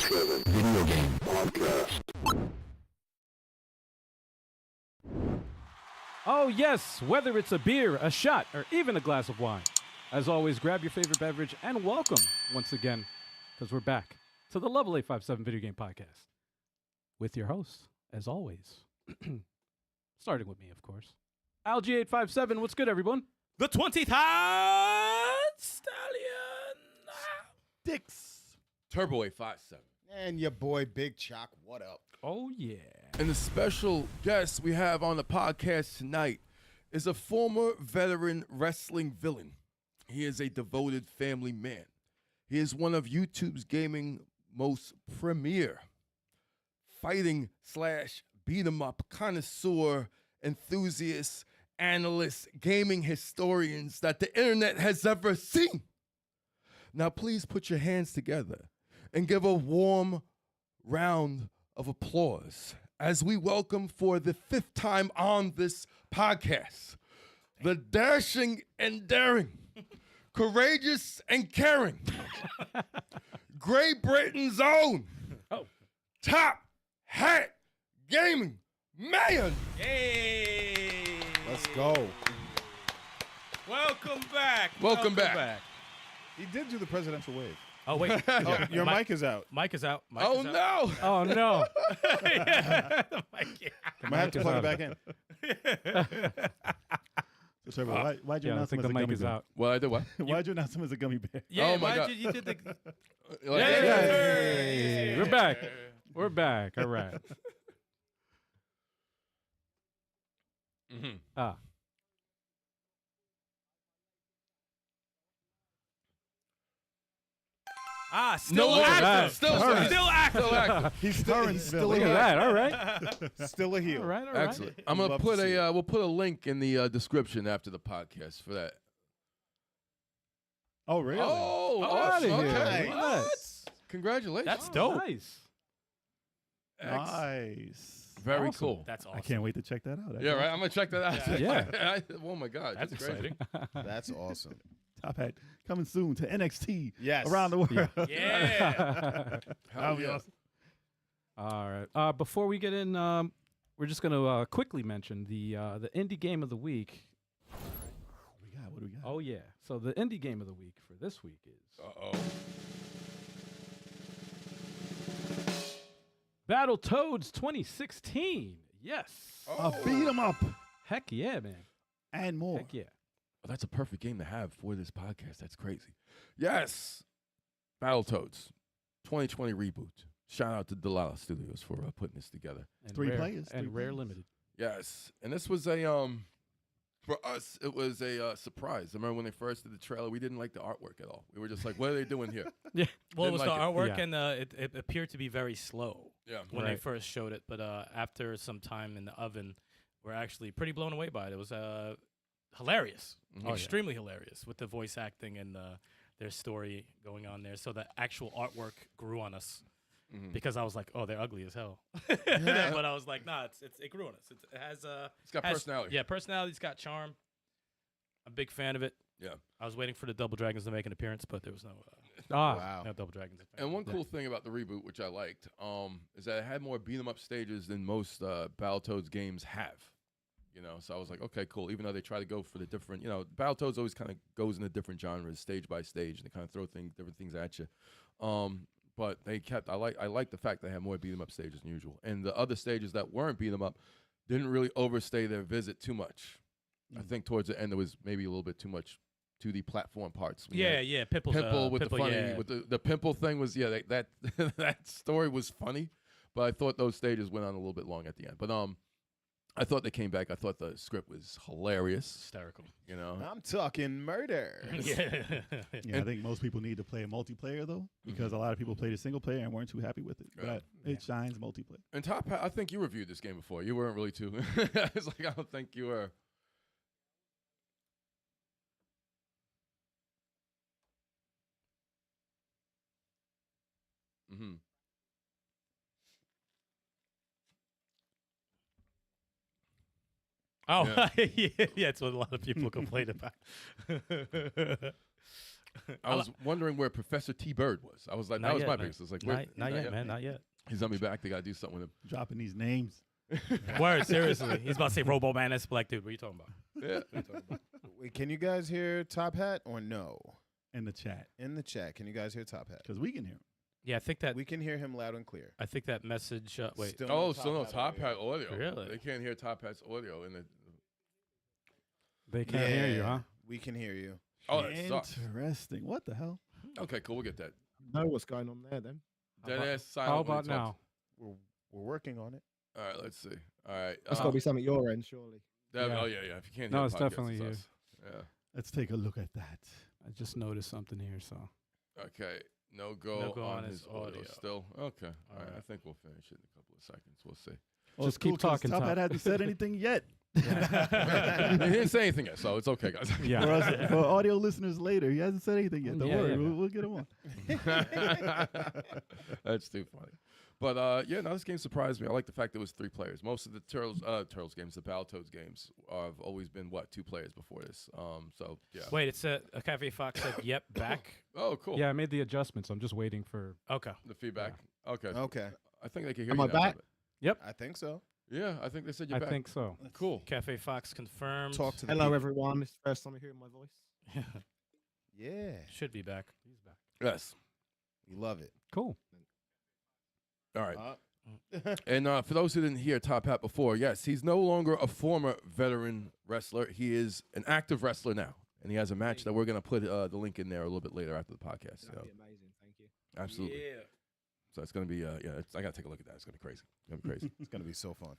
5-7 Video Game Podcast. Oh yes, whether it's a beer, a shot, or even a glass of wine. As always, grab your favorite beverage and welcome once again, because we're back to the Level 857 Video Game Podcast with your hosts, as always. Starting with me, of course. Algie857, what's good, everyone? The 20th Stallion. Dix. Turbo 857. And your boy Big Chalk, what up? Oh yeah. And the special guest we have on the podcast tonight is a former veteran wrestling villain. He is a devoted family man. He is one of YouTube's gaming most premier fighting / beat 'em up connoisseur, enthusiast, analyst, gaming historians that the internet has ever seen. Now please put your hands together and give a warm round of applause as we welcome for the 5th time on this podcast, the dashing and daring, courageous and caring, Great Britain's own top hat gaming man. Hey. Let's go. Welcome back. Welcome back. He did do the presidential wave. Oh, wait. Oh, your mic is out. Mic is out. Mic Oh is out. no! Oh no. The mic, yeah. I might have to plug it back in. So, Trevor, why'd you Yeah, I announce him think as the a mic gummy is bear? out. Well, I did what? Why'd you announce him as a gummy bear? Yeah, Oh, my God. You did the... Like, Hey, we're back. We're back. All right. Mhm. Ah. Still No, active. still active. Still active. He's still Look a at heel. that. All right. Still a heel. All right. All right. Excellent. I'm We'd gonna love put to see it. we'll put a link in the description after the podcast for that. Oh, really? Oh, Outta awesome. here. Okay. Nice. What? Congratulations. That's Oh, dope. Nice. Nice. Very Awesome. cool. That's awesome. I can't wait to check that out. Yeah, right. I'm gonna check that out. Yeah. Oh my God, That's crazy. exciting. That's awesome. Top hat coming soon to NXT Yes. around the world. Yeah. Hell That'd be yeah. awesome. All right. Before we get in, we're just gonna quickly mention the indie game of the week. What do we got? Oh yeah. So the indie game of the week for this week is Uh-oh. Battletoads 2016. Yes. Beat 'em up Heck yeah, man. and more. Heck yeah. Well, that's a perfect game to have for this podcast. That's crazy. Yes. Battletoads 2020 reboot. Shout out to Delilah Studios for putting this together. And 3 rare, players, and 3 rare players. limited. Yes. And this was a for us, it was a surprise. I remember when they first did the trailer, we didn't like the artwork at all. We were just like, what are they doing here? Yeah. Well, it Didn't was like the it. artwork, Yeah. and it appeared to be very slow Yeah. when they Right. first showed it. But after some time in the oven, we're actually pretty blown away by it. It was hilarious, Mhm. Oh, yeah. extremely hilarious with the voice acting and their story going on there. So the actual artwork grew on us Mhm. because I was like, oh, they're ugly as hell. But I was like, nah, it grew on us. It has It's got personality. Yeah, personality. It's got charm. I'm a big fan of it. Yeah. I was waiting for the Double Dragons to make an appearance, but there was no Wow. no Double Dragons. And one cool thing about the reboot, which I liked, is that it had more beat 'em up stages than most Battletoads games have. You know, so I was like, okay, cool. Even though they try to go for the different, Battletoads always kind of goes into different genres, stage by stage, and they kind of throw different things at you. But they kept. I like the fact they had more beat 'em up stages than usual, and the other stages that weren't beat 'em up didn't really overstay their visit too much. I think towards the end there was maybe a little bit too much to the platform parts. We had Yeah, Pimple's, Pimple with Pimple, the funny yeah. with the pimple thing was that that story was funny, but I thought those stages went on a little bit long at the end. But I thought they came back. I thought the script was hilarious. hysterical. You know, I'm talking murder. Yeah. Yeah, I think most people need to play a multiplayer though, because a lot of people played a single player and weren't too happy with it. Yeah. But it shines multiplayer. and Top Hat, I think you reviewed this game before. You weren't really too. It's like I don't think you were. Mm-hmm. Oh, Yeah. yeah, it's what a lot of people complain about. I was wondering where Professor T Bird was. I was like, Not that was yet, my man. biggest. I was like, Not, wait, not yet, man. Not yet. He's on me back. They gotta do something with him. Dropping these names. Word, seriously. He's about to say Robo Man. That's black dude. What are you talking about? Yeah. What are you talking about? Wait, can you guys hear Top Hat or no? In the chat. In the chat, can you guys hear Top Hat? Because we can hear him. Yeah, I think that. We can hear him loud and clear. I think that message. Wait. Still Oh, so no Top audio. Hat audio. Really? They can't hear Top Hat's audio in the. They can't hear you, huh? We can hear you. Oh, that sucks. Interesting. What the hell? Okay, cool. We'll get that. Know what's going on there then? Dead about- ass silent. How when he about talks. now? We're working on it. All right, let's see. All right. That's got to be something at your end, surely. Yeah. Oh yeah. If you can't No, hear it's the podcast, definitely you. us. Yeah. Let's take a look at that. I just noticed something here, so. Okay. No go, on his audio. Still. Okay. All right. right. I think we'll finish it in a couple of seconds. We'll see. Well, Just it's cool keep 'cause talking, Top Tom. Hat hasn't said anything yet. He didn't say anything yet, so it's okay, guys. Yeah. For, us, for audio listeners later, he hasn't said anything yet. Don't Yeah, worry. yeah. We'll get him on. That's too funny. But yeah, no, this game surprised me. I like the fact that it was 3 players. Most of the Turtles games, the Battletoads games, have always been 2 players before this. So yeah. Wait, it's a Cafe Fox said, "Yep, back." Oh, cool. Yeah, I made the adjustments. I'm just waiting for. Okay. The feedback. Okay. Okay. I think they can hear Am you I now, back? David. I think so. Yeah, I think they said you're I back. think so. Cool. Cafe Fox confirmed. Talk to the Hello, people. everyone. It's the first time I'm hearing my voice. Yeah. Should be back. He's back. Yes. We love it. Cool. All right. And for those who didn't hear Top Hat before, yes, he's no longer a former veteran wrestler. He is an active wrestler now. And he has a match that we're going to put the link in there a little bit later after the podcast. That'd So, be amazing. Thank you. absolutely. Yeah. So it's going to be, I got to take a look at that. It's going to be crazy. It's going to be crazy. It's going to be so fun.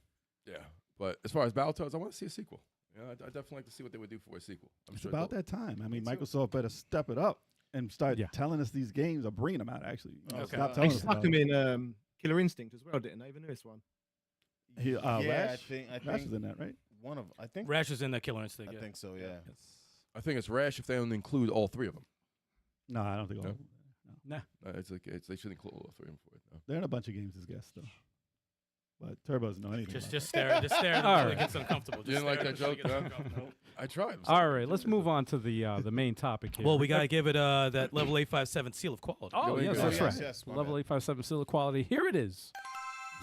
Yeah. But as far as Battletoads, I want to see a sequel. I definitely like to see what they would do for a sequel. I'm It's sure about they'll- that time. I mean, Me too. Microsoft better step it up and start Yeah. telling us these games or bringing them out, actually. Okay. Stop They telling us stuck about him it. in Killer Instinct as well, didn't they? The newest one. He, yeah, I Rash? think Rash is in that, right? one of I think Rash is in the Killer Instinct. I Yeah. think so. Yeah. I think it's rash if they don't include all 3 of them. No, I don't think all No? of them. Nah. They should include all 3 of them for it. No. They're in a bunch of games as guests, though. But Turbo doesn't know anything. Just about stare at them All until right. it gets uncomfortable. You didn't like that joke, Gets huh? uncomfortable. I tried. All right, let's move on to the main topic here. Well, we gotta give it that level 857 seal of quality. Oh, Go yes, ahead. that's yes, right. yes, my Level bad. 857 seal of quality. Here it is.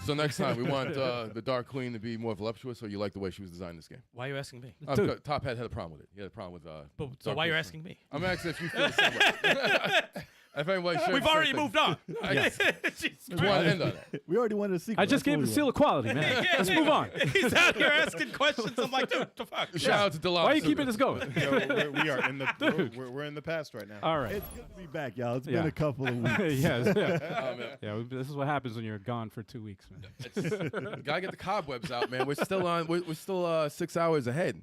So next time we want the Dark Queen to be more voluptuous, or you like the way she was designed this game? Why are you asking me? Dude. Top Hat had a problem with it. He had a problem with. But, so Dark why you're Queen. asking me? I'm asking if you feel the same way. If anybody shares We've the same already thing. moved on. Yes. Jesus Just want to end on that. it. We already wanted a sequel. I just That's gave what the we seal want. of quality, man. Let's move on. He's out here asking questions. I'm like, dude, the fuck? Shout out to Delon. Why are you keeping this going? Yo, we are in the we're in the past right now. All right. It's good to be back, y'all. It's Yeah. been a couple of weeks. yes. Yeah. Oh, man. Yeah, this is what happens when you're gone for 2 weeks, man. Gotta get the cobwebs out, man. We're still on. We're still 6 hours ahead.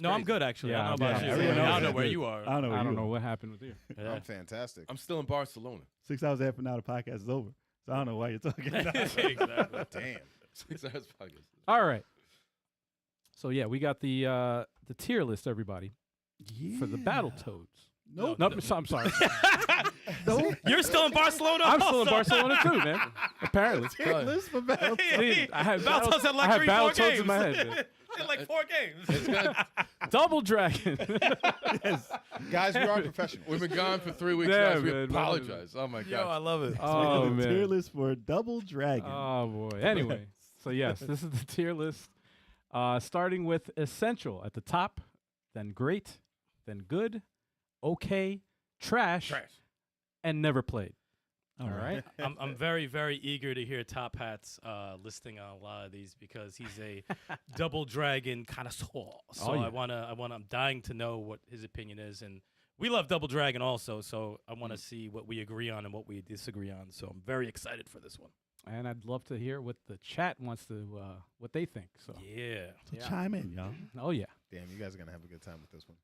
No, I'm good actually. Yeah, I don't know about yeah, you. everyone I else don't know is where good. you are. I don't know. I don't know what happened with you. Yeah. I'm fantastic. I'm still in Barcelona. 6 hours after now, the podcast is over. So I don't know why you're talking. Exactly. Damn. 6 hours podcast. All right. So yeah, we got the tier list, everybody, for the Battletoads. Nope. Nope. I'm sorry. You're still in Barcelona. I'm still in also? Barcelona too, man. Apparently. Tier list for Battletoads. See, I have Battletoads had like I have 3-4 Battletoads games. in my head. Man. They had like 4 games. It's gonna, Double Dragon. Yes. Guys, we are professionals. we've been gone for 3 weeks, Yeah, guys. We man. apologize. Oh my Yo, I god. love it. Oh The tier man. list for Double Dragon. Oh boy. Anyway, so yes, this is the tier list. Starting with essential at the top, then great, then good, okay, trash, and never played. All right. I'm very, very eager to hear Top Hat's listing on a lot of these because he's a Double Dragon connoisseur. So Oh, yeah. I'm dying to know what his opinion is, and we love Double Dragon also. So I want to see what we agree on and what we disagree on. So I'm very excited for this one. And I'd love to hear what the chat wants to, what they think. So, Yeah. yeah. Chime in, y'all. Oh yeah. Damn, you guys are gonna have a good time with this one.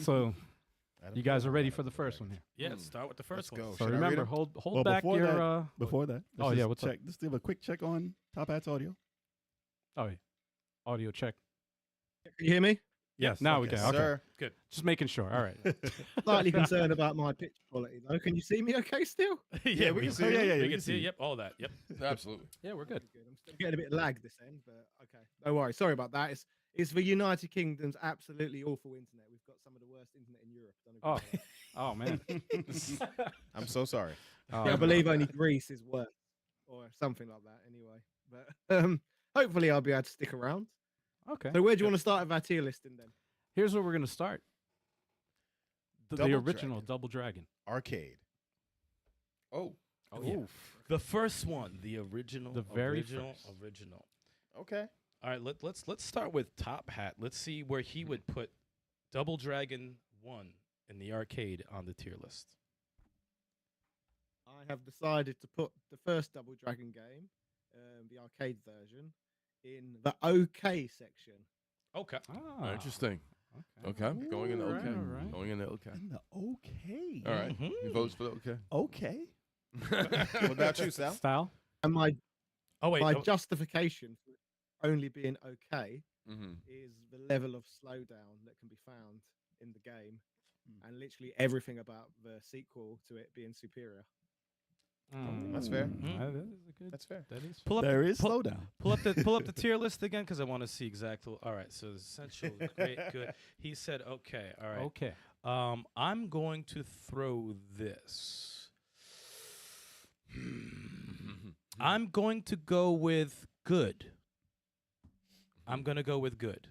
So I don't you guys know are ready about for the Double first Dragon. one here. Yeah. Start with the first Let's one. go. So Should I read remember, it? hold Well, back before your. that- Before that, Oh, let's yeah, just what's up? check. Let's give a quick check on Top Hat's audio. Oh yeah. Audio check. Can you hear me? Yes. Now we Yes, can. Okay. sir. Just making sure. All right. Slightly concerned about my pitch quality though. Can you see me okay still? yeah, we we can can see see. it. Yeah, yeah, we we can can see. see it. Yep. All that. Yep. Absolutely. Yeah, we're good. I'm still getting a bit of lag this end, but okay. No worries. Sorry about that. It's the United Kingdom's absolutely awful internet. We've got some of the worst worst internet in Europe. Don't even Oh, man. I'm so sorry. I believe only Greece is worse, or something like that. Anyway, but hopefully I'll be able to stick around. Okay. So where do you want to start with our tier listing then? Here's where we're gonna start. The Double original Dragon. Double Dragon. Arcade. Oh, Oh, yeah. The first one, the original. The very original. first. Original. Okay. All right, let's start with Top Hat. Let's see where he would put Double Dragon 1 in the arcade on the tier list. I have decided to put the first Double Dragon game, the arcade version, in the OK section. Okay. Ah, interesting. Okay, going in the Alright, okay. alright. Going in the okay. And the okay. All right. Mhm. He votes for the okay. Okay. What about you, Sal? Style. And my Oh wait. justification for it only being okay Mm-hmm. is the level of slowdown that can be found in the game, and literally everything about the sequel to it being superior. That's fair. That is a good. That's fair. That is. Pull up. There is pull, slowdown. pull up the tier list again because I want to see exactly. All right. So essential, great, good. He said okay. All right. Okay. I'm going to throw this. I'm going to go with good. I'm going to go with good.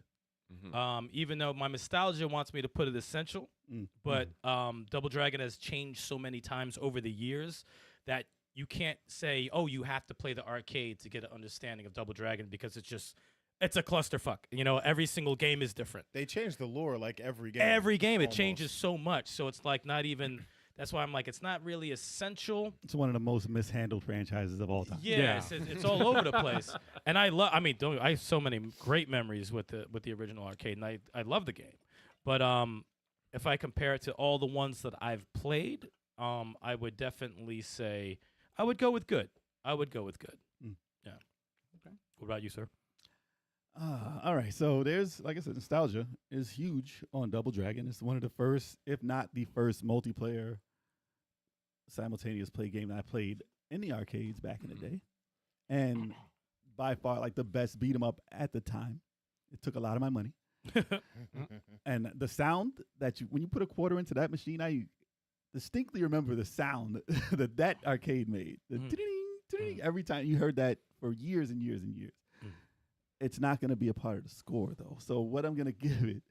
Even though my nostalgia wants me to put it essential, but Double Dragon has changed so many times over the years that you can't say, oh, you have to play the arcade to get an understanding of Double Dragon because it's a clusterfuck. You know, every single game is different. They changed the lore like every game. Every game, it almost. changes so much. So it's like not even, that's why I'm like, it's not really essential. It's one of the most mishandled franchises of all time. Yeah, Yeah. It's all over the place. And I have so many great memories with the original arcade, and I love the game. But if I compare it to all the ones that I've played, I would definitely say I would go with good. I would go with good. Yeah. Okay. What about you, sir? All right, so there's, like I said, nostalgia is huge on Double Dragon. It's one of the first, if not the first, multiplayer simultaneous play game that I played in the arcades back in the day, and by far like the best beat 'em up at the time. It took a lot of my money, and the sound that when you put a quarter into that machine, I distinctly remember the sound that arcade made. The ding, every time you heard that for years and years and years. It's not going to be a part of the score, though. So what I'm going to give it,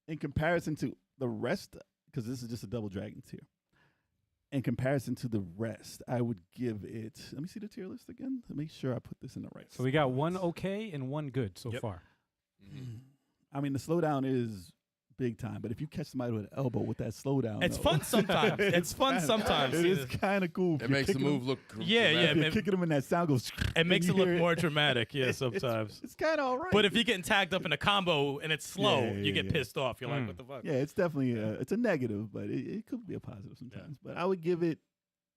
in comparison to the rest, because this is just a Double Dragon tier, in comparison to the rest, I would give it, let me see the tier list again to make sure I put this in the right So we got one okay and one good so far. I mean, the slowdown is big time, but if you catch somebody with an elbow with that slowdown, It's though, fun sometimes. It's fun sometimes. It is kind of cool. if It you're makes the kicking move them- look. Yeah, yeah, if you're man. kicking them and that sound goes. It makes you it look hear more dramatic, yeah, It's- sometimes. It's kind of all right. But if you're getting tagged up in a combo and it's slow, Yeah, you yeah, get yeah. pissed off. You're like, what the fuck? Yeah, it's definitely it's a negative, but it could be a positive sometimes. But I would give it.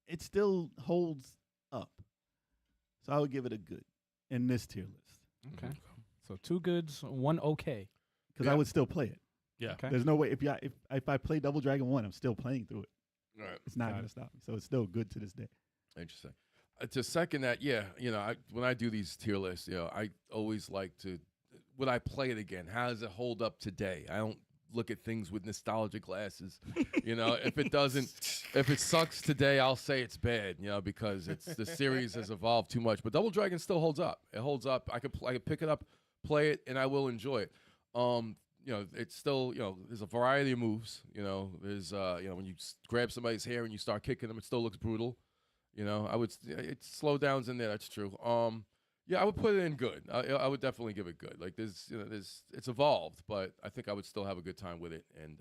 It still holds up, so I would give it a good in this tier list Okay. So 2 goods, 1 okay. because Yeah. I would still play it. Yeah. Okay. There's no way if I play Double Dragon 1, I'm still playing through it. All right. It's not Got going it. to stop me, so it's still good to this day. Interesting. To second that, yeah, when I do these tier lists, I always like to, would I play it again? How does it hold up today? I don't look at things with nostalgia glasses. If it sucks today, I'll say it's bad, because the series has evolved too much. But Double Dragon still holds up. It holds up. I could pick it up, play it, and I will enjoy it. It's still, there's a variety of moves. There's, when you grab somebody's hair and you start kicking them, it still looks brutal. It's slowdowns in there. That's true. Yeah, I would put it in good. I would definitely give it good. Like it's evolved, but I think I would still have a good time with it. And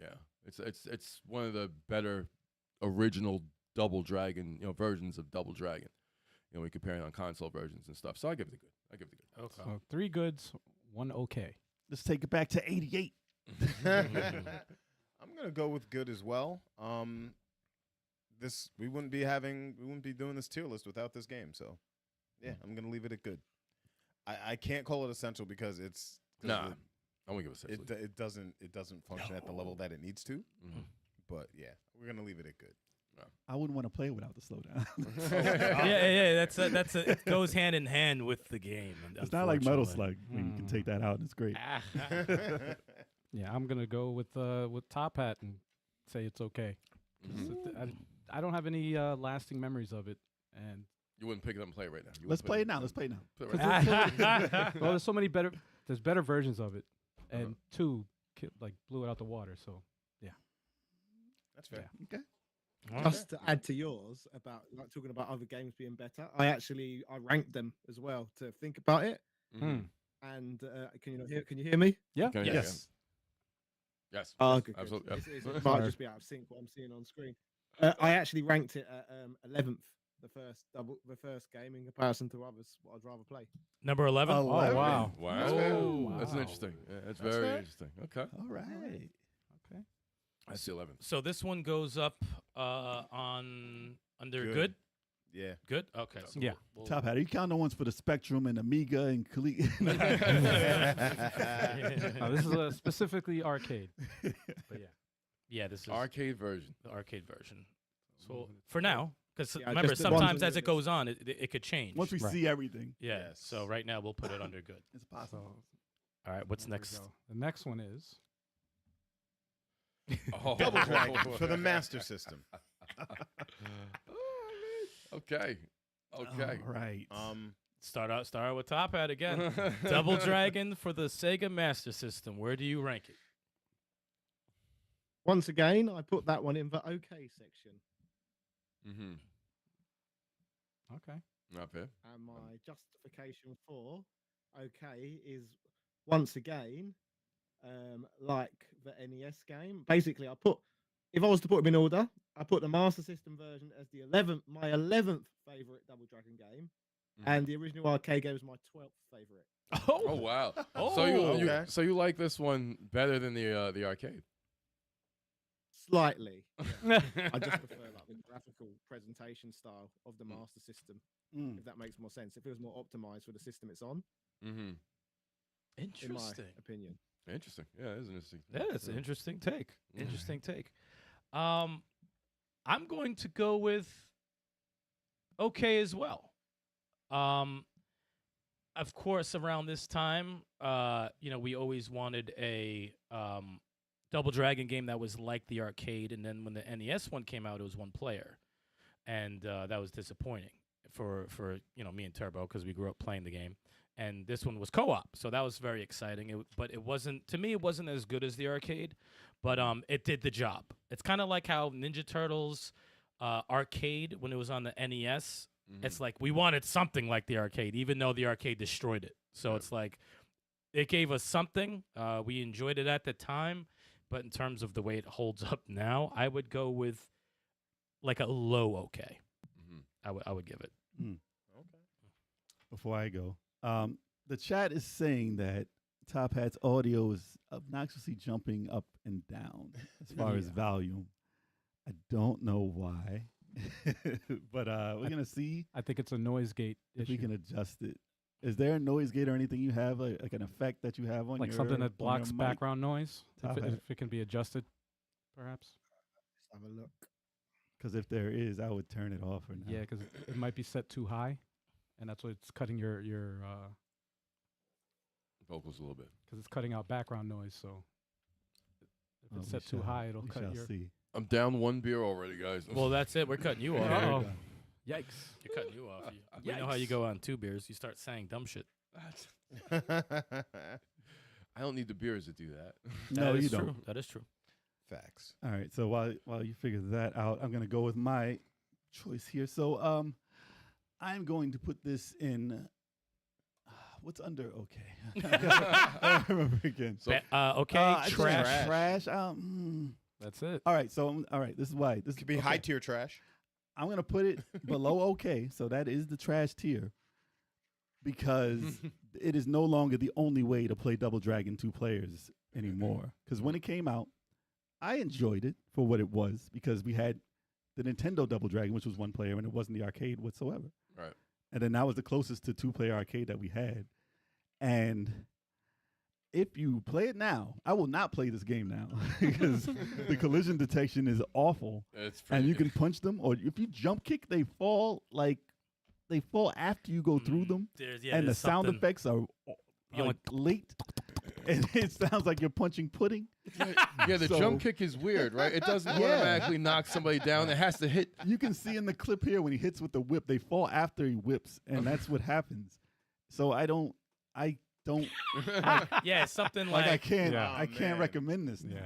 yeah, it's one of the better original Double Dragon, versions of Double Dragon. When you compare it on console versions and stuff. So I give it a good. Okay. So 3 goods, 1 okay. Let's take it back to '88. I'm gonna go with good as well. We wouldn't be doing this tier list without this game. So, yeah, I'm gonna leave it at good. I can't call it essential because it's Nah, I'm gonna give it a it doesn't function at the level that it needs to. But yeah, we're gonna leave it at good. I wouldn't want to play without the slowdown. Yeah. It goes hand in hand with the game. It's not like Metal unfortunately. Slug when you can take that out and it's great. Yeah, I'm gonna go with Top Hat and say it's okay. 'Cause I don't have any lasting memories of it, and You wouldn't pick it up and play it right now. You Let's wouldn't play pick it now. Let's play it now. Put it right now. well, there's so many better. There's better versions of it, and two blew it out the water. So That's fair. Okay. Just to add to yours about like talking about other games being better, I ranked them as well to think about it. Mhm. And can you not hear? Can you hear me? yeah, Can I- Yes. Yes. Oh, good. Absolutely. It might just be out of sync what I'm seeing on screen. I actually ranked it at 11th, the first game in comparison to others. What I'd rather play. Number 11. Oh, wow. Wow. Oh, That's wow. interesting. Yeah, that's That's very fair. interesting. Okay. All right. Okay. I see 11. So this one goes up on under Good. good. Yeah. Good. Okay. So Yeah. we'll- Top Hat. Are you counting the ones for the Spectrum and Amiga and Coleco? This is a specifically arcade. But yeah. Yeah, this is Arcade version. the arcade version. So for now, because Yeah, remember, just the ones sometimes that as are it goes on, it could change. Once we Right. see everything, Yeah. Yes. So right now we'll put it under good. it's possible. All right. What's There we next? go. The next one is Oh. Double Dragon for the Master System. Okay. Okay. All right. Start out with Top Hat again. Double Dragon for the Sega Master System. Where do you rank it? Once again, I put that one in the OK section, Mm-hmm. okay. Not bad. and my justification for OK is once again, like the NES game. Basically, if I was to put them in order, I put the Master System version as my 11th favorite Double Dragon game, and the original arcade game was my 12th favorite. Oh wow. Oh, okay. So you like this one better than the arcade? Slightly. I just prefer like the graphical presentation style of the Master System, Mm. if that makes more sense. It feels more optimized for the system it's on, Mm-hmm. in my Interesting. opinion. Interesting. Yeah, it is interesting. Yeah, that's an interesting take. Interesting take. I'm going to go with okay as well. Of course, around this time, we always wanted a Double Dragon game that was like the arcade, and then when the NES one came out, it was one player, and that was disappointing for me and Turbo because we grew up playing the game. And this one was co-op, so that was very exciting. But it wasn't, to me, it wasn't as good as the arcade, but it did the job. It's kind of like how Ninja Turtles arcade, when it was on the NES, it's like we wanted something like the arcade, even though the arcade destroyed it. So it's like it gave us something. We enjoyed it at the time, but in terms of the way it holds up now, I would go with like a low okay. I would give it. Okay. Before I go, the chat is saying that Top Hat's audio is obnoxiously jumping up and down as far as volume. I don't know why, but we're gonna see I think it's a noise gate if we issue. can adjust it. Is there a noise gate or anything you have, like an effect that you have on Like your, something that on your blocks mic? background noise. Top If Hat. it can be adjusted, perhaps. Let's have a look. Because if there is, I would turn it off or not. Yeah, because it might be set too high, and that's what it's cutting your Vocals a little bit. because it's cutting out background noise. So if Oh, it's we set too shall- high, it'll we cut shall your. see. I'm down one beer already, guys. Well, that's it. We're cutting you off. There we Uh-oh. go. Yikes! You're cutting you off. We know how you go on 2 beers. You start saying dumb shit. I don't need the beers to do that. No, That you is true. don't. That is true. Facts. All right. So while you figure that out, I'm gonna go with my choice here. So I'm going to put this in. What's under okay? I don't remember again. So- Okay, I think trash. Trash. That's it. All right. So all right. This is why. This Could be high tier trash. I'm gonna put it below okay. So that is the trash tier because it is no longer the only way to play Double Dragon 2 players anymore. Because when it came out, I enjoyed it for what it was because we had the Nintendo Double Dragon, which was 1 player, and it wasn't the arcade whatsoever. Right. And then that was the closest to 2-player arcade that we had. And if you play it now, I will not play this game now because the collision detection is awful. It's And pretty- you can punch them, or if you jump kick, they fall after you go through them. There's, And the there's sound something- effects are You like late. and it sounds like you're punching pudding. Yeah, the So- jump kick is weird, right? It doesn't automatically knock somebody down. It has to hit. You can see in the clip here when he hits with the whip, they fall after he whips, and that's what happens. So I don't Yeah, it's something like like, I can't Yeah. I can't man. recommend this. Yeah.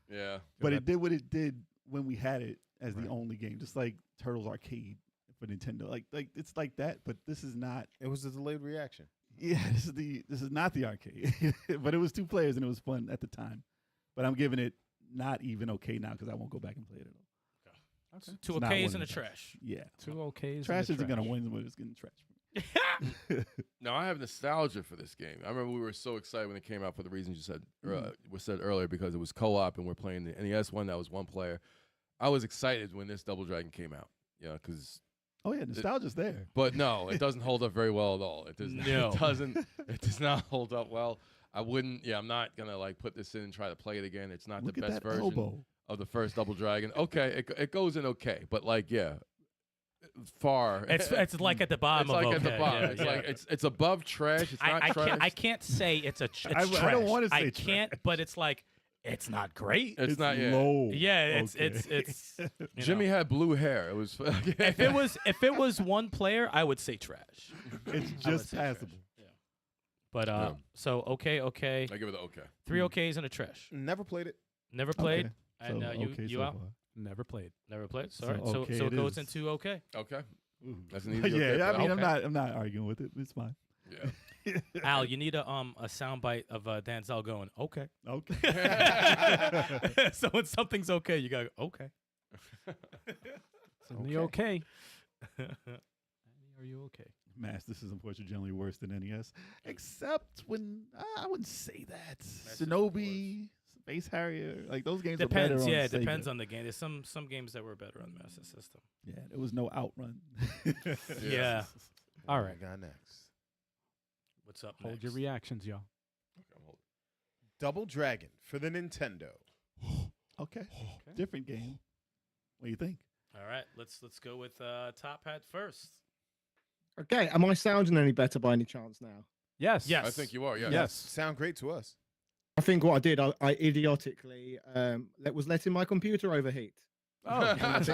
Yeah. But it did what it did when we had it as the only game, just like Turtles Arcade for Nintendo. Like it's like that, but this is not. It was a delayed reaction. Yeah, this is not the arcade, but it was 2 players and it was fun at the time. But I'm giving it not even okay now because I won't go back and play it at all. Okay. two It's not okays one in the of the trash. Yeah, 2 okays. trash in the isn't gonna trash. win, but it's getting trash. No, I have nostalgia for this game. I remember we were so excited when it came out for the reasons you said was said earlier because it was co-op and we're playing the NES one that was 1 player. I was excited when this Double Dragon came out. Yeah, because Oh yeah, nostalgia's there. but no, it doesn't hold up very well at all. It does. No. It doesn't. It does not hold up well. I wouldn't. Yeah, I'm not gonna like put this in and try to play it again. It's not Look the at best that version elbow. of the first Double Dragon. Okay, it goes in okay, but like yeah, far. It's like at the bottom It's of like okay. at the bottom. Yeah, it's yeah. like it's above trash. It's not I trash. can't say it's it's I trash. don't wanna say I can't, trash. but it's like it's not great. It's not. Yeah. low. Yeah, it's Okay. you Jimmy know. had blue hair. It was. if it was 1 player, I would say trash. It's I would just say trash. passable. Yeah. But Yeah. so okay. I give it an okay. 3 okays in the trash. Never played it. Never played. Okay. And So, you okay you so out? far. Never played. Never played. So Sorry. So okay so it it goes is. into okay. Okay. Ooh. That's an easy yeah, okay. I mean, Okay. I'm not arguing with it. It's fine. Yeah. Al, you need a soundbite of Denzel going okay. Okay. So when something's okay, you go okay. It's in the okay. Are you okay? Master System ports are generally worse than NES, except when I wouldn't say that. System Shinobi, Space Harrier, like those games are Depends. better on Yeah, it Sega. depends on the game. There's some games that were better on the Master System. Yeah, there was no Outrun. Yeah. All What right. we got next? What's up? Hold next? your reactions, y'all. Double Dragon for the Nintendo. Okay. Different game. What do you think? All right, let's go with Top Hat first. Okay, am I sounding any better by any chance now? Yes. Yes. I think you are. Yeah. Yes. Sound great to us. I think what I did, I idiotically was letting my computer overheat. Oh, And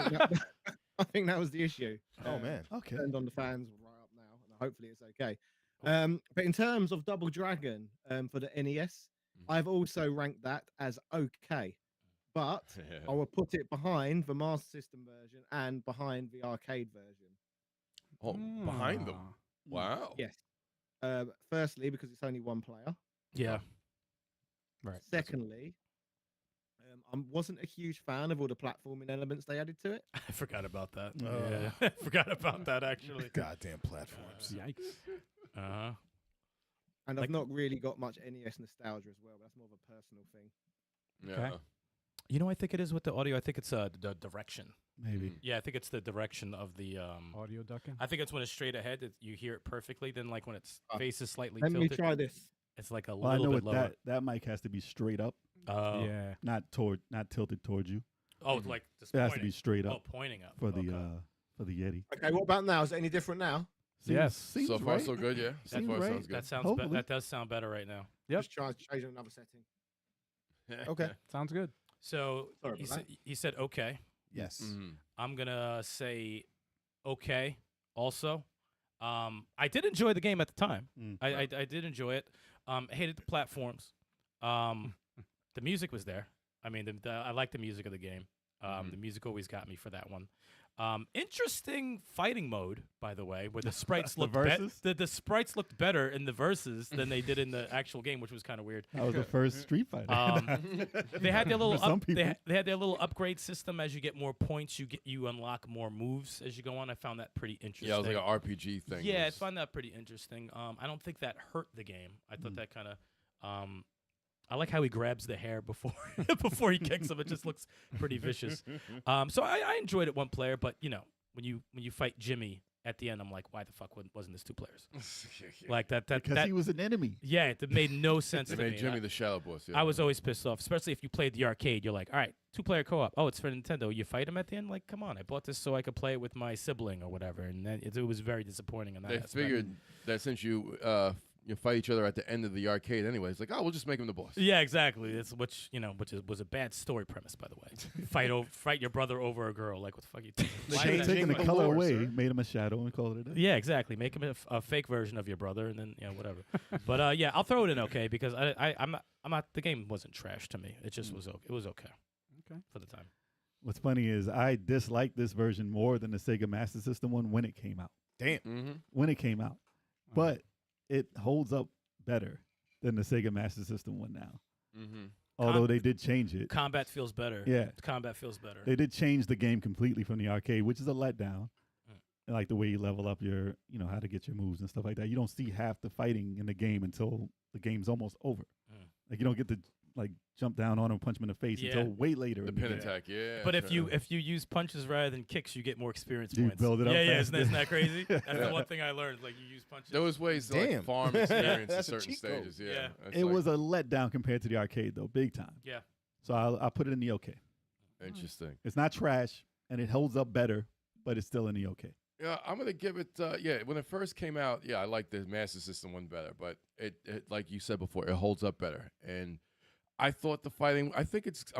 I think that was the issue. Oh man. Okay. Turned on the fans right up now, and hopefully it's okay. But in terms of Double Dragon for the NES, I've also ranked that as okay, but I will put it behind the Master System version and behind the arcade version. Oh, behind them. Ah. Wow. Yes. Firstly, because it's only 1 player. Yeah. Right. Secondly, I wasn't a huge fan of all the platforming elements they added to it. I forgot about that. Yeah, I forgot about that actually. Goddamn platforms. Yikes. Uh-huh. And Like- I've not really got much NES nostalgia as well. That's more of a personal thing. Yeah. Okay. You know, I think it is with the audio. I think it's the direction. Maybe. Yeah, I think it's the direction of the. Audio ducking. I think it's when it's straight ahead that you hear it perfectly. Then, like when its face is slightly Let me tilted, try this. it's like a Well, I little know bit what lower. that mic has to be straight up, Yeah. not tilted towards you. Oh, like just It has to pointing. be straight Oh, up pointing up for the Okay. Yeti. Okay, what about now? Is it any different now? Yes. Seems So far, right. so good. Yeah. So Seems far, right. sounds good. That sounds. Hopefully. That does sound better right now. Yep. Just try changing another setting. Okay. Sounds good. So Sorry he about said, he said okay. Yes. Mhm. I'm gonna say okay. Also, I did enjoy the game at the time. Mm. I did enjoy it. I hated the platforms. The music was there. I mean, I like the music of the game. The music always got me for that one. Interesting fighting mode, by the way, where the sprites The looked verses? the sprites looked better in the verses than they did in the actual game, which was kind of weird. That was the first Street Fighter. They had their little For some they, people. they had their little upgrade system. As you get more points, you unlock more moves as you go on. I found that pretty interesting. Yeah, it was like an RPG thing. Yeah, I was- found that pretty interesting. I don't think that hurt the game. I thought that kind of. I like how he grabs the hair before before he kicks him. It just looks pretty vicious. So I enjoyed it 1 player, but you know when you fight Jimmy at the end, I'm like, why the fuck wasn't this 2 players? Like that because that he was an enemy. yeah, it made no sense They to made me. Jimmy I- the Shadow Boss. Yeah. I was always pissed off, especially if you played the arcade. You're like, all right, 2-player co-op. Oh, it's for Nintendo. You fight him at the end? Like, come on. I bought this so I could play it with my sibling or whatever. And then it was very disappointing in that They aspect. figured that since you you fight each other at the end of the arcade anyway. It's like, oh, we'll just make him the boss. Yeah, exactly. It's was a bad story premise, by the way. Fight your brother over a girl. Like, what the fuck you? They Why should is have that- taken the Changing color the lore, away, sir. made him a shadow, and called it a day. Yeah, exactly. Make him a fake version of your brother, and then whatever. But yeah, I'll throw it in okay because I'm not. The game wasn't trash to me. It just was okay. It was okay. Okay. For the time. What's funny is I disliked this version more than the Sega Master System one when it came out. Damn. Mm-hmm. When it came out, but it holds up better than the Sega Master System one now. Mm-hmm. Although they did change it. Combat feels better. Yeah. Combat feels better. They did change the game completely from the arcade, which is a letdown. Like the way you level up your, how to get your moves and stuff like that. You don't see half the fighting in the game until the game's almost over. Like you don't get to jump down on him, punch him in the face until way later. The in the pin game. attack, yeah. But if you use punches rather than kicks, you get more experience You points. build it up Yeah, faster. isn't that crazy? That's the one thing I learned. Like you use punches. there was ways to Damn. like farm experience in That's a certain cheat code. stages. Yeah, Yeah. It's It like, was a letdown compared to the arcade, though, big time. Yeah. So I'll put it in the okay. interesting. It's not trash, and it holds up better, but it's still in the okay. Yeah, I'm gonna give it. When it first came out, I liked the Master System one better, but it like you said before, it holds up better. And I thought the fighting. I'm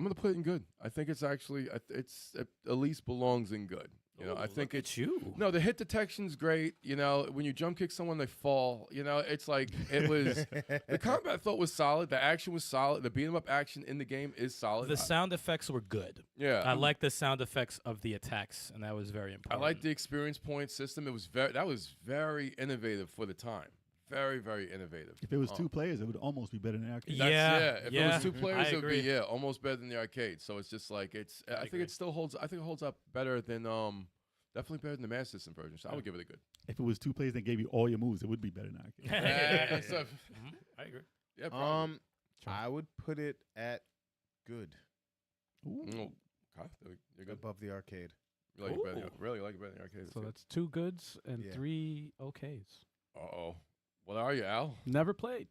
gonna put it in good. I think it's actually. It at least belongs in good. I think it's you. No, the hit detection's great. When you jump kick someone, they fall. It's like it was. The combat I thought was solid. The action was solid. The beat 'em up action in the game is solid. The sound effects were good. Yeah, I like the sound effects of the attacks, and that was very I important. like the experience point system. It was very innovative for the time. Very, very innovative. If it was 2 players, it would almost be better than the arcade. If it was 2 I players, it would be agree. almost better than the arcade. So it's just like I think agree. it still holds. I think it holds up better than definitely better than the Master System version. So I would give it a good. If it was 2 players that gave you all your moves, it would be better than the arcade. Yeah, so- I agree. yeah, probably. I would put it at good Mm, okay, you're good. above the arcade. You like it better, Ooh. really like it better than the arcade. So that's 2 goods and Yeah. 3 okays. Uh-oh. What are you, Al? Never played.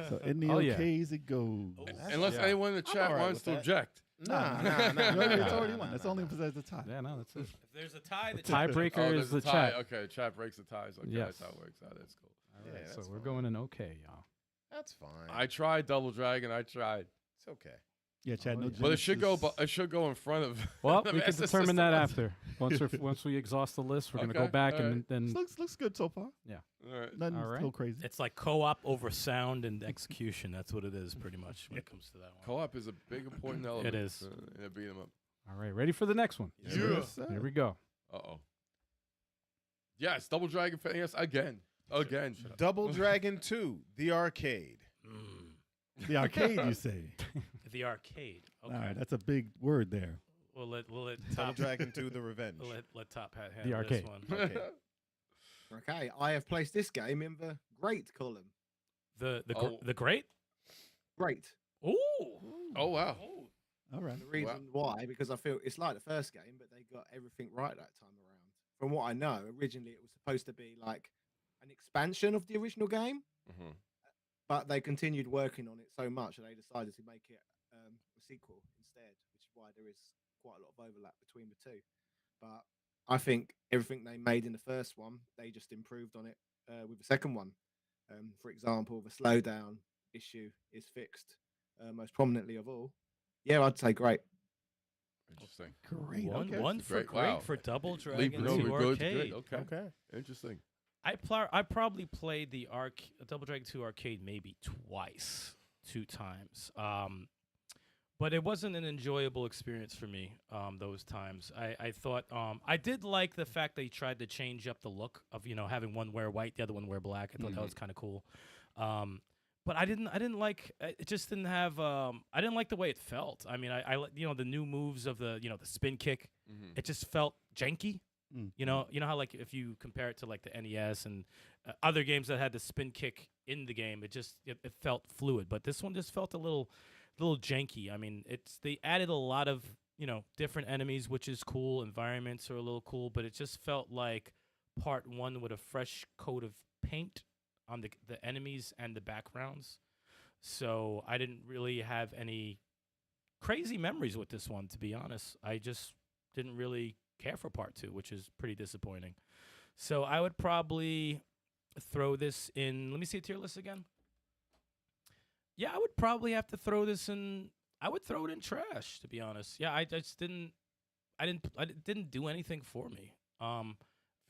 So in the Oh, yeah. okays it goes. Unless Yeah. anyone in the chat alright wants with to that. object. Nah. It's already won. That's only because the tie. Yeah, no, that's it. If there's a tie, the Tiebreaker there's is the a tie. chat. Okay, chat breaks the ties. Okay, Yes. that's how it works out. That's cool. All right, Yeah, so that's we're fine. going in okay, y'all. That's fine. I tried Double Dragon. I tried. It's okay. Yeah, Chad, no yeah. But it should go. Genesis. It should go in front of. Well, the we can Master determine that System. after. Once we exhaust the list, we're gonna go Okay, back all and then. Looks good so far. All right. Nothing All right. still crazy. It's like co-op over sound and execution. That's what it is, pretty much, when it comes to that one. Co-op is a big important element. is. In a beat 'em up. All right, ready for the next one? Yeah. Here we go. Uh-oh. Yes, Double Dragon. Yes, again. Double Dragon 2, the arcade. The arcade, you say? The arcade. Okay. All right, that's a big word there. We'll let Double Top Dragon 2, the Revenge. let Top Hat The handle arcade. this one. Okay. Okay, I have placed this game in the great column. The great. Great. Ooh. Oh wow. All right. The reason why, because I feel it's like the first game, but they got everything right that time around. From what I know, originally it was supposed to be like an expansion of the original game, Mhm. but they continued working on it so much that they decided to make it a sequel instead, which is why there is quite a lot of overlap between the two. But I think everything they made in the first one, they just improved on it with the second one. For example, the slowdown issue is fixed most prominently of all. Yeah, I'd say great. Interesting. Great. One, Okay. one for Great, great wow. for Double Dragon Leaping 2 over good to arcade. good. Okay. Interesting. I probably played the Double Dragon 2 arcade maybe twice, 2 times. But it wasn't an enjoyable experience for me those times. I thought I did like the fact they tried to change up the look of having one wear white, the other one wear black. I thought that was kind of cool. But I didn't like it. Just didn't have. I didn't like the way it felt. I mean, I the new moves of the the spin kick. Mhm. It just felt janky. Mm. You know how like if you compare it to like the NES and other games that had the spin kick in the game, it felt fluid. But this one just felt a little janky. I mean, they added a lot of different enemies, which is cool. Environments are a little cool, but it just felt like part 1 with a fresh coat of paint on the enemies and the backgrounds. So I didn't really have any crazy memories with this one, to be honest. I just didn't really care for part 2, which is pretty disappointing. So I would probably throw this in. Let me see a tier list again. Yeah, I would probably have to throw this in. I would throw it in trash, to be honest. Yeah, I just didn't. It didn't do anything for me.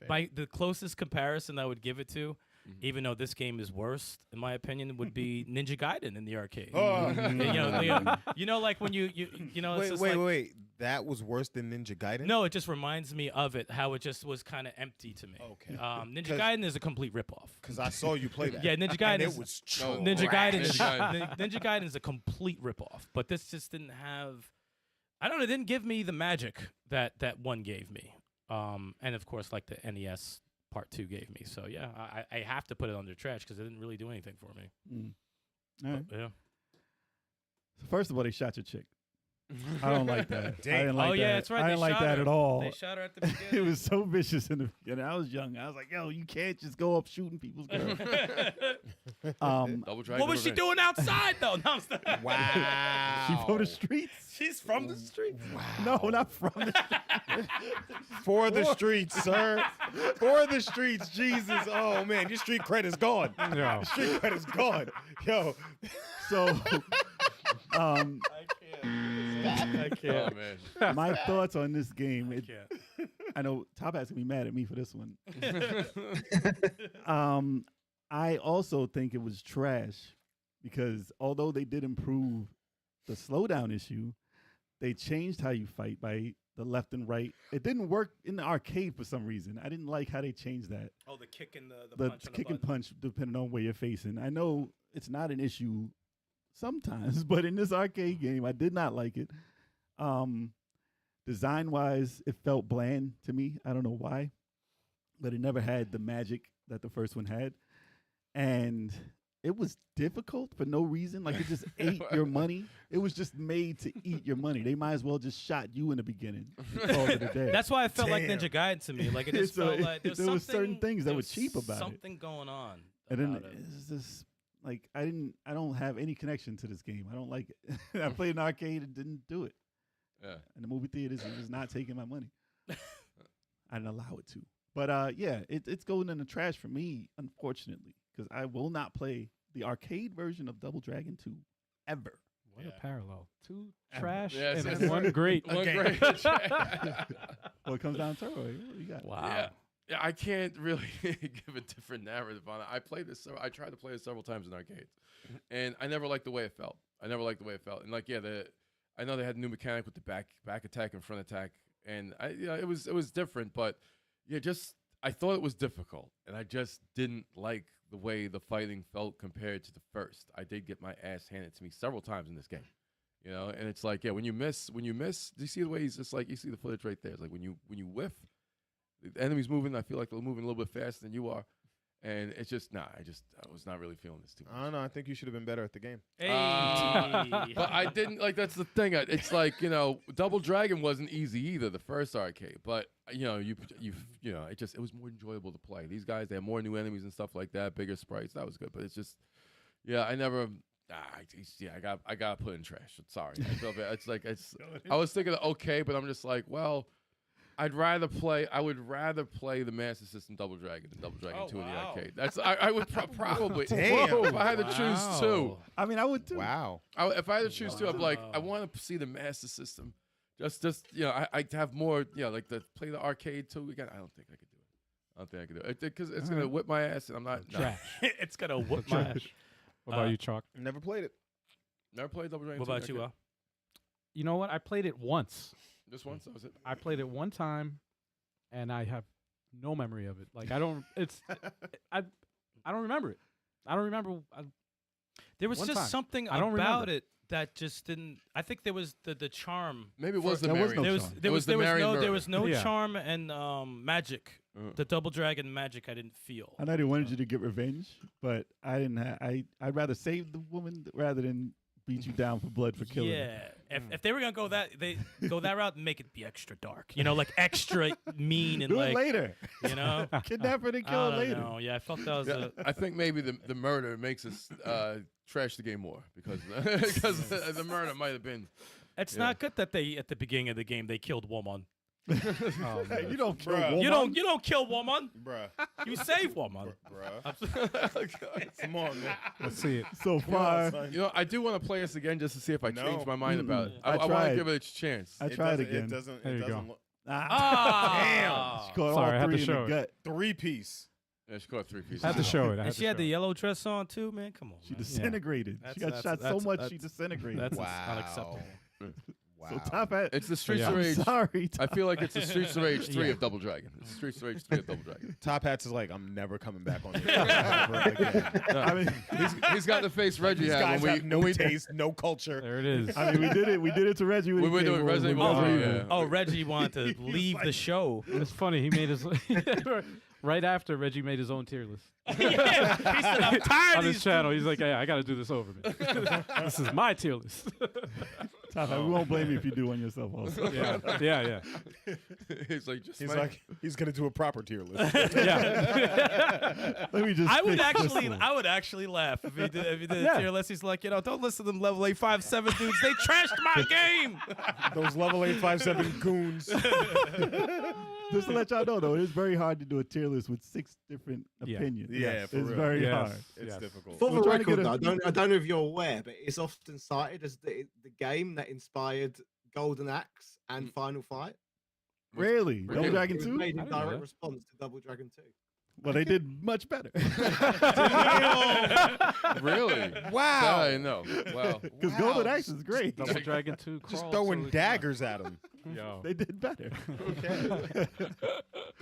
By the closest comparison I would give it to, even though this game is worse, in my opinion, would be Ninja Gaiden in the arcade. Oh. You know, like when you know. It's just Wait. That was worse than Ninja Gaiden? No, it just reminds me of it, how it just was kind of empty to me. Okay. Ninja Gaiden is a complete ripoff. Because I saw you play that. Yeah, Ninja Gaiden and is it was Ninja Gaiden. Ninja Ninja Gaiden is a complete ripoff, but this just didn't have. I don't know. It didn't give me the magic that one gave me. And of course, like the NES Part 2 gave me. So yeah, I have to put it under trash because it didn't really do anything for me. All right. Yeah. So first of all, they shot your chick. I don't like that. I didn't like Oh that. yeah, that's right. I They didn't like shot that her. at all. They shot her at the beginning. It was so vicious in the beginning. I was young. I was like, yo, you can't just go up shooting people's girls. Double Dragon What was she Revenge. doing outside though? No, I'm sorry. Wow. She from the streets? She's from the street. No, not from the streets. For the streets, sir. For the streets, Jesus. Oh, man, your street cred is gone. Your street cred is gone. Yo. So, I can't. Oh man. my thoughts on this game. I can't. I know Top Hat's gonna be mad at me for this one. I also think it was trash because although they did improve the slowdown issue, they changed how you fight by the left and right. It didn't work in the arcade for some reason. I didn't like how they changed that. Oh, the kick and the The punch. on kick the and button. punch, depending on where you're facing. I know it's not an issue sometimes, but in this arcade game, I did not like it. Design-wise, it felt bland to me. I don't know why, but it never had the magic that the first one had. And it was difficult for no reason. Like, it just ate your money. It was just made to eat your money. They might as well just shot you in the beginning. And called it a day. That's why it felt like Damn. Ninja Gaiden to me. Like it just So felt like there there was certain something- things that there were was cheap about it. Something going on. And then about it. it's just like I don't have any connection to this game. I don't like it. I played an arcade and didn't do it. Yeah. And the movie theaters it was not taking my money. I didn't allow it to. But yeah, it's going in the trash for me, unfortunately, because I will not play the arcade version of Double Dragon 2 ever. What Yeah. a parallel. Two trash Yes, and yes. one great. One Okay. great. Well, it comes down to what you got. Wow. Yeah. Yeah, I can't really give a different narrative on it. I played this. I tried to play it several times in arcades, and I never liked the way it felt. And like, yeah, I know they had a new mechanic with the back attack and front attack, and it was different. But yeah, I thought it was difficult, and I just didn't like the way the fighting felt compared to the first. I did get my ass handed to me several times in this game, and it's like, yeah, when you miss, do you see the way he's just like, you see the footage right there? It's like when you whiff. The enemy's moving. I feel like they're moving a little bit faster than you are, and it's just I was not really feeling this too much. I don't know. I think you should have been better at the game. Hey. But I didn't like. That's the thing. It's like Double Dragon wasn't easy either. The first arcade, but it was more enjoyable to play. These guys, they have more new enemies and stuff like that, bigger sprites. That was good, but it's just, I never. I got put in trash. Sorry, I feel bad. It's like I was thinking okay, but I'm just like, well. I would rather play the Master System Double Dragon than Double Dragon 2 in the wow. arcade. That's I would probably. Damn. If I had to choose two, I mean, I would too. Wow. if I had to choose two, I'd be like, I want to see the Master System. Just I have more, like to play the arcade too. Again, I don't think I could do it. I don't think I could do it because it's gonna whip my ass, and I'm not. No. Trash. It's gonna whoop my ass. What about you, Chalk? Never played it. Never played Double Dragon. What 2 in about the you, arcade. You know what? I played it once. Just once, that was it. I played it one time, and I have no memory of it. Like I don't. I don't remember it. I don't remember. There was One just time. something I don't about remember. it that just didn't. I think there was the charm. Maybe it was the there was Marion. no There was charm. there It was was the there was Marion no there murder. was no Yeah. charm and magic. The Double Dragon magic I didn't feel. I know they wanted you to get revenge, but I didn't. I'd rather save the woman rather than beat you down for blood for killing her. Yeah, if they were gonna go that route, make it be extra dark. Like extra mean and Do like it later. Kidnap her and I kill her don't later. know. Yeah, I felt that was Yeah, I think maybe the murder makes us trash the game more because the murder might have been. It's Yeah. not good that they at the beginning of the game they killed woman. Oh, man. You don't kill Bruh. woman. You don't kill woman. Bruh. You save woman. Bruh. Come on, man. Let's see it. So far, You know, I do want to play this again just to see if I No. change my mind about it. I I want to tried. give it a chance. I tried It again. doesn't. There It you doesn't go. look. Ah, She caught Sorry, I all had to three in show the it. gut. 3-piece. Yeah, she caught 3 pieces. I had to show it. I had And to she had show the it. yellow dress on too, man. Come on, She man. disintegrated. She got shot so much she disintegrated. That's Wow. unacceptable. Wow. So Top Hat. It's the Streets Yeah. of I'm Rage. sorry. I feel like it's the Streets of Rage 3 Yeah. of Double Dragon. It's the Streets of Rage 3 of Double Dragon. Top Hats is like, I'm never coming back on this show ever again. I mean, He's got the face Reggie These had guys when have we no when we taste, no culture. There it is. I mean, we did it. We did it to Reggie. We were doing Resident Evil 3. Yeah. Oh, Reggie wanted to leave the show. It's funny. He made his right after Reggie made his own tier list He said, "I'm tired on of his these." channel. He's like, "Hey, I got to do this over, man. This is my tier list." Top Hat, we won't blame you if you do one yourself. Also, yeah. He's like, just He's like, he's gonna do a proper tier list. Yeah. let me just. I would fix this actually, one. I would actually laugh if he did Yeah. a tier list. He's like, don't listen to them level 857 dudes. They trashed my game. Those level 857 goons. Just to let y'all know, though, it's very hard to do a tier list with 6 different Yeah. opinions. Yeah, for it's real. very Yes. hard. It's Yes. difficult. For We're the trying to get record, a- though, I don't know if you're aware, but it's often cited as the game that inspired Golden Axe and Final Fight. Really, Really? Double Dragon It was 2. made in I didn't know direct that. response to Double Dragon 2. Well, they did much better really? Wow. I know. Wow. because Golden Axe is great. Double Dragon 2. Just crawl, throwing totally daggers at him. fine. Yo. They did better.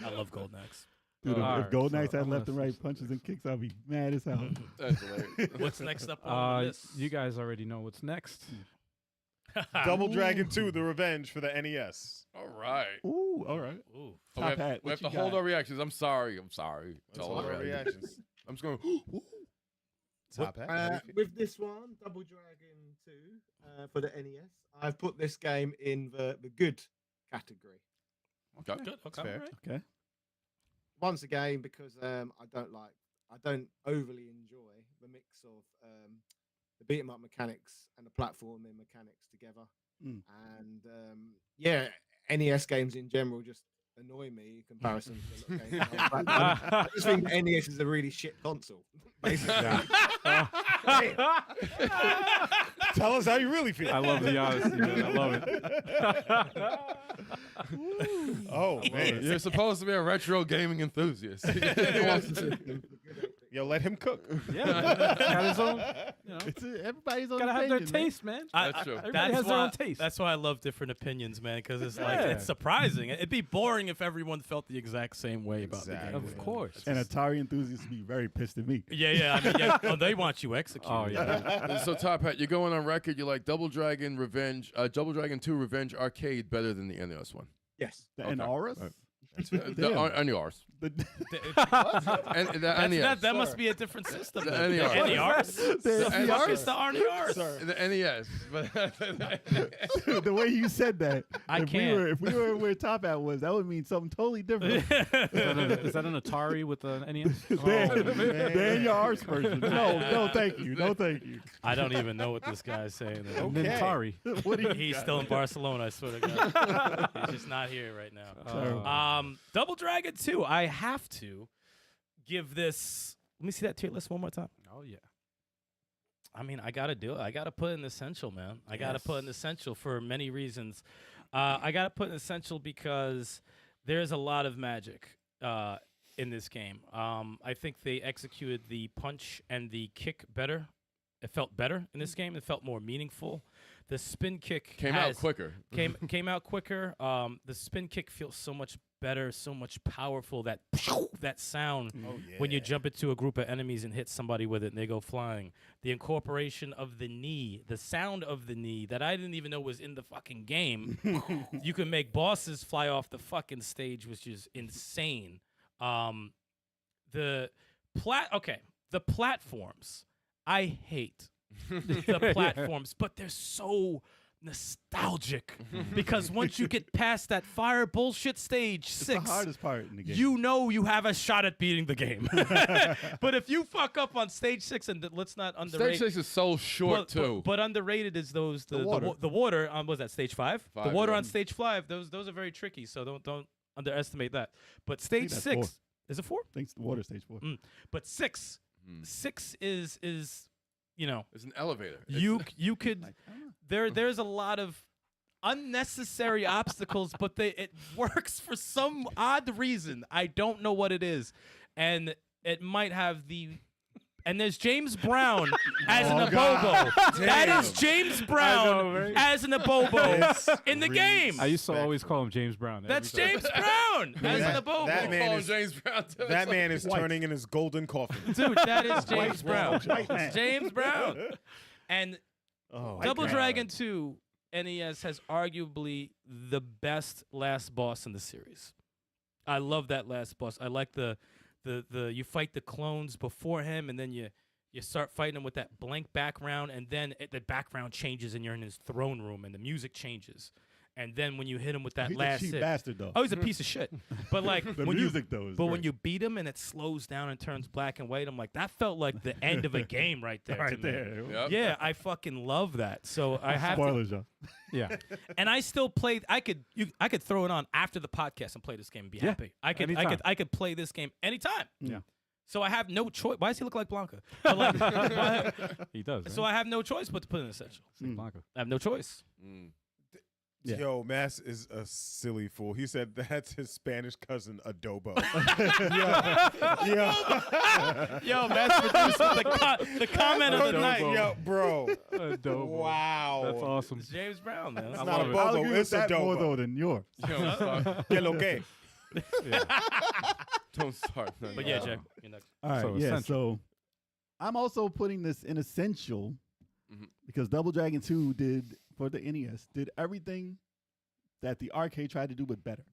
I love Golden Axe. Dude, if Alright, Golden so Axe had I'm left gonna and right switch punches and kicks, I'd be mad as hell. That's hilarious. What's next up on this? You guys already know what's next. Double Dragon 2: The Revenge for the NES. All right. Ooh, all right. Ooh. We Top have, Hat, we what have to you hold got? our reactions. I'm sorry. To That's all all our our reactions. reactions. I'm just going. Top Hat. how do you feel? With this one, Double Dragon 2 for the NES, I've put this game in the good category. Okay. Good. Okay. fair. all right. Okay. Once again, because I don't overly enjoy the mix of the beat 'em up mechanics and the platforming mechanics together. Mm. And yeah, NES games in general just annoy me in comparison to the games on platform. I just think NES is a really shit console. Basically. Tell us how you really feel. I love the honesty, man. I love it. Oh man, You're supposed to be a retro gaming enthusiast. yo, let him cook. Yeah, got his own. You know, Everybody's on gotta have their opinion, man. taste, man. That's true. Everybody has their own taste. That's why I love different opinions, man, because it's like Yeah. it's surprising. It'd be boring if everyone felt the exact same way about the Exactly. game. Of course. And Atari enthusiasts be very pissed at me. Yeah. I mean, yeah. Oh, they want you executed. Oh yeah. So Top Hat, you're going on record. You like Double Dragon 2 Revenge Arcade better than the NES one. Yes. And Okay. Auras? Right. Damn. The NES. The- And the NES. That must be a different system. The then. NES. NES? the NES. It's the RNES. The NES. the way you said that, I if can't. if we were where Top Hat was, that would mean something totally different. Is that an Atari with an NES? Then your arse version. No, thank you. No, thank you. I don't even know what this guy's saying. Nintari. What do you He's got? still in Barcelona, I swear to God. He's just not here right now. Double Dragon 2, I have to give this. Let me see that tier list one more time. Oh yeah. I mean, I gotta do it. I gotta put in essential, man. I gotta put in essential for many reasons. I gotta put in essential because there's a lot of magic in this game. I think they executed the punch and the kick better. It felt better in this game. It felt more meaningful. The spin kick Came out quicker. Came out quicker. The spin kick feels so much better, so much powerful. That sound when you jump into a group of enemies and hit somebody with it and they go flying. The incorporation of the knee, the sound of the knee that I didn't even know was in the fucking game. You can make bosses fly off the fucking stage, which is insane. The platforms. I hate the platforms, but they're so nostalgic because once you get past that fire bullshit stage It's 6, the hardest part in the game. you know you have a shot at beating the game. But if you fuck up on stage 6, and let's not underrate. Stage 6 is so short too. But underrated is those the water. the water on was that stage 5? The 5, water yeah. on stage 5. Those are very tricky. So don't underestimate that. But think stage that's 6 4. is it 4? Thanks to water stage 4. But 6 is you know It's an elevator. you could Like, I don't know. there's a lot of unnecessary obstacles, but it works for some odd reason. I don't know what it is, and it might have the. And there's James Brown as an abobo. That is James Brown right? as an abobo in the game. I used to always call him James Brown. That's every time. James Brown as an abobo. that Call man him is- James Brown. Too. That man is turning in his golden coffin. Dude, that is James Brown. White man. James Brown. And Oh, Double God. Dragon 2 NES has arguably the best last boss in the series. I love that last boss. I like the you fight the clones before him, and then you start fighting him with that blank background, and then the background changes, and you're in his throne room, and the music changes. And then when you hit him with that He's last a cheap hit, bastard, though. oh, he's a piece of shit. But like the when music, though, is but when great. you beat him and it slows down and turns black and white, I'm like, that felt like the end of a game right there. to right me. there. Yep. Yeah, I fucking love that. So I have to, Spoilers, y'all. Yeah. and I still play. I could throw it on after the podcast and play this game and be Yeah, happy. I anytime. could play this game anytime. Yeah. So I have no choice. Why does he look like Blanca? But like, He does. so I have no choice but to put in essential. Blanco. I have no choice. Mm. Yeah. Yo, Mass is a silly fool. He said that's his Spanish cousin, Adobo. Yo, Mass producer, the comment of the Adobo. night. Yo, bro. Adobo. Wow. That's awesome. It's James Brown, man. It's I not love a it. I'll bobo, agree with it's a that more, though, dobo. than yours. Don't start. Que lo que? Don't start. No, But no. yeah, Jay, you're next. All right, So yeah. essential. So I'm also putting this in essential Mhm. because Double Dragon 2 did for the NES did everything that the arcade tried to do, but better.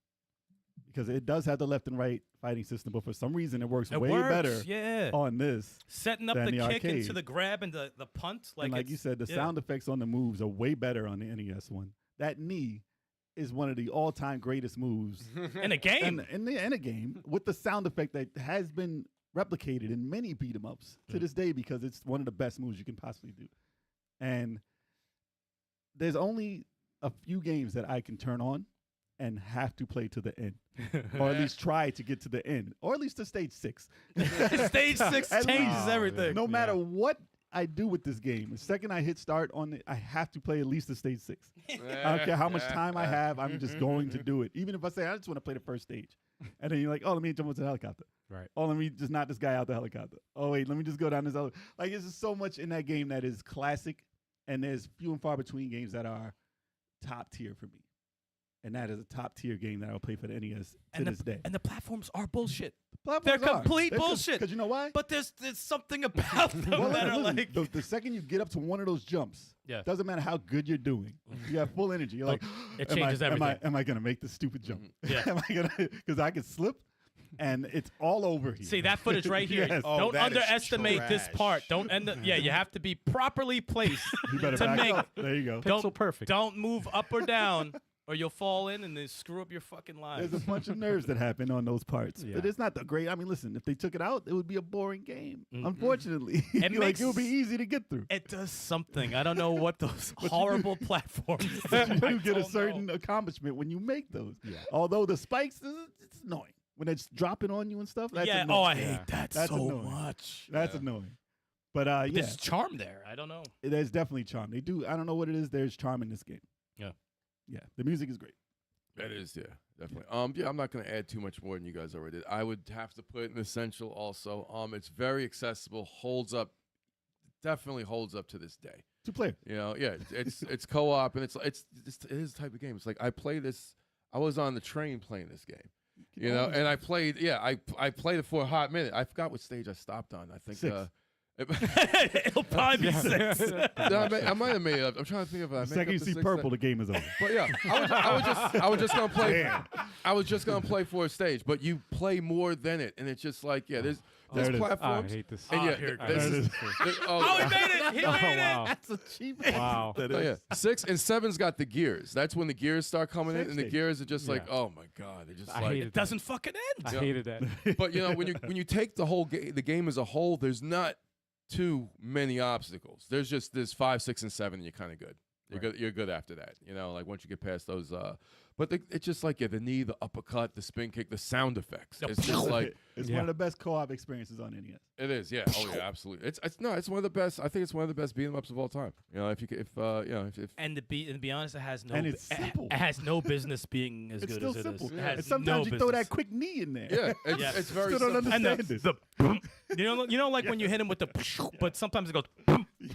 Because it does have the left and right fighting system, but for some reason it works It way works, better yeah. on this. Setting up than the the kick into arcade. the grab and the punt. And like you it's- said, the yeah. sound effects on the moves are way better on the NES one. That knee is one of the all-time greatest moves in a game. in a game with the sound effect that has been replicated in many beat 'em ups to this day because it's one of the best moves you can possibly do. And there's only a few games that I can turn on and have to play to the end, or at least try to get to the end, or at least to stage 6. Stage 6 At changes least. everything. No matter what I do with this game, the second I hit start on it, I have to play at least to stage 6. I don't care how much time I have, I'm just going to do it. Even if I say I just want to play the first stage, and then you're like, oh, let me jump into the helicopter. Right. Oh, let me just knock this guy out the helicopter. Oh wait, let me just go down this other. Like, there's just so much in that game that is classic, and there's few and far between games that are top tier for me. And that is a top tier game that I'll play for the NES to this day. And the platforms are bullshit. Platforms they're are. complete bullshit. Because you know why? But there's something about them Well, that are listen, like. the second you get up to one of those jumps, Yeah. doesn't matter how good you're doing. You have full energy. You're like, it am I- changes am I, everything. Am I going to make this stupid jump? Yeah. Am I going to? Because I could slip, and it's all over here. See that footage right here. Yes. Oh, Don't that is underestimate this trash. part. Don't end up. Yeah, you have to be properly placed You better to back make. up. There you go. Pixel perfect. Don't move up or down, or you'll fall in and then screw up your fucking life. There's a bunch of nerves that happen on those parts. Yeah. But it's not the great. I mean, listen, if they took it out, it would be a boring game. Mm-mm. Unfortunately. It Like, makes- it would be easy to get through. It does something. I don't know what those horrible platforms. But do. you I do get a don't certain know. accomplishment when you make those. Yeah. Although the spikes, it's annoying. When it's dropping on you and stuff, that's Yeah. annoying. Oh, I Yeah. hate that That's so annoying. much. That's Yeah. annoying. But yeah, There's charm there. I don't know. there's definitely charm. They do. I don't know what it is. There's charm in this game. Yeah. Yeah. The music is great. That is, yeah, definitely. Yeah, I'm not going to add too much more than you guys already did. I would have to put it in essential also. It's very accessible, holds up, definitely holds up to this day. 2-player. You know, yeah, it's co-op, and it is the type of game. It's like I play this. I was on the train playing this game. You know, and I played. Yeah, I played it for a hot minute. I forgot what stage I stopped on. I think 6. It'll probably be 6. I might have made it up. I'm trying to think of it. I The make second up you the see 6 purple, the game is over. But yeah, I was just gonna play. Damn. I was just gonna play for a stage, but you play more than it, and it's just like there's There it is. I platforms. hate this. And yeah, here it there's- goes. there's- Oh, he made it! He Oh, made it. wow. That's a cheap. Wow. That Oh, is. yeah. 6 and 7's got the gears. That's when the gears start coming in, Six and the did. gears are just like, Yeah. oh my god, they're just I like. hated It doesn't fucking end. I Yeah. hated that. But you know, when you take the whole the game as a whole, there's not too many obstacles. There's 5, 6, and 7, and you're kind of good. You're good. You're good after that. You know, like once you get past those. But it's just like the knee, the uppercut, the spin kick, the sound effects. It's just like It's Yeah. one of the best co-op experiences on NES. it is. Yeah. Oh yeah. Absolutely. It's one of the best. I think it's one of the best beat 'em ups of all time. You know, if And to be honest, it has no. And it's simple. It has no business being as It's good still as it simple. is. It Yeah. has And sometimes no you throw business. that quick knee in there. yeah, it's, Yes. it's very Still don't simple. And understand this. you know, like when you hit him with the, but sometimes it goes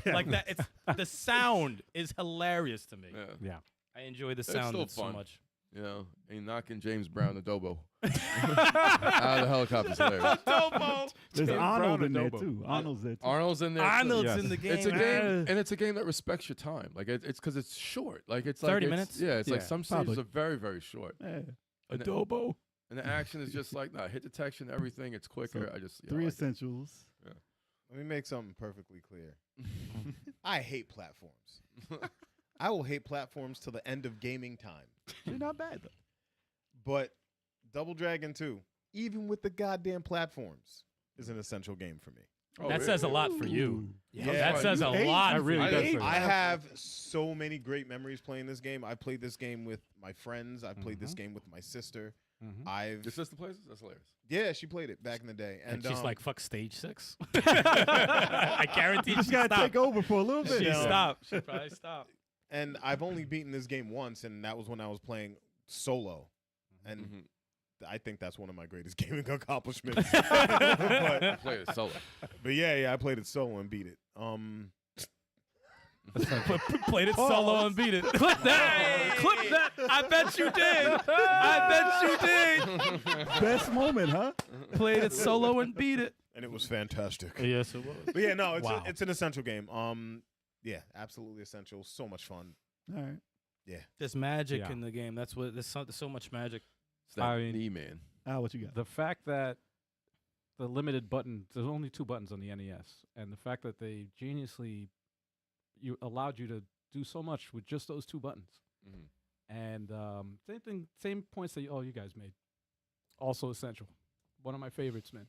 Yeah. like that. It's the sound is hilarious to me. Yeah. Yeah. I enjoy the still sound of it so fun. much. You know, and knocking James Brown adobo out of the helicopter's hilarious. There's James Arnold Brown in there adobo. too. Arnold's there too. Arnold's in there. too. Arnold's Yes. in the game. It's a man. game, and it's a game that respects your time. Like it's because it's short. Like it's 30 like minutes? Yeah, it's like Yeah, some stages probably. are very, very short. Yeah. And the- Adobo. And the action is just like hit detection, everything. It's quicker. So, I just 3 I like it. essentials. Let me make something perfectly clear. I hate platforms. I will hate platforms till the end of gaming time. They're not bad though. But Double Dragon 2, even with the goddamn platforms, is an essential game for me. Oh, That really? says a lot for you. Yeah. That says a You lot. I for really you. does say I that. have so many great memories playing this game. I played this game with my friends. I played this game with my sister. Mhm. I've Your sister plays it? That's hilarious. yeah, she played it back in the day, And she's um, like, fuck stage 6. I guarantee You she just gotta stopped. take over for a little bit. She No. stopped. She probably stopped. and I've only beaten this game once, and that was when I was playing solo, and Mhm. I think that's one of my greatest gaming accomplishments. I played it solo. But yeah, I played it solo and beat it. Played it solo and beat it. Clip that. Clip that. I bet you did. I bet you did. Best moment, huh? Played it solo and beat it. and it was fantastic. Yes, it was. But yeah, no, Wow. it's an essential game. Yeah, absolutely essential. So much fun. All right. There's magic Yeah. in the game. That's what. There's so much magic. It's that I mean- knee man. What you got? The fact that the limited button, there's only 2 buttons on the NES, and the fact that they geniusly allowed you to do so much with just those 2 buttons. Mhm. And same points that you guys made. Also essential. One of my favorites, man.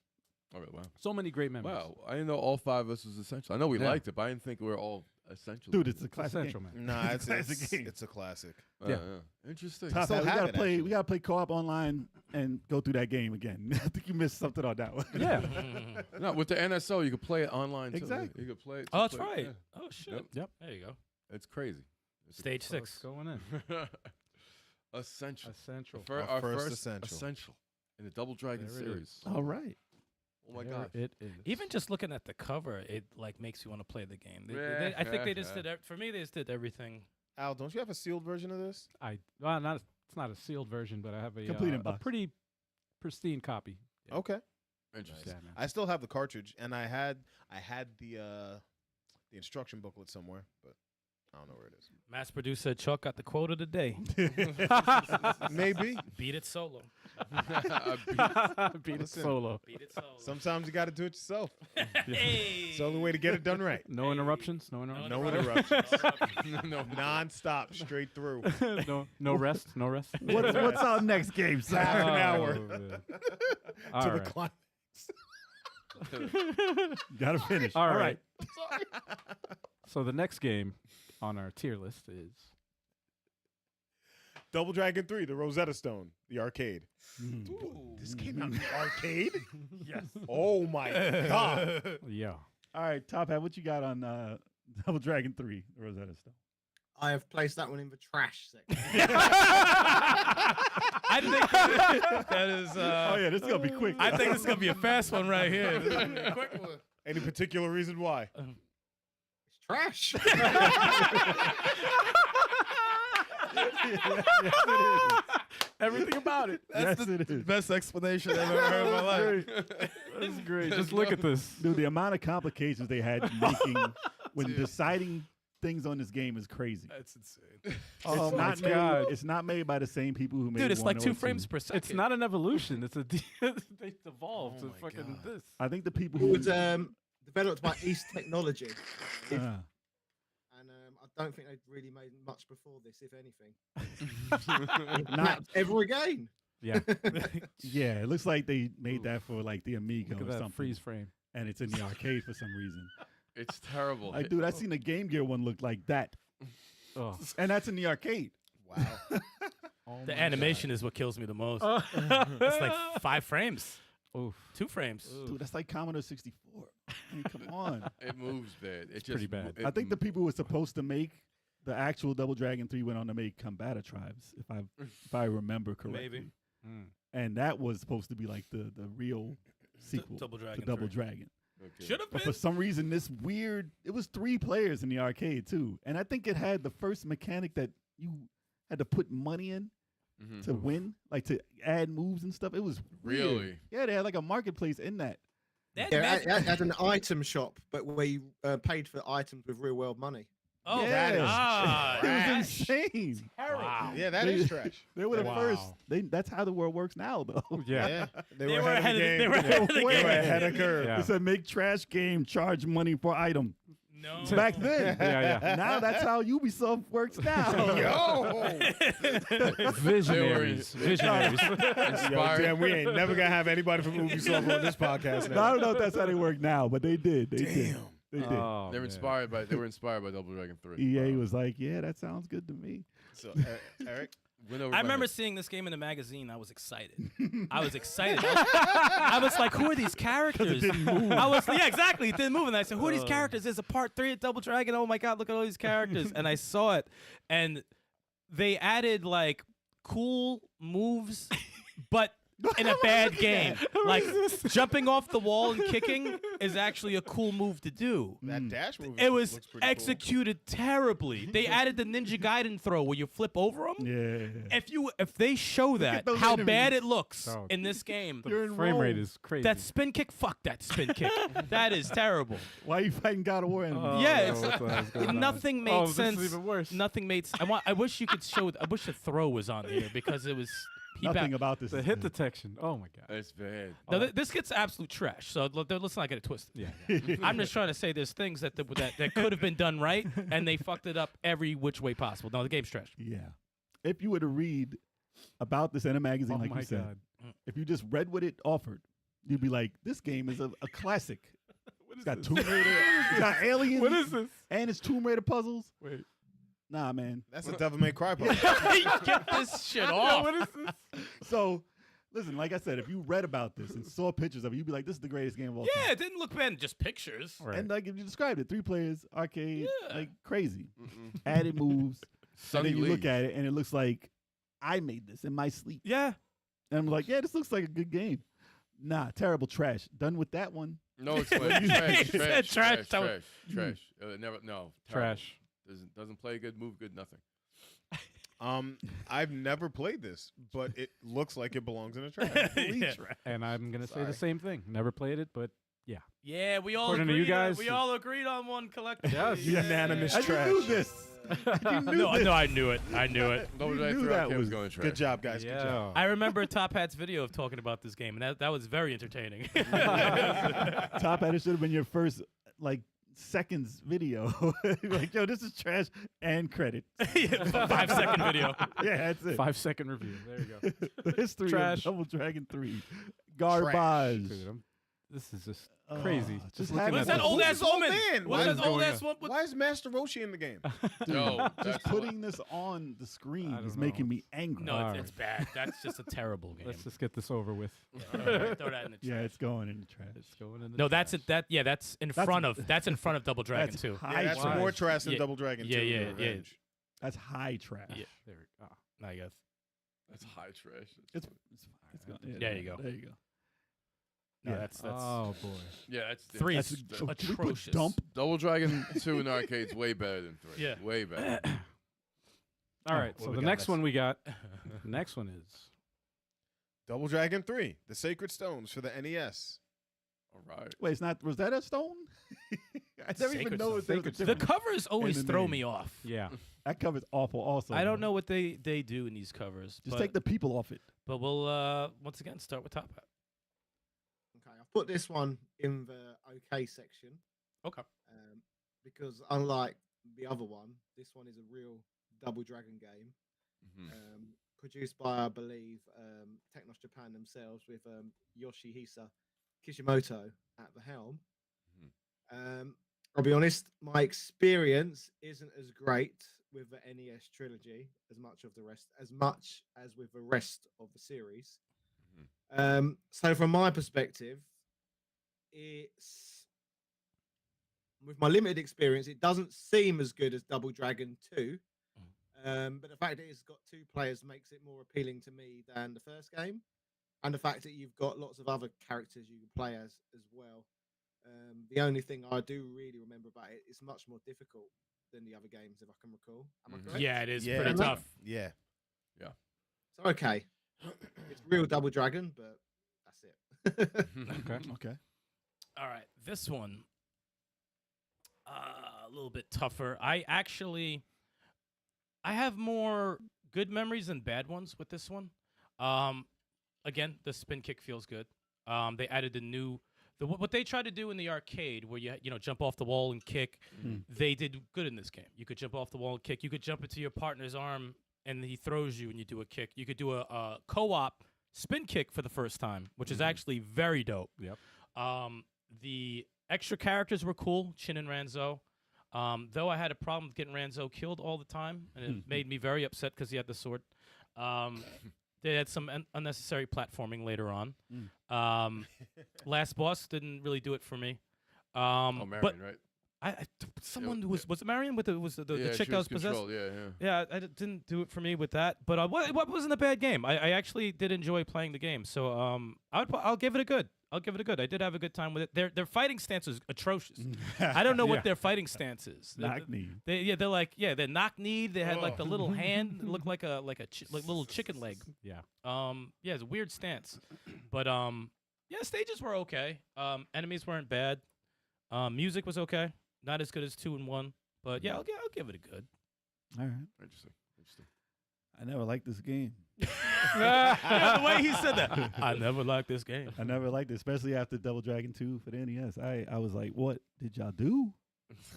All right, wow. So many great memories. Wow, I didn't know all 5 of us was essential. I know we Yeah. liked it, but I didn't think we were all essential. Dude, it's a It's classic essential, game. man. Nah, it's Classic game. it's a classic. Yeah. Interesting. Top still hat, we have gotta it, play. actually. We gotta play co-op online and go through that game again. I think you missed something on that one. Yeah. No, with the NSO, you could play it online too. Exactly. You could play it. Oh, that's play it, right. Oh shit. Yep. Yep. There you go. It's crazy. It's Stage So it's 6. going in. essential. Essential. Our first essential. essential. In the Double Dragon There it series. is. All right. Oh my There god. it is. Even just looking at the cover, it like makes you want to play the game. Yeah, I think they just yeah. did. For me, they just did everything. Al, don't you have a sealed version of this? It's not a sealed version, but I have Complete in a box. pretty pristine copy. Yeah. Okay. Interesting. Yeah, man. I still have the cartridge, and I had the instruction booklet somewhere, but I don't know where it is. Mass producer Chuck got the quote of the day. Maybe. Beat it solo. Beat it Listen. solo. Beat it solo. Sometimes you got to do it yourself. Hey. It's the only way to get it done right. No interruptions. No interruptions. No interruptions. No. Non-stop, straight through. no rest. No rest. What's our next game? Half an hour Oh, man. to All the right. climax. Gotta finish. All right. So the next game on our tier list is Double Dragon 3, the Rosetta Stone, the arcade. Mm. This came out in the arcade? yes. Oh my god. Yeah. All right, Top Hat, what you got on Double Dragon 3, the Rosetta Stone? I have placed that one in the trash section. I think that is. Oh yeah, this is gonna be quick. I think this is gonna be a fast one right here. This is gonna be a quick one. Any particular reason why? It's trash. Everything about it. Yes, it is. Best explanation I've ever heard in my life. That's great. Just look at this. Dude, the amount of complications they had making when deciding things on this game is crazy. That's insane. Oh It's my not god. It's not made by the same people who made Dude, it's like 1 2 or frames 2. per second. It's not an evolution. It's a they evolved Oh to my fucking God. this. I think the people It who was the developed by East Technology. Uh, And I don't think they'd really made much before this, if anything. Not ever again. Yeah. yeah, it looks like they made that for like the Amiga Look or at that something, freeze frame. and it's in the arcade for some reason. It's terrible. Like, dude, I seen the Game Gear one look like that, Oh. and that's in the arcade. Wow. The animation is what kills me the most. Oh. It's like 5 frames, Oof. 2 frames. Dude, that's like Commodore 64. I mean, come on. It moves bad. It's pretty just bad. I think the people who were supposed to make the actual Double Dragon 3 went on to make Combatter Tribes, if I remember correctly. Maybe. Mm. And that was supposed to be like the real sequel Double to Dragon Double 3. Dragon. Should have But been. for some reason, it was 3 players in the arcade too. And I think it had the first mechanic that you had to put money in to win, like to add moves and stuff. It was weird. Really? Yeah, they had like a marketplace in that. Yeah, it had an item shop, but where you paid for items with real world money. Oh, Yes. ah, It was trash. insane. Wow. Yeah, that is trash. They were the Wow. first. That's how the world works now, though. Yeah. Yeah, They were ahead of the game. They were ahead of the Way game. ahead of curve. Yeah. It said make trash game, charge money for item. No. Back then. Yeah, Now that's how Ubisoft works now. Yo. Visionaries. Visionaries. Yo, damn, we ain't never gonna have anybody from Ubisoft on this podcast I now. don't know if that's how they work now, but they did. They did. They did. Oh, They were man. inspired by Double Dragon 3. EA was like, yeah, that sounds good to me. So, Eric, Went over I my remember head. seeing this game in the magazine. I was excited. I was excited. I was like, who are these characters? I was, yeah, exactly. It didn't move. And I said, who are these characters? There's a part 3 of Double Dragon. Oh my God, look at all these characters. And I saw it. And they added like cool moves, but in a bad game. Like jumping off the wall and kicking is actually a cool move to do. that dash move. It was looks pretty cool. executed terribly. They added the Ninja Gaiden throw where you flip over them. Yeah. If they show that those how enemies. bad it looks Oh. in this game, You're in Frame rate Rome. is crazy. that spin kick, fuck that spin kick. That is terrible. Why are you fighting God of War enemies? Oh, Yeah, no, it's- what the hell's going on? Nothing made Oh, this sense. is even worse. Nothing made. I wish you could show. I wish the throw was on here because it was. Nothing about this. The is hit good. detection. Oh my god. It's bad. No, this gets absolute trash. So let's not get it twisted. Yeah. I'm just trying to say there's things that could have been done right, and they fucked it up every which way possible. No, the game's trash. Yeah. If you were to read about this in a magazine, Oh like my you said, god. if you just read what it offered, you'd be like, this game is a classic. What It's is got this? Tomb Raider, it's got aliens, What is this? and it's Tomb Raider puzzles. Wait. Nah, man. That's a Devil May Cry puzzle. Get this shit Yeah, off. what is this? So, listen, like I said, if you read about this and saw pictures of it, you'd be like, this is the greatest game of all Yeah, time. it didn't look bad. Just pictures. Right. And like if you described it, 3 players, arcade, Yeah. like crazy. Added moves. Sonny and then you look Lee. at it and it looks like I made this in my sleep. Yeah. And I'm like, yeah, this looks like a good game. Nah, terrible trash. Done with that one. No, it's trash, He trash, said trash, trash. trash, trash. Never, no. terrible. Trash. Doesn't play good, move good, nothing. I've never played this, but it looks like it belongs in a trash. Yeah. And I'm gonna say Sorry. the same thing. Never played it, but Yeah, we all According to you agreed. guys, We all agreed on one collectively. Yes. Unanimous And trash. you knew this. You knew No, this. no, I knew it. I knew it. Double You Dragon knew 3 that arcade was going trash. Good job, guys. Good job. I remember Top Hat's video of talking about this game, and that was very entertaining. Top Hat, it should have been your first like seconds video. Like, yo, this is trash and credit. 5-second video. Yeah, that's it. 5-second review. There you go. The history Trash. of Double Dragon 3. Garbage. Dude, this is just crazy. just Just having looking What's at that this. old ass old woman? man? What's What that is old going ass woman? Why is Master Roshi in the game? Yo, Just that's putting this on the screen I is don't making know. me angry. No, Alright. it's bad. That's just a terrible game. Let's just get this over with. Throw that in the Yeah, trash. it's going in the trash. It's going in the No, that's trash. it. That's in That's- front of Double Dragon That's too. high Yeah, that's trash. more trash than Yeah, Double Dragon 2. yeah, yeah, The yeah. Revenge. That's high trash. Yeah. There we go. I guess. That's high trash. It's fine. It's going, yeah, There you go. There you go. No, Yeah. that's Oh boy. Yeah, that's three That's is oh, did we put atrocious. dump? Double Dragon 2 in arcades way better than 3. Yeah. Way better. All right. what So we the got next next? one we got. The next one is Double Dragon 3, The Sacred Stones for the NES. All right. Wait, it's not Rosetta Stone? I never even Sacred know Stone. if there was a Sacred The difference. covers always In the throw name. me off. yeah. That cover's awful also. I don't know what they do in these covers. Just but, take the people off it. But we'll once again start with Top Hat. Okay, I've put this one in the okay section. Okay. Because unlike the other one, this one is a real Double Dragon game. Produced by, I believe, Technos Japan themselves, with Yoshihisa Kishimoto at the helm. I'll be honest, my experience isn't as great with the NES trilogy as much as with the rest of the series. So from my perspective, it's with my limited experience, it doesn't seem as good as Double Dragon 2. But the fact that it's got 2 players makes it more appealing to me than the first game. And the fact that you've got lots of other characters you can play as well. The only thing I do really remember about it, it's much more difficult than the other games, if I can recall. Am I correct? Yeah, it is pretty tough. Yeah. So, okay. It's real Double Dragon, but that's it. Okay. All right, this one a little bit tougher. I have more good memories than bad ones with this one. Again, the spin kick feels good. They added what they tried to do in the arcade, where you jump off the wall and kick. They did good in this game. You could jump off the wall and kick. You could jump into your partner's arm and he throws you and you do a kick. You could do a co-op spin kick for the first time, which is actually very dope. Yep. The extra characters were cool, Chin and Ranzo. Though I had a problem with getting Ranzo killed all the time, and it made me very upset because he had the sword. They had some unnecessary platforming later on. Last boss didn't really do it for me. Marion, but right? Someone who was it Marion with the chick she that was possessed? controlled, Yeah. Yeah, didn't do it for me with that. But what wasn't a bad game. I actually did enjoy playing the game. So I'll give it a good. I did have a good time with it. Their fighting stance is atrocious. I don't know what their fighting stance is. Knock-knee. They're knock-kneed. They had like the little hand that looked like a little chicken leg. Yeah. It's a weird stance. But stages were okay. Enemies weren't bad. Music was okay. Not as good as 2 and 1. But yeah, I'll give it a good. All right. Interesting. I never liked this game. The way he said that. I never liked this game. I never liked it, especially after Double Dragon 2 for the NES. I was like, what did y'all do?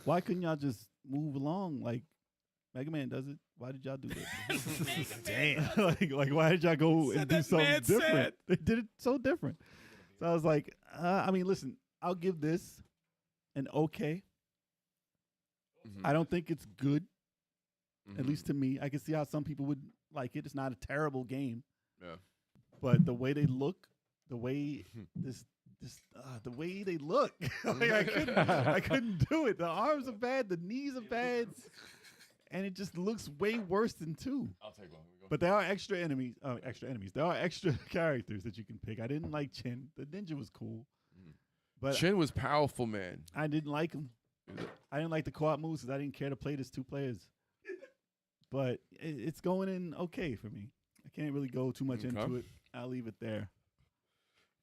Why couldn't y'all just move along like Mega Man does it? Why did y'all do this? Damn. like why did y'all go and do something man different? said. They did it so different. So I was like, listen, I'll give this an okay. I don't think it's good. At least to me. I can see how some people would like it. It's not a terrible game. Yeah. But the way they look, the way the way they look, I couldn't do it. The arms are bad, the knees are bad, and it just looks way worse than 2. I'll take one. But there are extra enemies. There are extra characters that you can pick. I didn't like Chin. The ninja was cool, but Chin was powerful, man. I didn't like him. I didn't like the co-op moves because I didn't care to play this 2 players. But it's going in okay for me. I can't really go too much into it. I'll leave it there.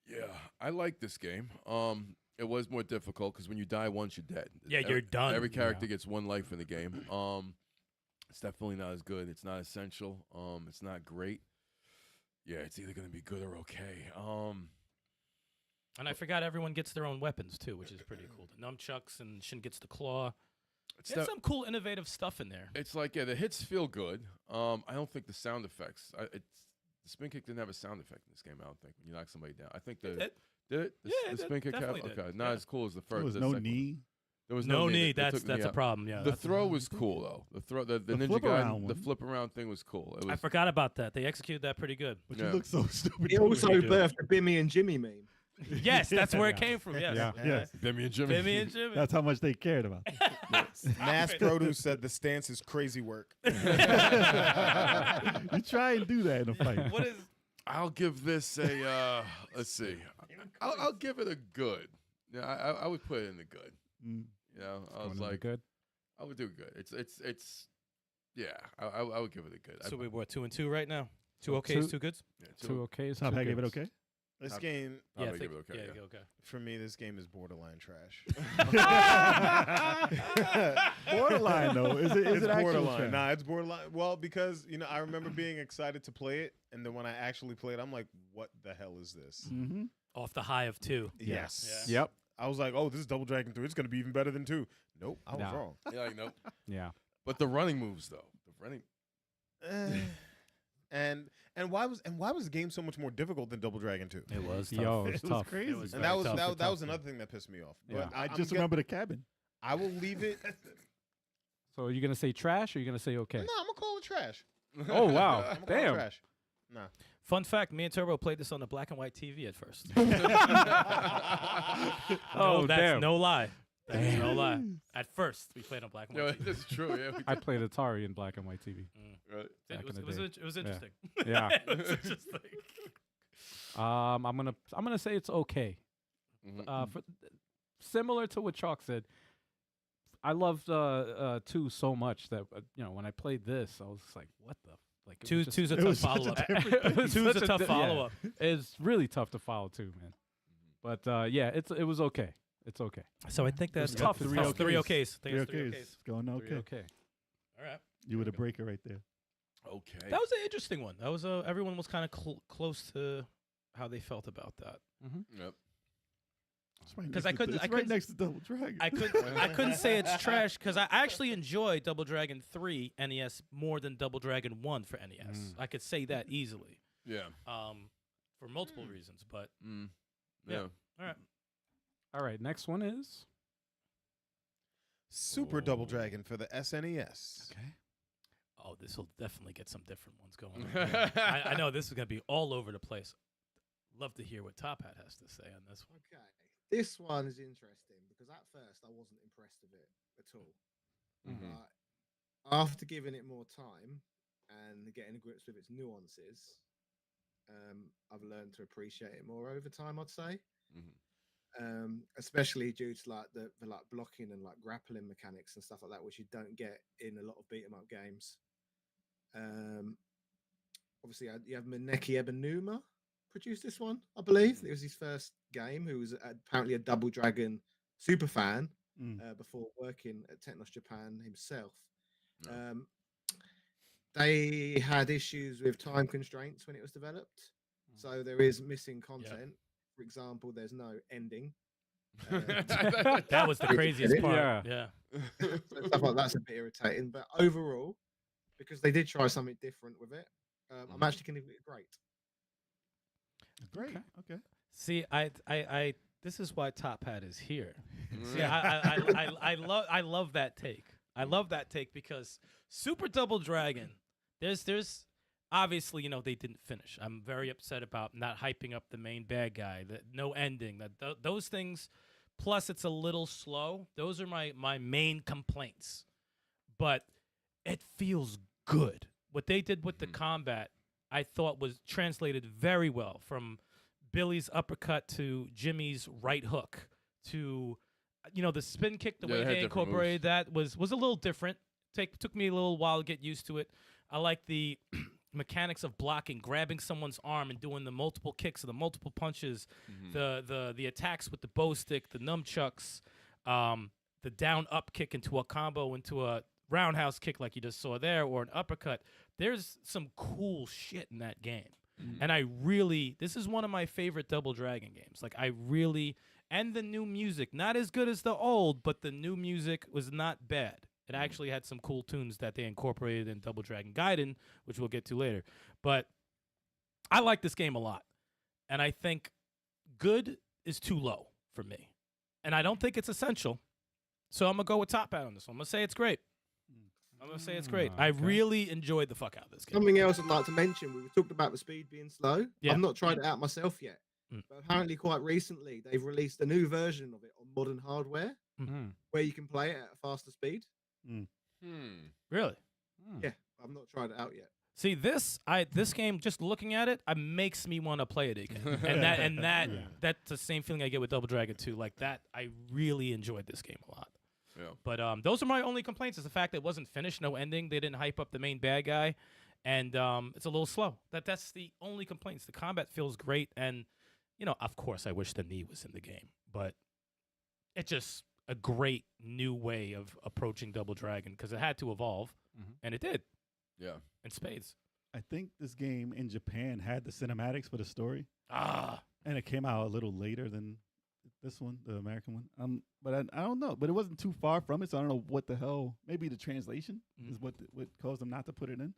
Yeah, I like this game. It was more difficult because when you die once, you're dead. Yeah, you're done. Every character gets 1 life in the game. It's definitely not as good. It's not essential. It's not great. Yeah, it's either going to be good or okay. And I forgot everyone gets their own weapons too, which is pretty cool. The nunchucks and Shin gets the claw. There's some cool, innovative stuff in there. It's like, the hits feel good. I don't think the sound effects. The spin kick didn't have a sound effect in this game. I don't think when you knock somebody down. I think did it? The spin kick have? Did. Okay, not as cool as the first. There was no knee. There was no knee. They took That's a problem. Yeah. The throw was cool though. The throw, the ninja flip guy, around the one. flip around thing was cool. It was, I forgot about that. They executed that pretty good. But you look so stupid. It doing also it. birthed the Bimmy and Jimmy meme. Yes, that's where it came from. Yes. Yeah. Yes. Bimmy and Jimmy. Bimmy and Jimmy. That's how much they cared about. Mass Produce said the stance is crazy work. You try and do that in a fight. What is? I'll give this a let's see. I'll give it a good. Yeah, I would put it in the good. Mm. You know, I was Going like, good. I would do good. It's yeah. I would give it a good. So we what 2 and 2 right now? 2 okays, 2 goods. Yeah, 2 okays. Top 2 I gave it goods. okay. This game, I'll I give think- it okay. yeah, okay. for me, this game is borderline trash. Borderline though. Is it It's actual borderline. trash? Nah, it's borderline. Well, because I remember being excited to play it, and then when I actually played, I'm like, "What the hell is this?" Mm-hmm. Off the high of 2. Yes. Yep. I was like, oh, this is Double Dragon 3. It's going to be even better than 2. Nope, I was No. wrong. Yeah, like, nope. Yeah. But the running moves though, the running. And why was the game so much more difficult than Double Dragon 2? It was tough. Yo, it's It was tough. crazy. It was And very that was tough. that was another thing that pissed me off. Yeah. But I I'm just get- remember the cabin. I will leave it. So are you gonna say trash or are you gonna say okay? No, I'm gonna call it trash. Oh wow. I'm gonna call it Damn. trash. Nah. Fun fact, me and Turbo played this on the black and white TV at first. Oh that's damn. no lie. That's no lie. At first, we played on black and Yo, white TV. that's true. Yeah, we I played Atari in black and white TV. right. back It was, in the it was, day. it was interesting. Yeah. It was interesting. I'm gonna say it's okay. Mhm. For, similar to what Chalk said, I loved 2 so much that when I played this, I was just like, what the like it was just- Two's a it tough was such a follow up. It was Two's such a tough yeah. follow up. It's really tough to follow too, man. But yeah, it was okay. It's okay. So I think that's was tough. Three Tough. Three okays. I think Three it's three okays. okays. It's going okay. Okay. All right. You were the breaker right there. Okay. That was an interesting one. That was everyone was kind of close to how they felt about that. Yep. It's right 'Cause next I to- couldn't- It's I right couldn't- next to Double Dragon. I couldn't say it's trash because I actually enjoy Double Dragon 3 NES more than Double Dragon 1 for NES. I could say that easily. Yeah. For multiple reasons, but Mm. Yeah. Yeah. all right. All right. Next one is Super Double Dragon for the SNES. okay. Oh, this will definitely get some different ones going on. I know this is going to be all over the place. Love to hear what Top Hat has to say on this one. Okay. This one is interesting because at first I wasn't impressed with it at all. Mhm. But after giving it more time and getting to grips with its nuances, I've learned to appreciate it more over time, I'd say. Especially due to like the like blocking and like grappling mechanics and stuff like that, which you don't get in a lot of beat 'em up games. Obviously, you have Maneki Ebenuma produced this one, I believe. It was his first game. Who was apparently a Double Dragon super fan before working at Technos Japan himself. They had issues with time constraints when it was developed, so there is missing content. For example, there's no ending. That was the craziest part. Yeah. Yeah. So stuff like that's a bit irritating, but overall, because they did try something different with it, I'm actually going to give it great. Great. Okay. See, I this is why Top Hat is here. See, I love that take. I love that take because Super Double Dragon, there's obviously, they didn't finish. I'm very upset about not hyping up the main bad guy, that no ending, those things, plus it's a little slow. Those are my main complaints. But it feels good. What they did with the combat, I thought was translated very well, from Billy's uppercut to Jimmy's right hook to the spin kick, the Yeah, way they had they different incorporated that was a little different. Took me a little while to get used to it. I like the mechanics of blocking, grabbing someone's arm and doing the multiple kicks and the multiple punches, the attacks with the bow stick, the nunchucks, the down up kick into a combo, into a roundhouse kick like you just saw there, or an uppercut. There's some cool shit in that game. And this is one of my favorite Double Dragon games. Like and the new music, not as good as the old, but the new music was not bad. It actually had some cool tunes that they incorporated in Double Dragon Gaiden, which we'll get to later. But I like this game a lot. And I think good is too low for me. And I don't think it's essential. So I'm going to go with Top Hat on this one. I'm going to say it's great. I Okay. really enjoyed the fuck out of this game. Something else I'd like to mention, we talked about the speed being slow. Yeah. I've not tried it out myself yet, but apparently quite recently they've released a new version of it on modern hardware where you can play it at a faster speed. Really? Yeah, I've not tried it out yet. See, this game, just looking at it, makes me want to play it again. And that's the same feeling I get with Double Dragon 2. Like that, I really enjoyed this game a lot. Yeah. But those are my only complaints, is the fact that it wasn't finished, no ending. They didn't hype up the main bad guy, and it's a little slow. That's the only complaints. The combat feels great, and of course, I wish the knee was in the game, but it's just a great new way of approaching Double Dragon because it had to evolve, and it did. Yeah. In spades. I think this game in Japan had the cinematics for the story. and it came out a little later than this one, the American one. But I don't know. But it wasn't too far from it, so I don't know what the hell. Maybe the translation is what caused them not to put it in.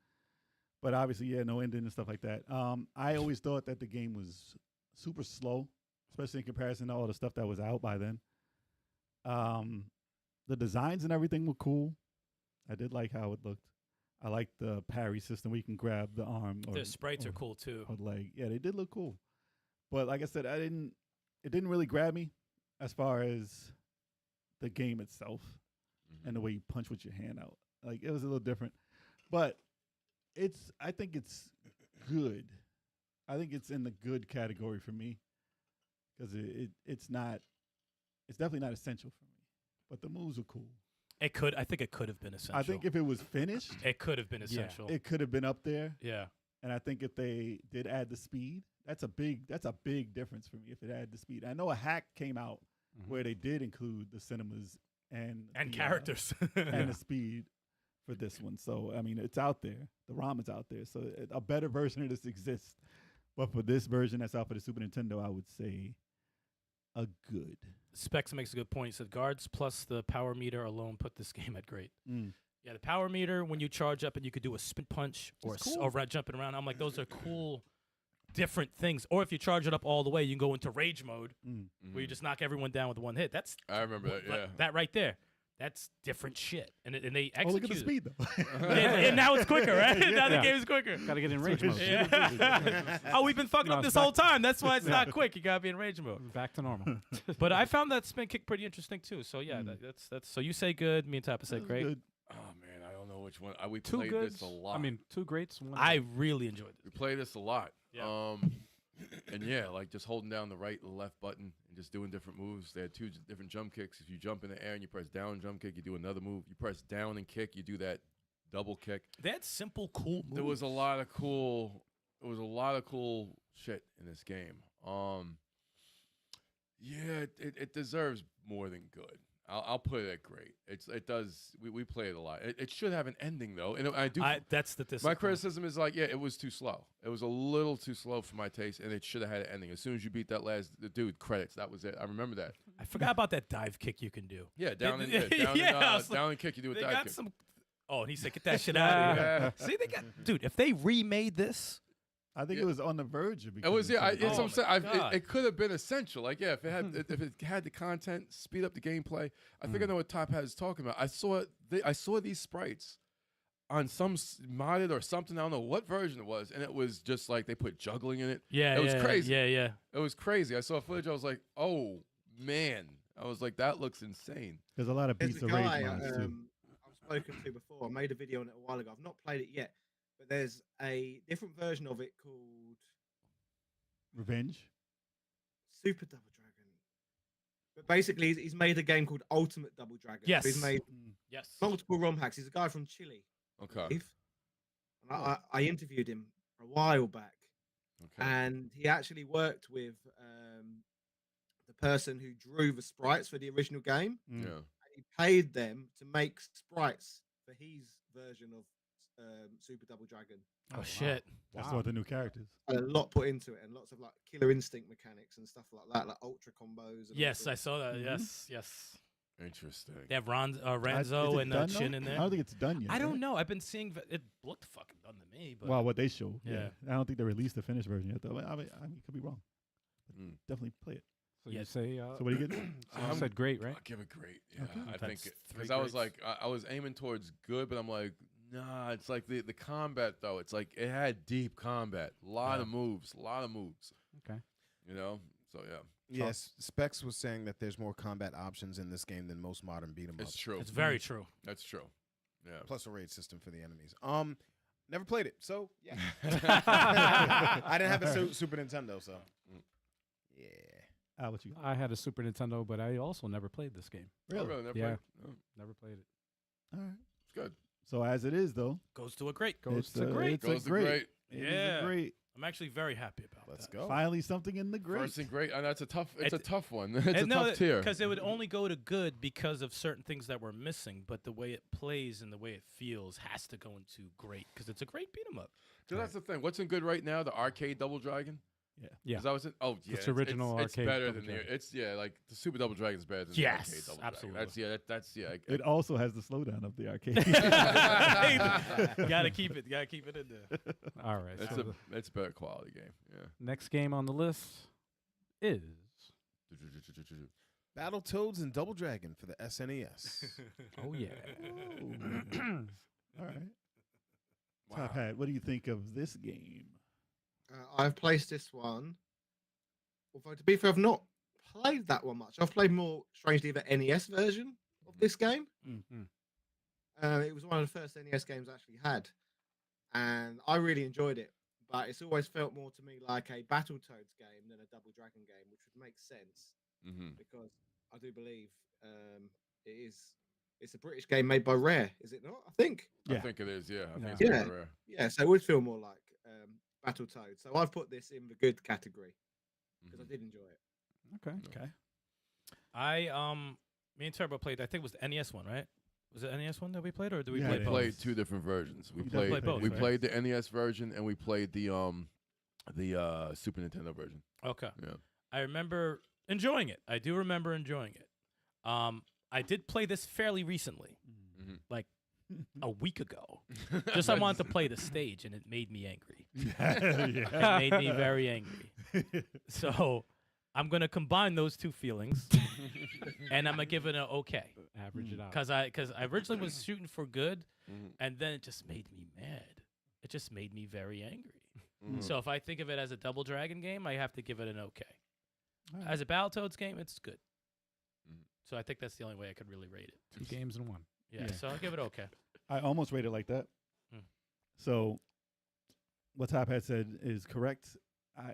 But obviously, yeah, no ending and stuff like that. I always thought that the game was super slow, especially in comparison to all the stuff that was out by then. The designs and everything were cool. I did like how it looked. I liked the parry system where you can grab the arm. The sprites are cool too. Or leg. Yeah, they did look cool. But like I said, it didn't really grab me as far as the game itself and the way you punch with your hand out. Like, it was a little different. But I think it's good. I think it's in the good category for me because it's definitely not essential for me. But the moves are cool. I think it could have been essential. I think if it was finished, it could have been essential. it could have been up there. Yeah. And I think if they did add the speed, that's a big difference for me if it added the speed. I know a hack came out where they did include the cinemas and the, characters and the speed for this one. So I mean, it's out there. The ROM is out there. So a better version of this exists. But for this version that's out for the Super Nintendo, I would say a good. Specs makes a good point. He said guards plus the power meter alone put this game at great. Yeah, the power meter, when you charge up and you could do a spin punch or jumping around, I'm like, those are cool, different things. Or if you charge it up all the way, you can go into rage mode where you just knock everyone down with one hit. I remember that, yeah. That right there. That's different shit. And they execute. Oh, look at the speed, though. and now it's quicker, right? Now the game is quicker. Got to get in rage mode. Yeah. Oh, we've been fucking up this whole time. That's why it's not quick. You got to be in rage mode. Back to normal. But I found that spin kick pretty interesting, too. So, yeah, that's. So you say good. Me and Tappa say great. Good. Oh, man, I don't know which one. We Two played goods. this a lot. I mean, two greats. One I really enjoyed we this. played this a lot. Yeah. And yeah, like just holding down the right and left button and just doing different moves. They had two different jump kicks. If you jump in the air and you press down jump kick, you do another move. You press down and kick, you do that double kick. They had simple, cool moves. There was a lot of cool. There was a lot of cool shit in this game. Yeah, it deserves more than good. I'll put it at great. It does. We play it a lot. It should have an ending though, and I do. That's the My criticism is like, yeah, it was too slow. It was a little too slow for my taste, and it should have had an ending. As soon as you beat that the dude, credits. That was it. I remember that. I forgot about that dive kick you can do. Yeah, down and kick. You do a They dive got kick. some. Oh, and he said, "Get that shit out of here." See, they got dude. If they remade this, I think it was on the verge of It becoming was yeah. something. It's what I'm saying. God. It could have been essential. Like yeah, if it had the content, speed up the gameplay. I think I know what Top Hat is talking about. I saw these sprites on some modded or something. I don't know what version it was, and it was just like they put juggling in it. yeah, it was crazy. Yeah. It was crazy. I saw footage. I was like, oh man. I was like, that looks insane. There's a lot of There's beats a of guy rage mods too. I've spoken to before. I made a video on it a while ago. I've not played it yet, but there's a different version of it called Revenge. Super Double Dragon. But basically, he's made a game called Ultimate Double Dragon. Yes. So he's made Yes. multiple ROM hacks. He's a guy from Chile. Okay. And I interviewed him a while back, Okay. and he actually worked with the person who drew the sprites for the original game. Yeah. He paid them to make sprites for his version of Super Double Dragon. Oh shit. That's what the new characters. And a lot put into it, and lots of like killer instinct mechanics and stuff like that, like ultra combos. And Yes, all I saw that. Yes. Interesting. They have Is Ranzo it and done, Chin though? in I there. don't think it's done yet. I don't right? know. I've been seeing it looked fucking done to me, but Well, what they showed. Yeah. I don't think they released the finished version yet, though. I mean, could be wrong. But Mm. definitely play it. So Yeah. you say. So what do you get? You said great, right? I'll give it great. Yeah, Okay. I That's think three because I was greats. like, I was aiming towards good, but I'm like, nah. It's like the combat though. It's like it had deep combat, a lot of moves. Okay. You know, so yeah, Yes, Specs was saying that there's more combat options in this game than most modern beat 'em it's ups. true. it's very true. That's true. Yeah. Plus a raid system for the enemies. Never played it, so yeah. I didn't have a Super Nintendo, so yeah. What you got? I had a Super Nintendo, but I also never played this game. Oh, really? Never Yeah. played? No, Never played it. All right. it's good. So as it is, though, Goes to a great. Goes it's to great. It's Goes a to great. great. It is a Yeah. great. I'm actually very happy about Let's that. go. Finally, something in the great. First and great. And that's a tough. It's a It's- tough one. It's a And no, tough tier. because it would only go to good because of certain things that were missing, but the way it plays and the way it feels has to go into great because it's a great beat 'em up. So that's the thing. What's in good right now? The arcade Double Dragon. Yeah. 'Cause I was oh yeah, It's original it's arcade better Double than Dragon. it's like the Super Double Dragon is better than Yes, the arcade Double absolutely. Dragon. That's It also has the slowdown of the arcade. Gotta keep it. Gotta keep it in there. All right. It's So it's a better quality game. Yeah. the next game on the list is Battletoads and Double Dragon for the SNES. oh yeah. All right. Wow. Top Hat, what do you think of this game? I've placed this one. Although to be fair, I've not played that one much. I've played more, strangely, the NES version of this game. It was one of the first NES games I actually had, and I really enjoyed it. But it's always felt more to me like a Battletoads game than a Double Dragon game, which would make sense because I do believe it's a British game made by Rare, is it not? I think. I think it is. Yeah. I think it's Yeah. kinda rare. Yeah, so it would feel more like Battletoads. So I've put this in the good category because I did enjoy it. Okay. Okay. Me and Turbo played. I think it was the NES one, right? Was it NES one that we played, or did we Yeah, play We both? played two different versions. We We played played both, we right? played the NES version and we played the Super Nintendo version. Okay. Yeah. I remember enjoying it. I do remember enjoying it. I did play this fairly recently, like a week ago. Just I wanted to play the stage, and it made me angry. It made me very angry. So I'm gonna combine those two feelings, and I'm gonna give it an okay. Average it out. Because I originally was shooting for good, and then it just made me mad. It just made me very angry. So if I think of it as a Double Dragon game, I have to give it an okay. As a Battletoads game, it's good. So I think that's the only way I could really rate it. 2 games in 1. Yeah, so I'll give it okay. I almost rated like that. So what Top Hat said is correct.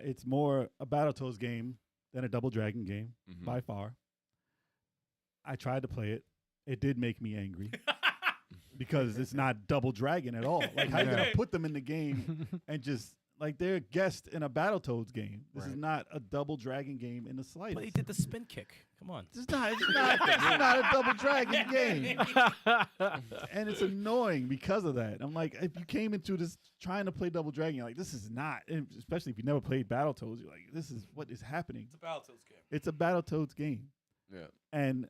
It's more a Battletoads game than a Double Dragon game by far. I tried to play it. It did make me angry because it's not Double Dragon at all. Like, how you gonna put them in the game and just like they're a guest in a Battletoads game? This is not a Double Dragon game in the slightest. But he did the spin kick. Come on. It's not a Double Dragon game. And it's annoying because of that. I'm like, if you came into this trying to play Double Dragon, you're like, this is not, and especially if you never played Battletoads, you're like, this is what is happening. It's a Battletoads game. It's a Battletoads game. Yeah. And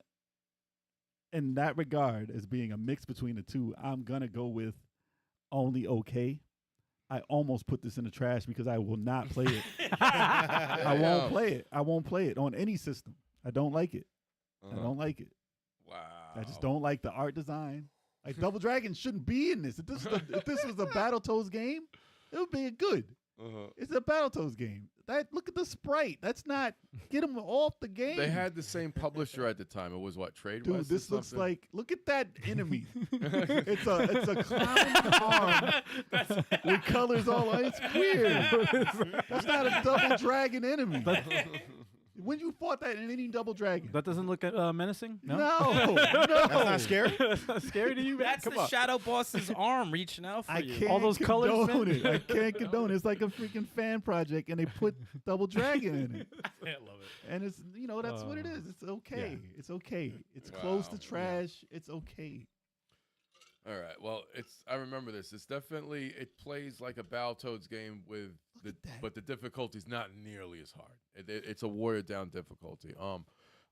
in that regard, as being a mix between the two, I'm going to go with only okay. I almost put this in the trash because I will not play it. I won't play it. I won't play it on any system. I don't like it. I don't like it. Wow. I just don't like the art design. Like Double Dragon shouldn't be in this. If this was a Battletoads game, it would be good. It's a Battletoads game. Look at the sprite. That's not get them off the game. They had the same publisher at the time. It was what, Trade Dude, West this or looks something? like, look at that enemy. it's a clown arm with colors all on. It's weird. That's not a Double Dragon enemy. When you fought that in any Double Dragon? That doesn't look menacing? No. No. That's not scary? That's not scary to you, man? That's Come the on. Shadow Boss's arm reaching out for I you. can't All those colors, condone man? it. I can't condone it. It's like a freaking fan project, and they put Double Dragon in it. I love it. And it's, that's what it is. It's okay. Yeah. It's okay. It's close to Wow. trash. It's okay. All right. Well, I remember this. It's definitely, it plays like a Battletoads game but the difficulty's not nearly as hard. It's a watered down difficulty.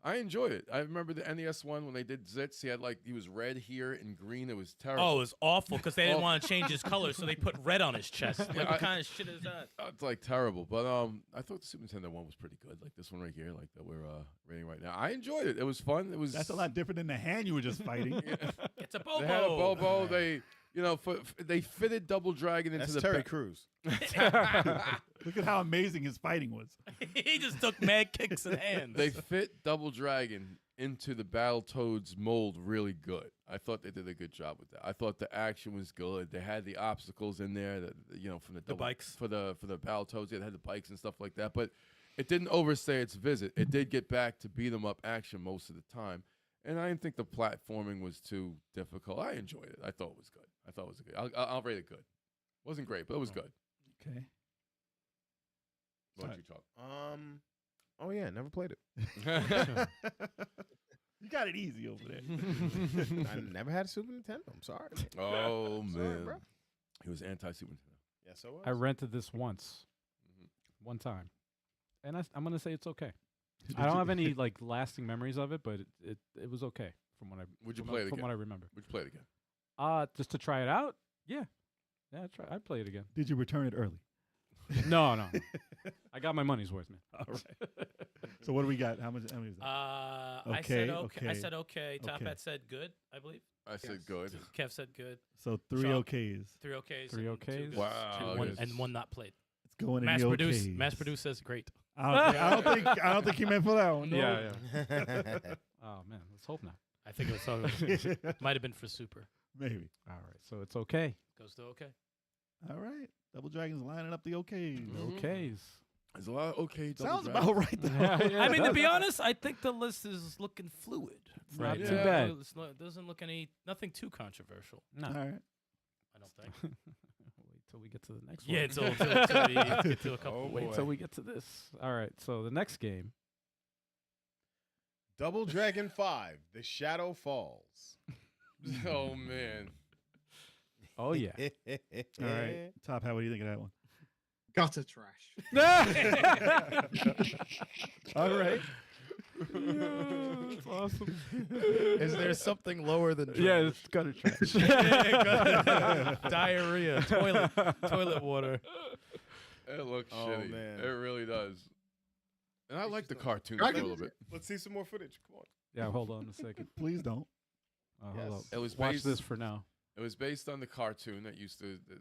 I enjoyed it. I remember the NES one when they did Zitz. He was red here and green. It was terrible. Oh, it was awful because they didn't want to change his color, so they put red on his chest. Like, what kind of shit is that? It's like terrible. But I thought the Super Nintendo one was pretty good. Like this one right here, like that we're rating right now. I enjoyed it. It was fun. It was. That's a lot different than the hand you were just fighting. It's a Bobo. They had a Bobo. They, they fitted Double Dragon into That's the Terry Crews. Look at how amazing his fighting was. He just took mad kicks in hands. They fit Double Dragon into the Battletoads mold really good. I thought they did a good job with that. I thought the action was good. They had the obstacles in there that from the bikes for the Battletoads. Yeah, they had the bikes and stuff like that. But it didn't overstay its visit. It did get back to beat 'em up action most of the time. And I didn't think the platforming was too difficult. I enjoyed it. I thought it was good. I thought it was good. I'll rate it good. Wasn't great, but it was good. Okay. Why don't you talk? Oh yeah, never played it. You got it easy over there. I never had a Super Nintendo. I'm sorry. Oh Sorry, man, bro. he was anti Super Nintendo. Yes, I was. I rented this once. One time. and I'm gonna say it's okay. I don't have any like lasting memories of it, but it was okay from what I Would you from, play it from again? what I remember. Would you play it again? Just to try it out. Yeah, I'd play it again. Did you return it early? No. I got my money's worth, man. All right. So what do we got? How much is that? I said okay. I said okay. Top Okay. Hat said good, I believe. I said good. Kev said good. So 3 Sean- OKs. 3 okays. Three and two okays? goods. Wow, And one, good. and one not played. It's going Mass in the produce. OKs. Mass produce says great. I don't think he meant for that one. No. Yeah. Oh man, let's hope not. I think it was might have been for super. Maybe. All right, so it's okay. Goes to okay. All right. Double Dragons lining up the OKs. Okays. There's a lot of okay. Sounds double about right though. Yeah, I mean, to that's- be honest, I think the list is looking fluid. It's not Yeah. too bad. It doesn't look nothing too controversial. No. All right. I don't think. Wait till we get to the next Yeah, one. until we get to a couple. Oh, Wait boy. till we get to this. All right, so the next game. Double Dragon 5, The Shadow Falls. Oh man. Oh yeah. All right. Top Hat, what do you think of that one? Gutter trash. All right. That's awesome. Is there something lower than Yeah, trash? it's gutter trash. Diarrhea, toilet water. It looks Oh, shitty. man. It really does. And I like the cartoons a Dragon- little bit. Let's see some more footage. Come on. Yeah, hold on a second. Please don't. Hold Yes. up. It was Watch based- this for now. It was based on the cartoon that used to that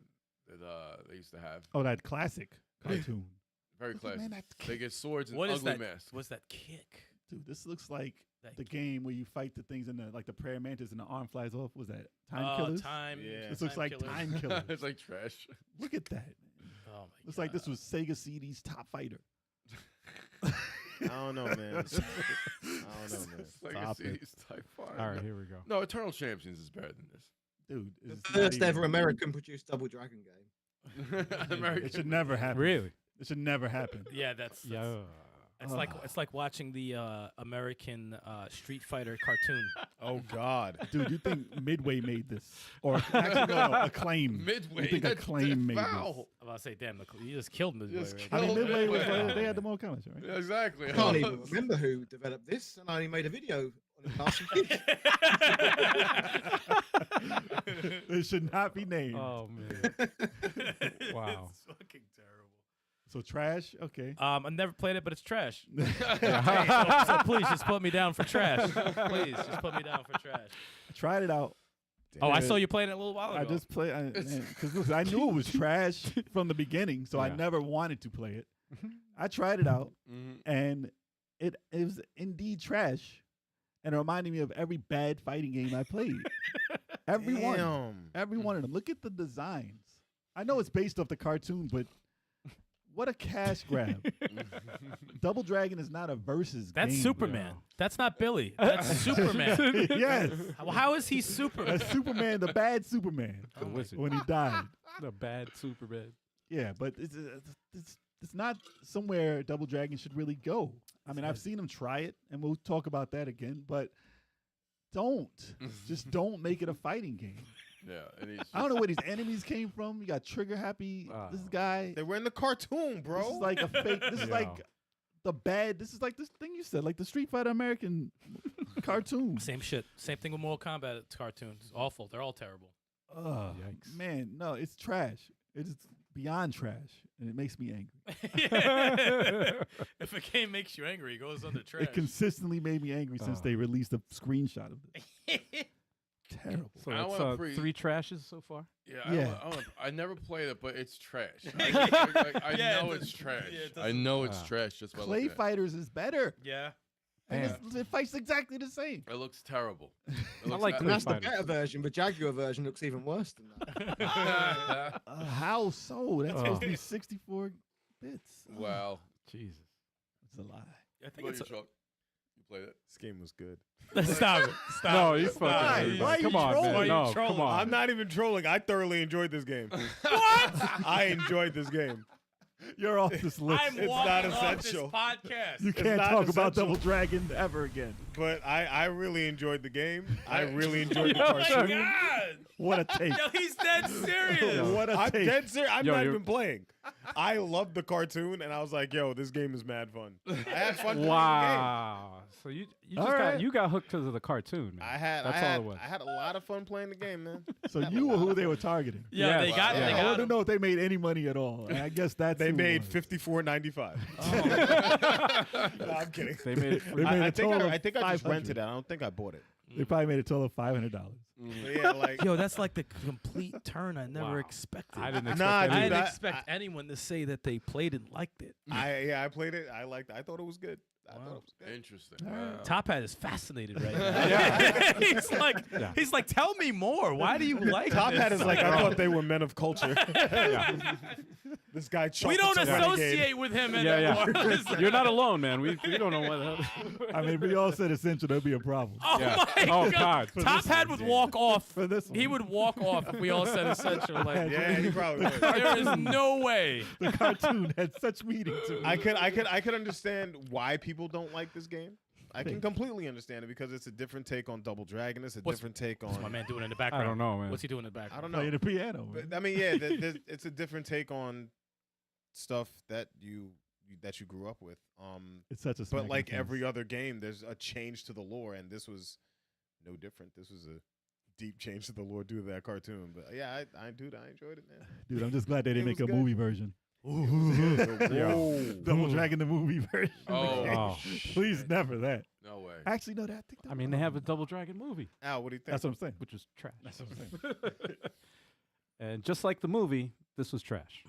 they used to have. Oh, that classic cartoon. Very Look at- classic. man, that They kick. get swords and What is ugly that? masks. What's that kick? Dude, this looks like That the game where you fight the things in the like the prayer mantis and the arm flies off. Was that Time Oh, Killers? Time. Yeah. This looks like Killers. Time Killers. It's like trash. Look at that. Oh my Looks like this God. was Sega CD's Top Fighter. I don't know, man. I don't know, man. It's like Stop a it. series type fire. All right, here we go. No, Eternal Champions is better than Dude, The it's not first even- ever American produced Double Dragon game. this. American. It should never happen. Really? It should never happen. Yeah, that's Yeah. it's like watching the American Street Fighter cartoon. Oh, God. Dude, you think Midway made this? Or actually, no, Acclaim. Midway. You think that's Acclaim made foul. this? I'm about to say, damn, you just killed me. Just Right? I mean, Killed Midway was Midway. they had the more comments, right? Yeah, exactly. I can't even remember who developed this, and I only made a video on it last week. It should not be named. Oh man. Wow. It's fucking terrible. So trash? Okay. I never played it, but it's trash. so please just put me down for trash. Please just put me down for trash. I tried it out. Oh, I saw you playing it a little while ago. I just played because I knew it was trash from the beginning, so I Yeah. never wanted to play it. I tried it out, Mhm. and it was indeed trash, and it reminded me of every bad fighting game I played. Every one, Damn. every one of them. Look at the designs. I know it's based off the cartoon, but what a cash grab! Double Dragon is not a versus That's game. Superman. That's not Billy. That's Superman. Yes, How is he Superman? that's Superman, the bad Superman, The wizard. when he died. The bad Superman. Yeah, but it's not somewhere Double Dragon should really go. I mean, I've seen him try it, and we'll talk about that again. But just don't make it a fighting game. Yeah, and he's I don't know where these enemies came from. You got Trigger Happy. This guy. They were in the cartoon, bro. This is like a fake. This is Yeah. like the bad. This is like this thing you said, like the Street Fighter American cartoon. Same shit. Same thing with Mortal Kombat cartoons. It's awful. They're all terrible. Ugh, Yikes. man, no, it's trash. It is beyond trash, and it makes me angry. If a game makes you angry, it goes under trash. It consistently made me angry since Oh. they released a screenshot of this. Terrible. So I that's wanna pre- 3 trashes so far. yeah. Yeah. I never played it, but it's trash. I Yeah, know it it's does- trash. yeah, it I doesn't- know it's Ah. trash just by Clay looking at it. Fighters is better. Yeah. And Damn. it fights exactly the same. It looks terrible. It I looks like not- And that's the Fighters. better version. The Jaguar version looks even worse than that. How so? That's supposed to Oh. be 64 bits. Wow. Jesus. It's a lie. I think What it's. you, Chuck? You played it? This game was good. Stop it. Stop No, it. you Stop fucking. it. Why are you Come on, trolling? man. Why are you No, trolling? come on. I'm not even trolling. I thoroughly enjoyed this game. What? I enjoyed this game. You're off this list. I'm It's walking not off this essential. podcast. You can't not talk about essential. Double Dragon ever again. But I really enjoyed the game. I really enjoyed the Oh my cartoon. god! What a take. Yo, he's dead serious. What a I'm take. dead serious. I'm Yo, not you're- even playing. I loved the cartoon, and I was like, "Yo, this game is mad fun." I had fun playing Wow. So you just All right. got hooked because of the cartoon, the man. game. That's all it was. I had a lot of fun playing the game, man. So you were who they were targeting. Yeah, Yes. they got Yeah. they I got want to him. know if they made any money at all. And I guess that's They who it made was. $54.95. No, I'm kidding. They made it free. They made I a think total of I think I just 500. rented it. I don't think I bought it. They probably made a total of $500. But yeah, like Yo, that's like the complete turn I never Wow. expected. I didn't expect Nah, that. dude, I didn't I- expect anyone to say that they played and liked it. I played it. I liked it. I thought it was good. I thought it was good. Interesting. All right. Wow. Top Hat is fascinated right now. Yeah. he's like, tell me more. Why do you like Top this? Hat is like, I thought they were men of culture. This guy. We don't chocolates a renegade. associate with him Yeah, anymore. yeah. You're not alone, man. We don't know what. I mean, if we all said essential, there'd be a problem. Oh Yeah. my Oh, God! God. Top Hat would walk off. For this one. He would walk off if we all said essential. Like, Yeah, he probably would. there is no way. The cartoon had such meaning to me. I could understand why people don't like this game. I can completely understand it because it's a different take on Double Dragon. It's a What's- different take What's my on. man doing in the background? I don't know, man. What's he doing in the background? I don't Play know. the piano. man. But, I mean, yeah, it's a different take on stuff that you grew up with. It's such a. But like every other game, there's a change to the lore, and this was no different. This was a deep change to the lore due to that cartoon. But yeah, I enjoyed it, man. dude, I'm just glad they didn't It make a was good. movie version. Whoa. Double Dragon the movie version. Oh, Oh, Please, never that. no way. Actually, no, that. I think that I mean, they have a Double Dragon movie, Al, what do you think? That's what I'm saying. which was trash. That's what I'm saying. And just like the movie, this was trash.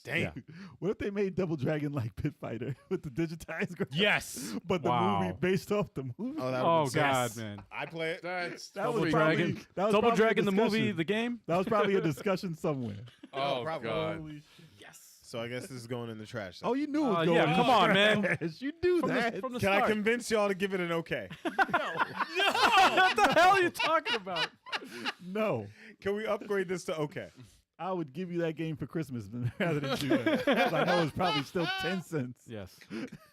Damn. Yeah. What if they made Double Dragon like Pit Fighter with the digitized graphics? Yes. But the Wow. movie based off the movie. Oh, that Oh would've been God, sick. man! I play it. That's That Double was Dragon. probably, that was Double probably a Dragon the movie, discussion. the game. That was probably a discussion somewhere. Oh, probably. God. Yes. So I guess this is going in the trash. then. Oh, you knew it was going. yeah, in come the on, man. trash. You do From that. the, from the Can I start. convince y'all to give it an okay? what the hell are you talking about? No. Can we upgrade this to okay? I would give you that game for Christmas rather than do that. 'Cause I know it's probably still 10 cents. Yes,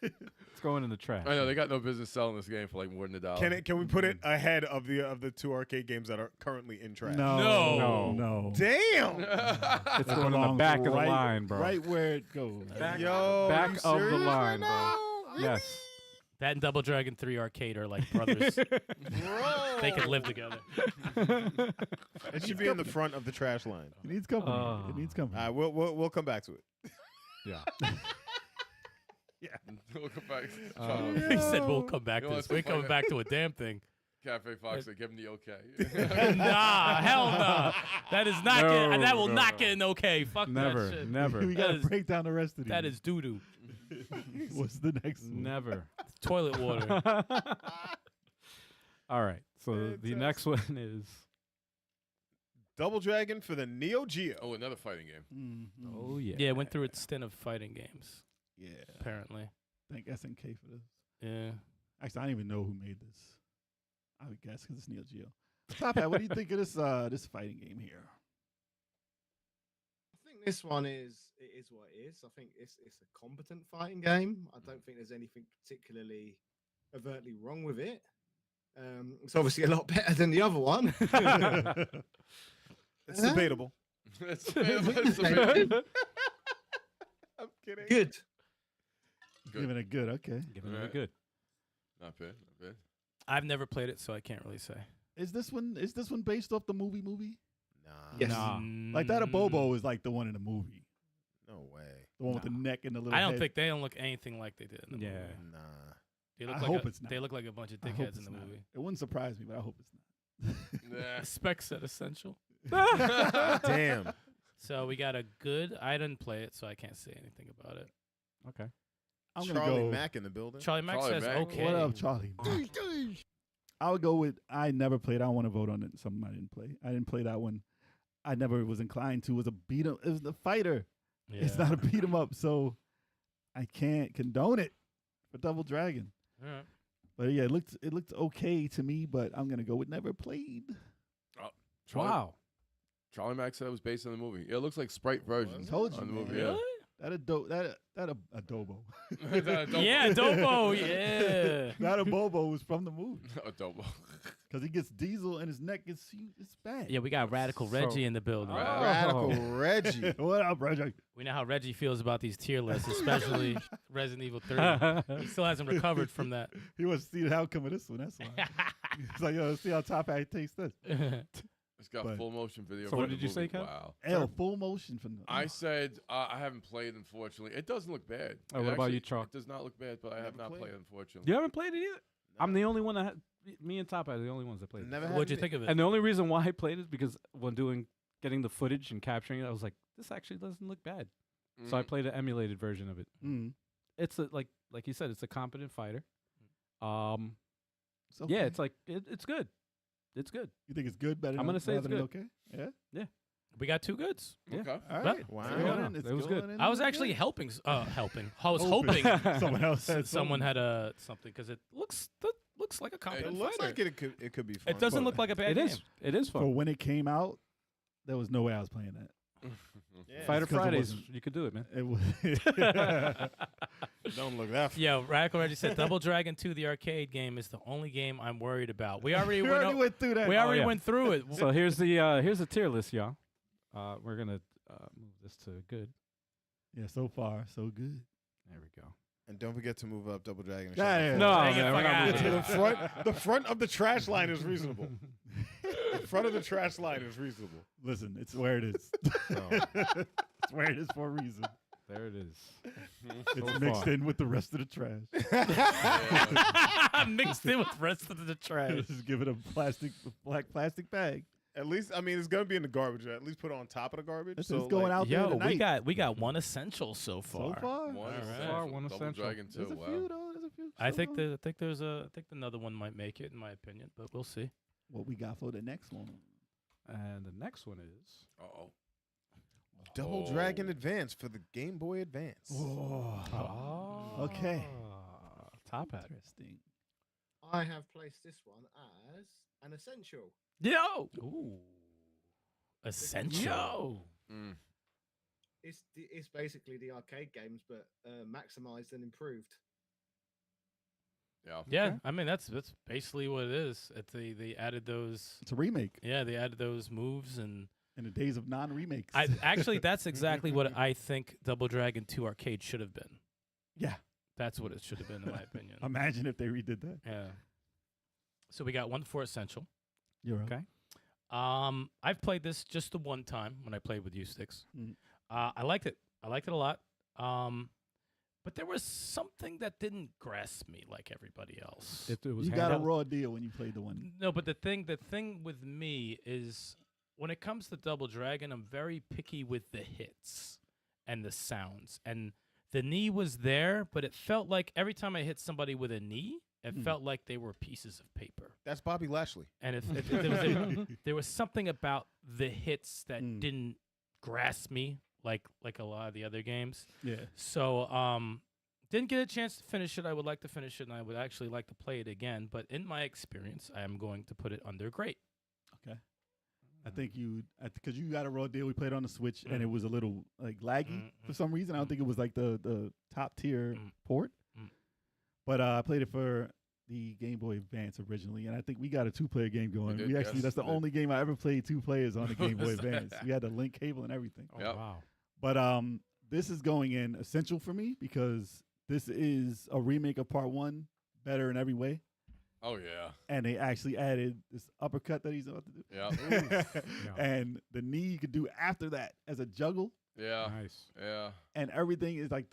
it's going in the trash. I know they got no business selling this game for like more than $1. Can we put it ahead of the two arcade games that are currently in trash? No. No. No. Damn. It's It going in the belongs back of the right- line, bro. Right where it goes. Yo, back you of the serious line, right bro. now? Yes. That and Double Dragon 3 Arcade are like brothers. Bro. They can live together. It should be in the front of the trash line. It needs company. It needs company. We'll come back to it. Yeah. We'll come back. He said we'll come back You to know this. what's We ain't coming funny? back to a damn thing. Cafe Fox said, give him the okay. Nah, hell no. That is not No, get, that will no, not no. get an okay. Fuck Never, that shit. never, we got to is- break down the rest of these. That is doo doo. What's the next one? never. Toilet water. All right. So the next one is. Double Dragon for the Neo Geo. Oh, another fighting game. Mhm. Oh yeah. Yeah, it went through its stint of fighting games, Yeah. apparently. Thank SNK for this. Yeah. Actually, I don't even know who made this. I would guess because it's Neo Geo. Top Hat, what do you think of this fighting game here? I think this one is what it is. I think it's a competent fighting game. I don't think there's anything particularly overtly wrong with it. It's obviously a lot better than the other one. It's debatable. It's debatable. I'm kidding. Good. Giving it good. Okay. Giving it a Alright. good. Not bad. Not bad. I've never played it, so I can't really say. Is this one based off the movie? Nah. Yes. Nah. Like that, a Bobo is like the one in the movie. No way. The one with the neck and the little. I don't head. think they don't look anything like they did in the Yeah. movie. Nah. They look I like hope it's not. They look like a bunch of I hope dickheads in it's the not. movie. It wouldn't surprise me, but I hope it's not. Nah. Specs said essential. Damn. So we got a good. I didn't play it, so I can't say anything about it. Okay. I'm gonna Charlie go. Mack in the building. Charlie Mack Charlie says Mack. okay. What up, Charlie? I would go with. I never played. I don't want to vote on it. Something I didn't play. I didn't play that one. I never was inclined to. It was a beat 'em. It was the fighter. It's Yeah. not a beat 'em up. So I can't condone it for Double Dragon. All right. But yeah, it looked okay to me. But I'm gonna go with never played. Charlie, Wow. Charlie Mack said it was based on the movie. Yeah, it looks like sprite versions Told you, on the man. movie. Really? Yeah. That adobo. Yeah, Adobo. Yeah. That adobo was from the movie Adobo. because he gets diesel and his neck gets it's bad. Yeah, we got Radical So- Reggie in the building. Radical Reggie. What up, Reggie? We know how Reggie feels about these tier lists, especially Resident Evil 3. He still hasn't recovered from that. He wants to see the outcome of this one. That's why. He's like, yo, let's see how Top Hat tastes this. It's got But- full motion video. So for what the did you say, movie. Kev? Wow. L, full motion from the. I said I haven't played, unfortunately. It doesn't look bad. Oh, It what about you, actually- Chalk? It does not look bad, but I have Never not played? played, unfortunately. You haven't played it either. I'm the only one that me and Top Hat are the only ones that played it. Never What'd you had think of it? And the only reason why I played it is because when getting the footage and capturing it, I was like, this actually doesn't look bad. So I Mhm. played an emulated version of it. Mm. It's like you said, it's a competent fighter. So Yeah, it's like it's good. It's good. You think it's good? Better? I'm gonna say it's rather than good. Okay. Yeah. We got two goods. Yeah. Okay. All right. Wow. It's going in, it's It was good. going in, I was it's actually good. helping. I was Hoping. hoping Someone else had someone something. had something because it looks like a It competent looks fighter. like it could be fun. It doesn't but look like a bad It game. is. It is For fun. when it came out, there was no way I was playing that. Yeah. Fighter It's 'cause it Fridays, wasn't- you could do it, man. It was. Don't look that. Yo, Radical Reggie said Double Dragon 2, the arcade game, is the only game I'm worried about. We already we went. already o- went through that. we already yeah. went through it. So here's the tier list, y'all. We're gonna move this to good. Yeah, so far so good. There we go. And don't forget to move up Double Dragon. and Yeah, Shadow yeah. Fall. No, Dang it, man, we're fuck not outta moving here. it. The front of the trash line is reasonable. The front of the trash line is reasonable. Listen, it's where it is. It's where it is for a reason. There it is. It's So mixed far. in with the rest of the trash. Mixed in with the rest of the trash. Just give it a black plastic bag. At least, I mean, it's gonna be in the garbage. At least put it on top of the garbage. It's so going like, out there Yo, tonight. we got one essential so far. So far. One All right. essential. One Double essential. Dragon 2. There's a Wow. few though. There's a few. I So think far. I think another one might make it in my opinion, but we'll see. What we got for the next one? And the next one is Uh-oh. Double Dragon Advance for the Game Boy Advance. Okay. Top Hat. Interesting. I have placed this one as an essential. Yo. Ooh, essential. Yo. Mm. It's basically the arcade games, but maximized and improved. Yeah. Yeah, Okay. I mean that's basically what it is. They added those. It's a remake Yeah, they added those moves and. in the days of non-remakes. I actually that's exactly what I think Double Dragon 2 Arcade should have been. yeah. That's what it should have been in my opinion. Imagine if they redid that. Yeah. So we got one for essential. You're right. Okay. I've played this just the one time when I played with you sticks. Mm. I liked it. I liked it a lot. But there was something that didn't grasp me like everybody else. It was You got a handheld. raw deal when you played the one. No, but the thing with me is when it comes to Double Dragon, I'm very picky with the hits and the sounds. And the knee was there, but it felt like every time I hit somebody with a knee, it felt like they were pieces of paper. That's Bobby Lashley. And there was something about the hits that didn't grasp me like a lot of the other games. Yeah. So didn't get a chance to finish it. I would like to finish it, and I would actually like to play it again. But in my experience, I am going to put it under great. Okay. I think because you got a raw deal. We played on the Switch, and it was a little like laggy for some reason. I don't think it was like the top tier port. But I played it for the Game Boy Advance originally, and I think we got a 2-player game going. did, We actually yes, that's the we did. only game I ever played 2 players on the Game Boy Advance. We had the link cable and everything. Oh, Yep. wow. But this is going in essential for me because this is a remake of Part 1, better in every way. Oh, yeah. And they actually added this uppercut that he's about to do. Yeah. And the knee you could do after that as a juggle. Yeah. Nice. Yeah. And everything is like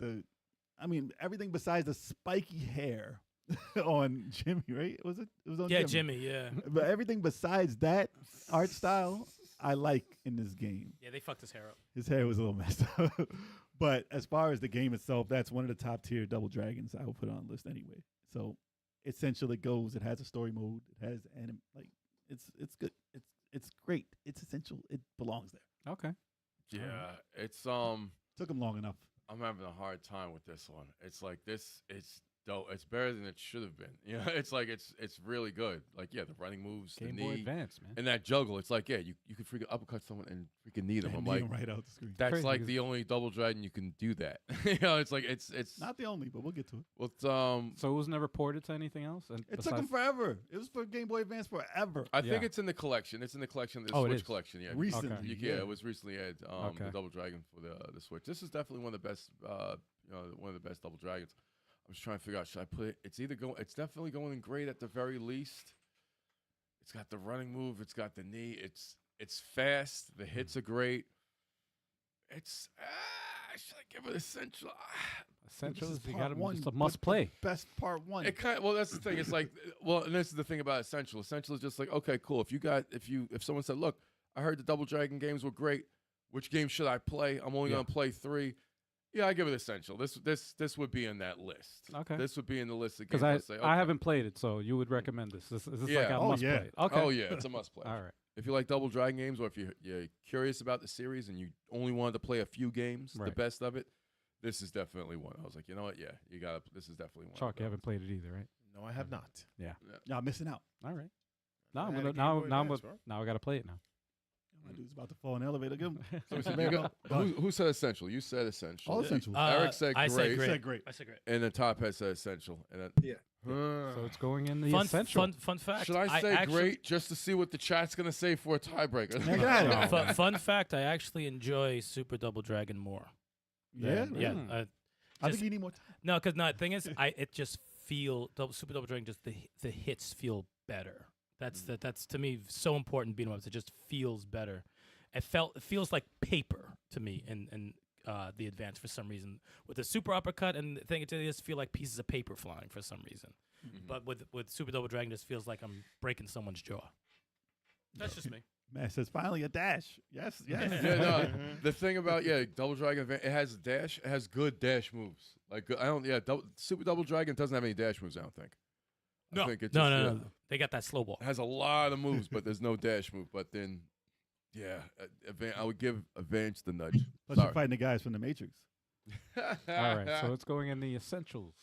everything besides the spiky hair on Jimmy, right? It was on Yeah, Jimmy. Jimmy. Yeah. But everything besides that art style, I like in this game. Yeah, they fucked his hair up. His hair was a little messed up. But as far as the game itself, that's one of the top tier Double Dragons I will put on the list anyway. So essential it goes. It has a story mode. It has it's good. It's great. It's essential. It belongs there. Okay. Yeah. It's Took him long enough. I'm having a hard time with this one. It's like this. dope. It's better than it should have been. You know, it's like it's really good. Like the running moves, Game the Boy knee, Advance, man. and that juggle. It's like you could freaking uppercut someone and freaking knee them. And I'm knee like, 'em right out the screen. that's Crazy like because- the only Double Dragon you can do that. You know, it's like it's Not the only, but we'll get to it. well, So it was never ported to anything else? And It took them forever. It was for Game Boy Advance forever. I think Yeah. it's in the collection. It's in the collection. The Oh, it Switch is. collection. Yeah, Recently, Yeah, it was recently added. Okay. The Double Dragon for the Switch. This is definitely one of the best. One of the best Double Dragons. I'm just trying to figure out. Should I put it? It's either going. It's definitely going in great at the very least. It's got the running move. It's got the knee. It's fast. The hits are great. It's. Should I give it Essential? Essentials, This is you part got one, it's a but must play. Best part one. It kind of, well, that's the thing. It's like, and this is the thing about Essential. Essential is just like, okay, cool. If someone said, look, I heard the Double Dragon games were great. Which game should I play? I'm only going to play 3. Yeah, I give it Essential. This would be in that list. Okay. This would be in the list of games. Because I'd say, okay. I haven't played it, so you would recommend this. Is this like Yeah. a Oh, must yeah. play? Okay. Oh yeah, it's a must play. All right. If you like Double Dragon games, or if you're curious about the series and you only wanted to play a few games, the Right. best of it, this is definitely one. I was like, you know what? Yeah, you got to. This is definitely one. Chalk, you haven't played it either, right? No, I have not. Y'all missing out. All right. Now I'm I had gonna a Game Boy Advance, bro. now I gotta play it now. My dude's about to fall in the elevator. Give him. You got- who said Essential? You said Essential. All essentials. Eric said I great. said great. Said great. I said great. And the top head said Essential. And then, Yeah. So it's going in the Fun, essential. fun fact. should I say actually, great just to see what the chat's gonna say for a tiebreaker? Man, get outta here. Fun fact. I actually enjoy Super Double Dragon more. Yeah. Yeah. Mm. I think you need more time. No, because the thing is, it just Super Double Dragon, just the hits feel better. That's to me so important. Beating ups, it just feels better. It feels like paper to me in the advance for some reason. With the super uppercut and the thing, it just feel like pieces of paper flying for some reason. But with Super Double Dragon, it just feels like I'm breaking someone's jaw. That's just me. Man says finally a dash. Yes. Yes. Yeah, no, the thing about Double Dragon, it has a dash. It has good dash moves. Like Super Double Dragon doesn't have any dash moves. I don't think. I think it's No. They got that slow ball. It has a lot of moves, but there's no dash move. But then, I would give Advance the nudge. Plus you're fighting the guys from the Matrix. All right. So it's going in the essentials.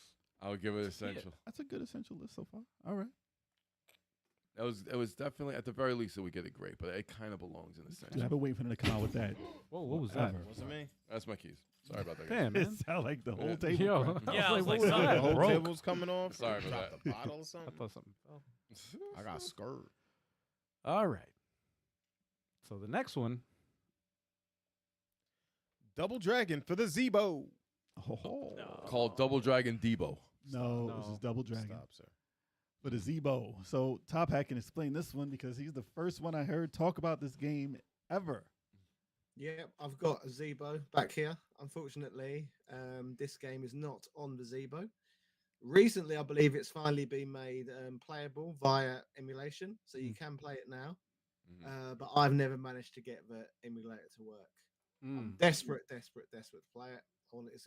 I would give it Essential. That's a good essential list so far. All right. It was definitely, at the very least, it would get it great, but it kind of belongs in Dude, Essential. I've been waiting for them to come out with that. Whoa, what was that? Forever. Wasn't me. That's my keys. Sorry about that. Guys. Damn, It man. sound like the whole Yeah. table. Yo. cracked. Yeah, I was like, what son, was The whole broke. table's coming off. Sorry about Dropped that. a bottle or I something. thought something fell. I got scared. All right. So the next one, Double Dragon for the Zebo. Oh. Called Double Dragon Debo. No, No. this is Double Dragon. Stop, sir. For the Zebo. So Top Hat can explain this one because he's the first one I heard talk about this game ever. Yeah, I've got a Zebo back here. Unfortunately, this game is not on the Zebo. Recently, I believe it's finally been made playable via emulation, so you can play it now. But I've never managed to get the emulator to work. I'm desperate to play it. I want it,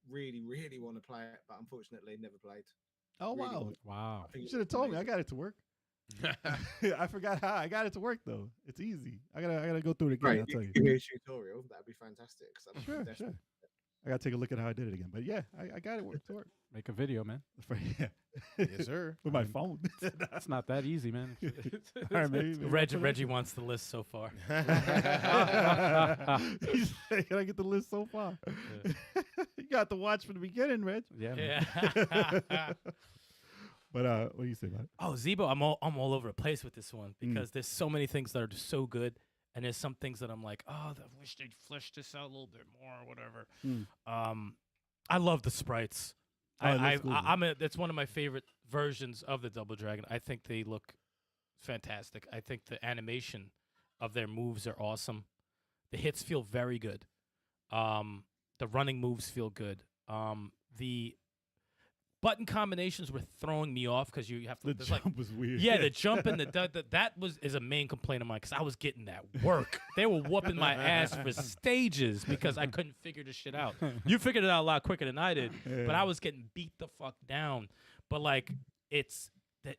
really, really want to play it, but unfortunately, never played. Oh, Really wow. would. wow. I think You it's should have told me. I amazing. got it to work. I forgot how. I got it to work, though. It's easy. I gotta go through it again. Great, I'll tell you. give me a tutorial. That'd be fantastic. 'Cause I'm Sure, desperate. sure. I gotta take a look at how I did it again. But yeah, I got it to work. Make a video, man. Yeah. Yes, sir. With my phone. It's not that easy, man. All right, maybe I'll put it Reggie wants the list so far. He said, can I get the list so far? You got to watch from the beginning, Reg. Yeah. Man. Yeah. But what do you say about it? Oh, Zebo, I'm all over the place with this one because there's so many things that are just so good, and there's some things that I'm like, oh, I wish they'd flesh this out a little bit more or whatever. I love the sprites. Oh, it looks cool. It's one of my favorite versions of the Double Dragon. I think they look fantastic. I think the animation of their moves are awesome. The hits feel very good. The running moves feel good. The button combinations were throwing me off because you have to. The there's jump like, was weird. yeah, the jump and that is a main complaint of mine because I was getting that work. They were whooping my ass for stages because I couldn't figure this shit out. You figured it out a lot quicker than I did, but I was getting beat the fuck down. But like, it's the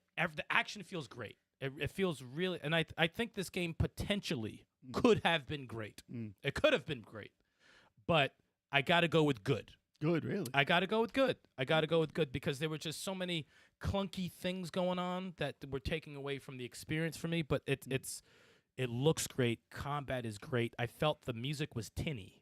action feels great. It feels really, and I think this game potentially could have been great. It could have been great, but I got to go with good. Good, really. I got to go with good. I got to go with good because there were just so many clunky things going on that were taking away from the experience for me. But it looks great. Combat is great. I felt the music was tinny.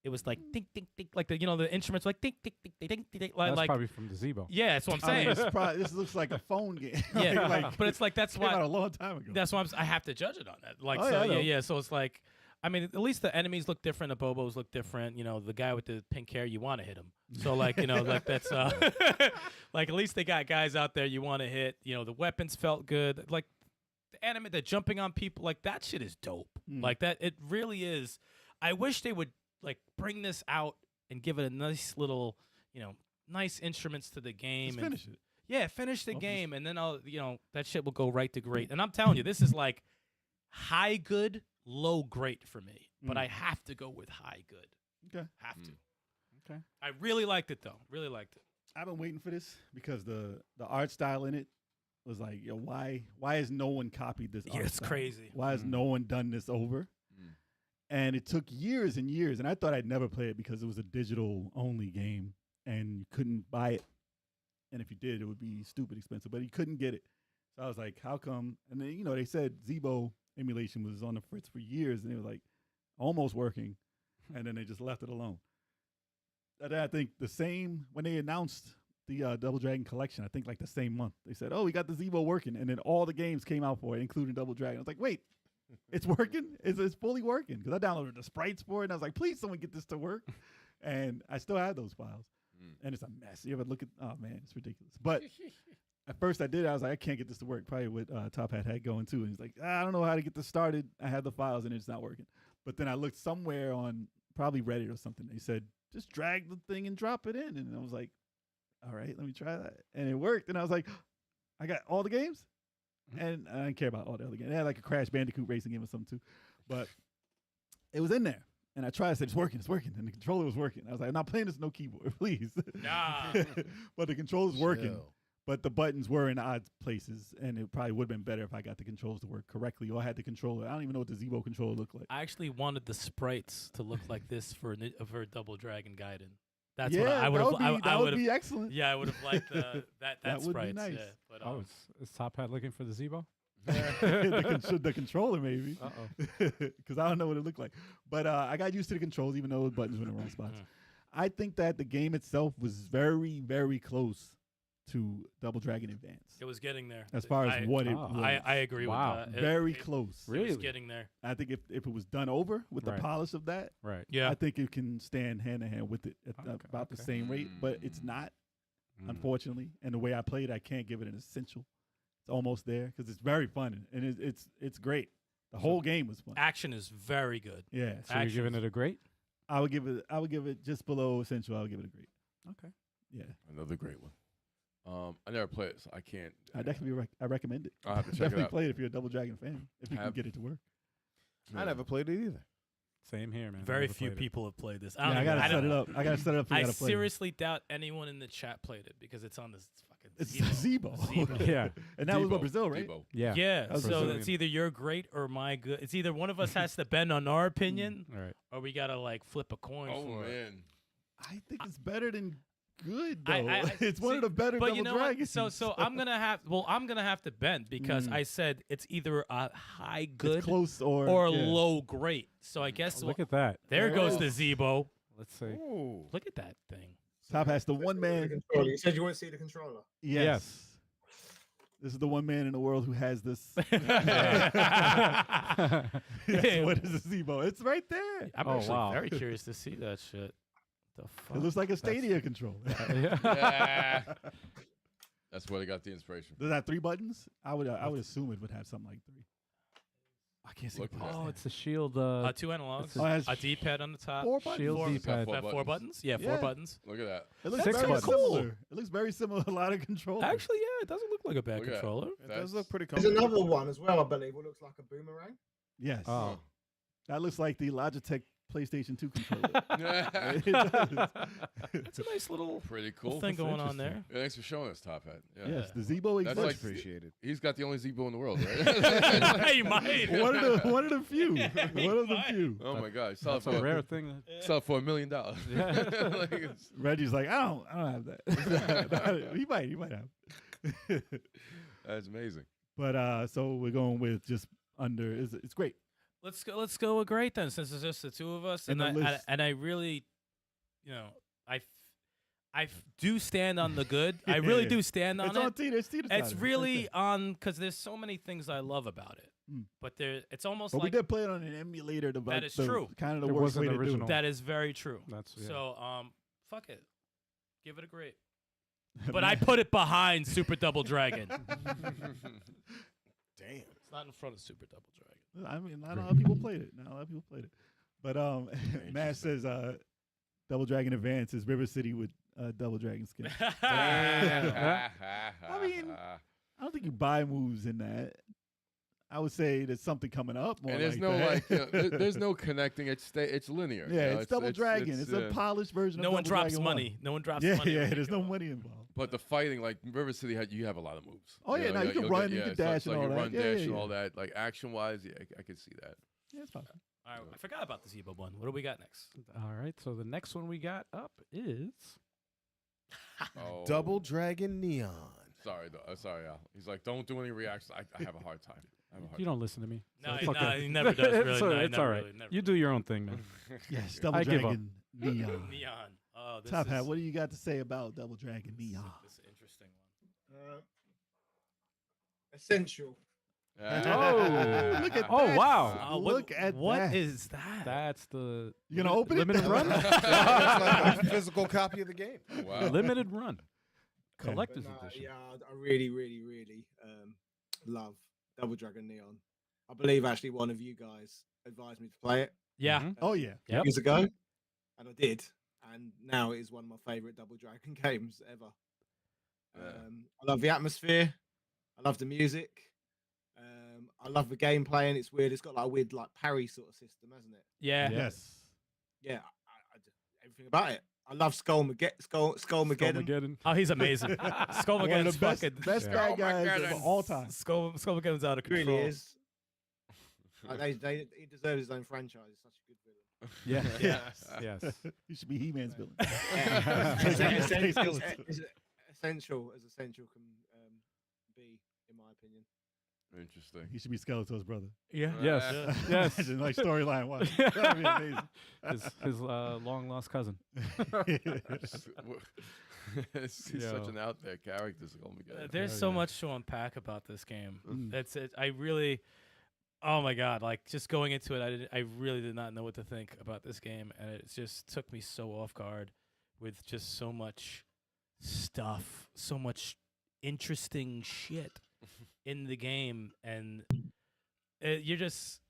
It was like ding ding ding, like the the instruments like ding ding ding ding ding ding. That's Like probably from the Zebo. yeah, that's what I'm I mean, saying. this looks like a phone game. Yeah, like, but it's like that's came out why a long time ago. that's why I have to judge it on that. Like Oh, so yeah, I know. yeah. So it's like. I mean, at least the enemies look different. The Bobos look different. The guy with the pink hair, you want to hit him. So, like, like that's, like, at least they got guys out there you want to hit. The weapons felt good. Like, the jumping on people, like, that shit is dope. Like, that, it really is. I wish they would, like, bring this out and give it a nice little, nice instruments to the game. Just and finish it. Yeah, finish the Well, game, and then that shit will go right to great. And I'm telling you, this is like high good, low great for me. But I have to go with high good. Okay. Have to. Okay. I really liked it though. Really liked it. I've been waiting for this because the art style in it was like, why has no one copied this? Yeah, art it's style? crazy. Why has no one done this over? And it took years and years, and I thought I'd never play it because it was a digital only game and you couldn't buy it. And if you did, it would be stupid expensive, but you couldn't get it. So I was like, how come? And then, they said Zebo emulation was on the fritz for years, and it was like almost working, and then they just left it alone. And I think the same when they announced the Double Dragon collection, I think like the same month, they said, "Oh, we got the Zebo working," and then all the games came out for it, including Double Dragon. I was like, "Wait, it's working? It's fully working?" Because I downloaded the sprites for it, and I was like, "Please, someone get this to work." And I still have those files, and it's a mess. You ever look at? Oh man, it's ridiculous. But at first I did. I was like, I can't get this to work. Probably with Top Hat had going too. And he's like, I don't know how to get this started. I have the files and it's not working. But then I looked somewhere on probably Reddit or something. They said, just drag the thing and drop it in. And I was like, all right, let me try that. And it worked. And I was like, I got all the games. And I didn't care about all the other games. They had like a Crash Bandicoot racing game or something too. But it was in there. And I tried, I said, it's working. And the controller was working. I was like, I'm not playing this no keyboard, please. Nah. But the controller's working. Chill. But the buttons were in odd places, and it probably would have been better if I got the controls to work correctly or I had the controller. I don't even know what the Zebo controller looked like. I actually wanted the sprites to look like this for Double Dragon Gaiden. That's yeah, what I would have. that would be excellent. Yeah, I would have liked that That would be sprites. nice. Yeah, but, Oh, is Top Hat looking for the Zebo? the controller, maybe. Uh-oh. Because I don't know what it looked like. But I got used to the controls, even though the buttons were in the wrong spots. I think that the game itself was very, very close to Double Dragon Advance. it was getting there. As far as what it Oh. was. I agree Wow. with that. Very close. It was Really? getting there. I think if it was done over with the Right. polish of that, Right. Yeah. I think it can stand hand in hand with it at Okay, about the okay. same rate, but it's not, Mm. unfortunately. And the way I played, I can't give it an essential. It's almost there because it's very fun and it's great. The whole game was fun. Action is very good. Yeah, So you're giving it a great? I would give it just below essential. I would give it a great. Okay. Yeah, Another great one. I never played it, so I can't. I definitely I recommend it. I'll have to check Definitely it out. play it if you're a Double Dragon fan. If you can Have- get it to work. I never played it either. Same here, man. Very Never few played it. people have played this. Yeah, I don't gotta even- set it up. I gotta set it up. So I you gotta play it. seriously doubt anyone in the chat played it because it's on this fucking It's Zebo. Zebo. Yeah. And that was what Debo, Brazil, right? Debo. Yeah. Yeah, was so Brazilian. it's either you're great or my good. It's either one of us has to bend on our opinion, All right. or we gotta like flip a coin Oh for it. man. I think it's better than good though. I- It's one see, of the better But Double you know what? Dragons. So I'm gonna have to bend because I said it's either a high good It's close or yeah. low great. So I guess Look at that. there There goes it the Zebo. Let's see. Ooh. Look at that thing. Top has the one The man. controller. You said you want to see the controller. Yes. This is the one man in the world who has this. Yes, what is a Zebo? It's right there. I'm Oh, actually wow. very curious to see that shit. The fuck? It looks like a Stadia controller. Yeah. That's where they got the inspiration. Does that have 3 buttons? I would assume it would have something like 3. I can't see. Look the at buttons. Oh, it's a shield. 2 analogs, It's Oh, it has a D-pad on the top, 4 buttons. shield four- D-pad. Four 4 buttons. Yeah, 4 Yeah. buttons. Look at that. It looks Six very buttons. similar. It looks very similar to a lot of controllers. Actually, yeah, it doesn't look like a bad Look at that. controller. It does look pretty There's comfortable. another one as well, I believe, what looks like a boomerang. Yes. Oh. That looks like the Logitech PlayStation 2 controller. It does. It's a nice little Pretty cool. thing going on there. Yeah, thanks for showing us, Top Hat. Yeah. Yes, the Zebo That's exists. like Appreciated. He's got the only Zebo in the world, right? Hey, might. one of the few. One of the few. Oh my God! Sell it That's a for rare thing. sell it for $1 million. Yeah. Like, it's- Reggie's like, I don't have that. he might have. that's amazing. But so we're going with just under. It's great. Let's go with great then, since it's just the two of us. And And the I list. really, I do stand on the good. I really do stand on It's it. on Tina. It's Tina's It's side of it. really on because there's so many things I love about it. Mm. But it's almost But we like did play it on an emulator. That is true. Kind of the It worst wasn't way to do original. it. that is very true. That's yeah. So fuck it, give it a great. But I put it behind Super Double Dragon. Damn. It's not in front of Super Double Dragon. I mean, not a lot of people played it. Not a lot of people played it. But Matt says Double Dragon Advance is River City with Double Dragon skin. I mean, I don't think you buy moves in that. I would say there's something coming up. More and there's like no that. like, there's no connecting. It's linear. you yeah, know, it's Double Dragon. It's a polished version. No of one Double drops Dragon money. 1. No one drops Yeah, money. yeah. when There's you no go. money involved. But the fighting, like River City, you have a lot of moves. Oh, yeah, now you can you'll run, you can so dash it's and like all you that. run, Yeah, dash, yeah, and yeah. all that. Like action wise, yeah, I could see that. Yeah, it's fine. All right, I forgot about the Zebo one. What do we got next? All right. So the next one we got up is Oh, Double Dragon Neon. Sorry, though. Sorry, Al. He's like, don't do any reactions. I have a hard time. I have a hard you don't listen to me. No, it's okay. he never does. Really, it's no, it's never all right. really, never You do your own thing, man. Yes, Double I give up. Dragon Neon. Neon. Oh, this Top is, Hat, what do you got to say about Double Dragon Neon? This is an interesting one. Essential. Yeah. Look at Oh, that. wow. Look at What that. is that? That's the You gonna open it? limited run. It's like a physical copy of the game. Wow. Limited run. But Collector's no, edition. yeah, I really, really, really love Double Dragon Neon. I believe actually one of you guys advised me to play it Yeah. Mhm. Oh yeah. Yep. years ago, and I did. And now it is one of my favorite Double Dragon games ever. Yeah. I love the atmosphere. I love the music. I love the gameplay, and it's weird. It's got like a weird like parry sort of system, hasn't it? Yeah. Yes. Yeah, everything about it. I love Skullmageddon. Skullmageddon. Oh, he's amazing. One of Skullmageddon's the best, fucking best Yeah. bad Oh my guys God, of all time. Skullmageddon's out of It really control. is. He deserves his own franchise. He's such a good villain. Yeah. Yes. Yes. He should be He-Man's villain. It's essential as essential can be, in my opinion. Interesting. He should be Skeletor's brother. Yeah. Yes. Yeah. Yes. Imagine, like storyline wise. That'd be amazing. His long lost cousin. He's Yo. such an out there character. Oh my God. There's Oh, so yeah. much to unpack about this game. Mm. That's it. I really, oh my god! Like just going into it, I really did not know what to think about this game, and it just took me so off guard with just so much stuff, so much interesting shit in the game, and you're just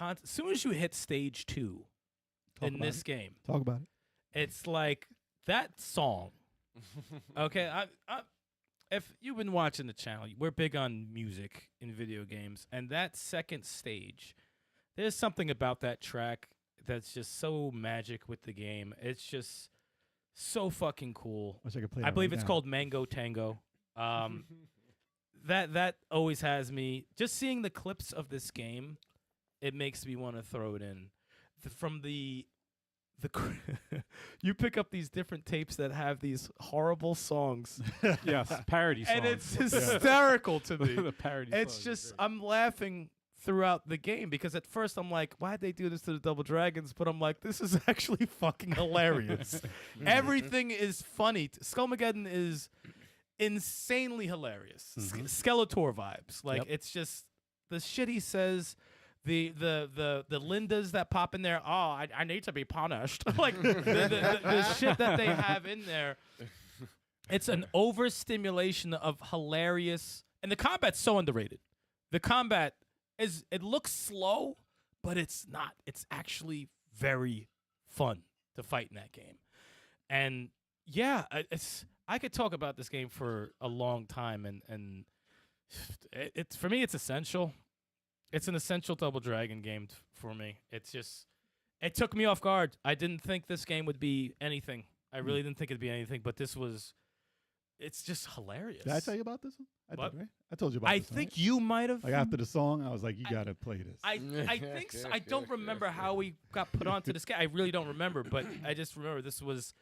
as soon as you hit stage 2 Talk in about this it. game, Talk about it. it's like that song. Okay, if you've been watching the channel, we're big on music in video games, and that second stage, there's something about that track that's just so magic with the game. It's just so fucking cool. Wish I could play I that believe right it's now. called Mango Tango. That always has me. Just seeing the clips of this game, it makes me want to throw it in. From the you pick up these different tapes that have these horrible songs, Yes. Parody songs. and it's hysterical to me. The parody It's songs are just great. I'm laughing throughout the game because at first I'm like, why'd they do this to the Double Dragons? But I'm like, this is actually fucking hilarious. Everything is funny. Skullmageddon is insanely hilarious. Skeletor vibes. Like Yep. it's just the shit he says. The Lindas that pop in there. Oh, I need to be punished. Like the shit that they have in there. It's an overstimulation of hilarious, and the combat's so underrated. The combat it looks slow, but it's not. It's actually very fun to fight in that game. And yeah, I could talk about this game for a long time, and it's for me, it's essential. It's an essential Double Dragon game for me. It's just It took me off guard. I didn't think this game would be anything. I really didn't think it'd be anything, but this was. It's just hilarious. Did I tell you about this one? I What? did, right? I told you about I this one, think right? you might have. Like after the song, I was like, you gotta play this. I think so. I don't remember how we got put onto this game. I really don't remember, but I just remember this was.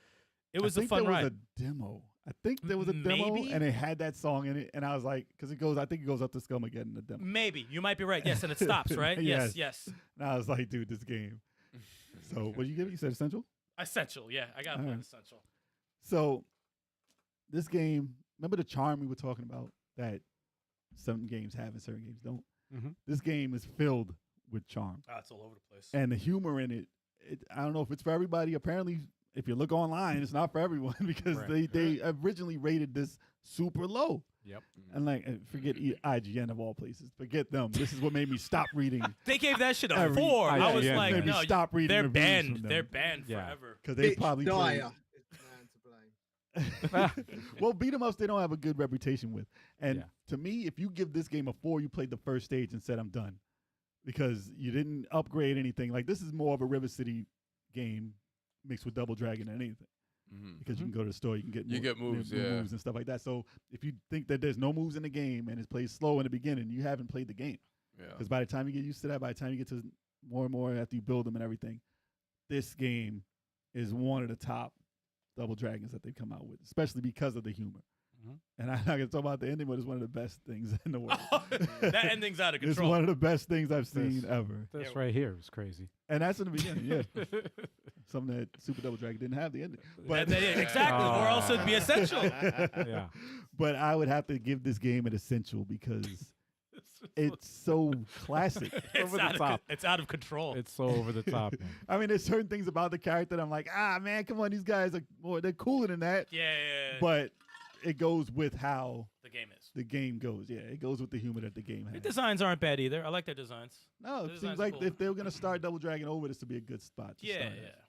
It was I a think fun there ride. was a demo. I think there was a demo, Maybe? and it had that song in it, and I was like, because it goes, I think it goes up to Scummageddon in the demo. Maybe you might be right. Yes, and it stops, right? Yes. Yes. And I was like, dude, this game. So what did you give it? You said Essential? Essential. Yeah, I gotta play Alright. Essential. So this game, remember the charm we were talking about that some games have and certain games don't? Mhm. This game is filled with charm. Oh, it's all over the place. And the humor in it, I don't know if it's for everybody. Apparently, if you look online, it's not for everyone because Right. they originally rated this super low. Yep. And like, forget IGN of all places. Forget them. This is what made me stop reading They gave that shit a Every 4. I was IGN like, made me no, stop reading they're reviews banned. from them. They're banned Yeah. forever. because they Bitch probably played. Dyer is the man to blame. Well, beat 'em ups they don't have a good reputation with. And Yeah. to me, if you give this game a 4, you played the first stage and said I'm done because you didn't upgrade anything. Like this is more of a River City game mixed with Double Dragon than anything. Because you can go to the store, you can get You get moves, new yeah. moves and stuff like that. So if you think that there's no moves in the game and it's played slow in the beginning, you haven't played the game. Yeah. Because by the time you get used to that, by the time you get to more and more after you build them and everything, this game is one of the top Double Dragons that they've come out with, especially because of the humor. Mhm. And I'm not going to talk about the ending, but it's one of the best things in the world. That ending's out of It's control. one of the best things I've seen This- ever. This right here was crazy. And that's in the beginning, yeah. Something that Super Double Dragon didn't have the ending. But Exactly, or else it'd be essential. Yeah. But I would have to give this game an essential because it's so classic. over the top. It's out of control. It's so over the top. Man. I mean, there's certain things about the character that I'm like, man, come on, these guys are more, they're cooler than that. yeah. But it goes with how The game is. the game goes. Yeah, it goes with the humor that the game The has. designs aren't bad either. I like their designs. No, the it seems designs like are cool. if they were gonna start Double Dragon over, this would be a good spot. To Yeah, start yeah. at.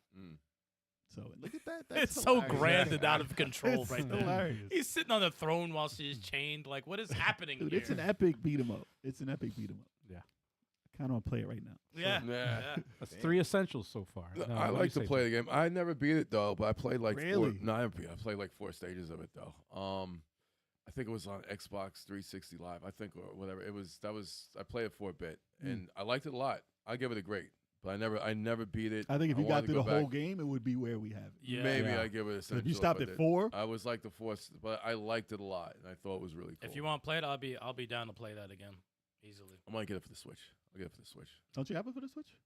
So look at that. That's It's so hilarious. grand and out of control It's right there. hilarious. He's sitting on the throne while she's chained. Like, what is happening Dude, here? it's an epic beat 'em up. It's an epic beat 'em up. Yeah. I kind of want to play it right now. yeah. Yeah. That's 3 essentials so far. No, I what do like you to say, play the game. I never beat it though, but I played like Really? four. No, I played like 4 stages of it though. I think it was on Xbox 360 Live. I think or whatever it was. I played it for a bit, and I liked it a lot. I give it a great, but I never beat it. I think if you wanted got to through go the whole back. game, it would be where we have it. Yeah. Maybe Yeah. I give it a So if essential. you stopped but at 4, I was like the 4th, but I liked it a lot, and I thought it was really cool. If you want to play it, I'll be down to play that again easily. I might get it for the Switch. I'll get it for the Switch. don't you have it for the Switch?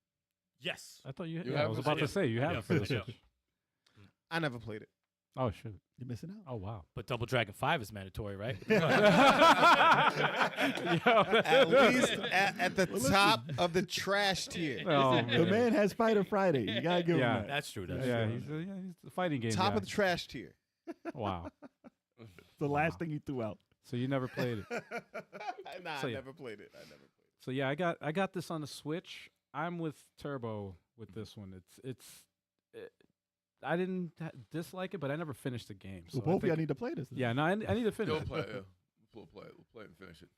Yes. I thought you. You Yeah, have I was it? about to say you have Yeah, it for the yeah. Switch. I never played it. Oh shoot. You're missing out. Oh wow. But Double Dragon 5 is mandatory, right? At least at the Well, listen. top of the trash tier. Oh, The man has Fighter Friday. You gotta give Yeah. him that. That's true. That's Yeah, true. he's a fighting game. Top guy. of the trash tier. Wow. It's the last thing he threw out. So you never played it. Nah, So, I yeah. never played it. I never played it. So yeah, I got this on the Switch. I'm with Turbo with this one. I didn't dislike it, but I never finished the game. So Well, both of I y'all think, need to play this. then. yeah, no, I need to finish Go it. play it. Yeah. We'll play it and finish it.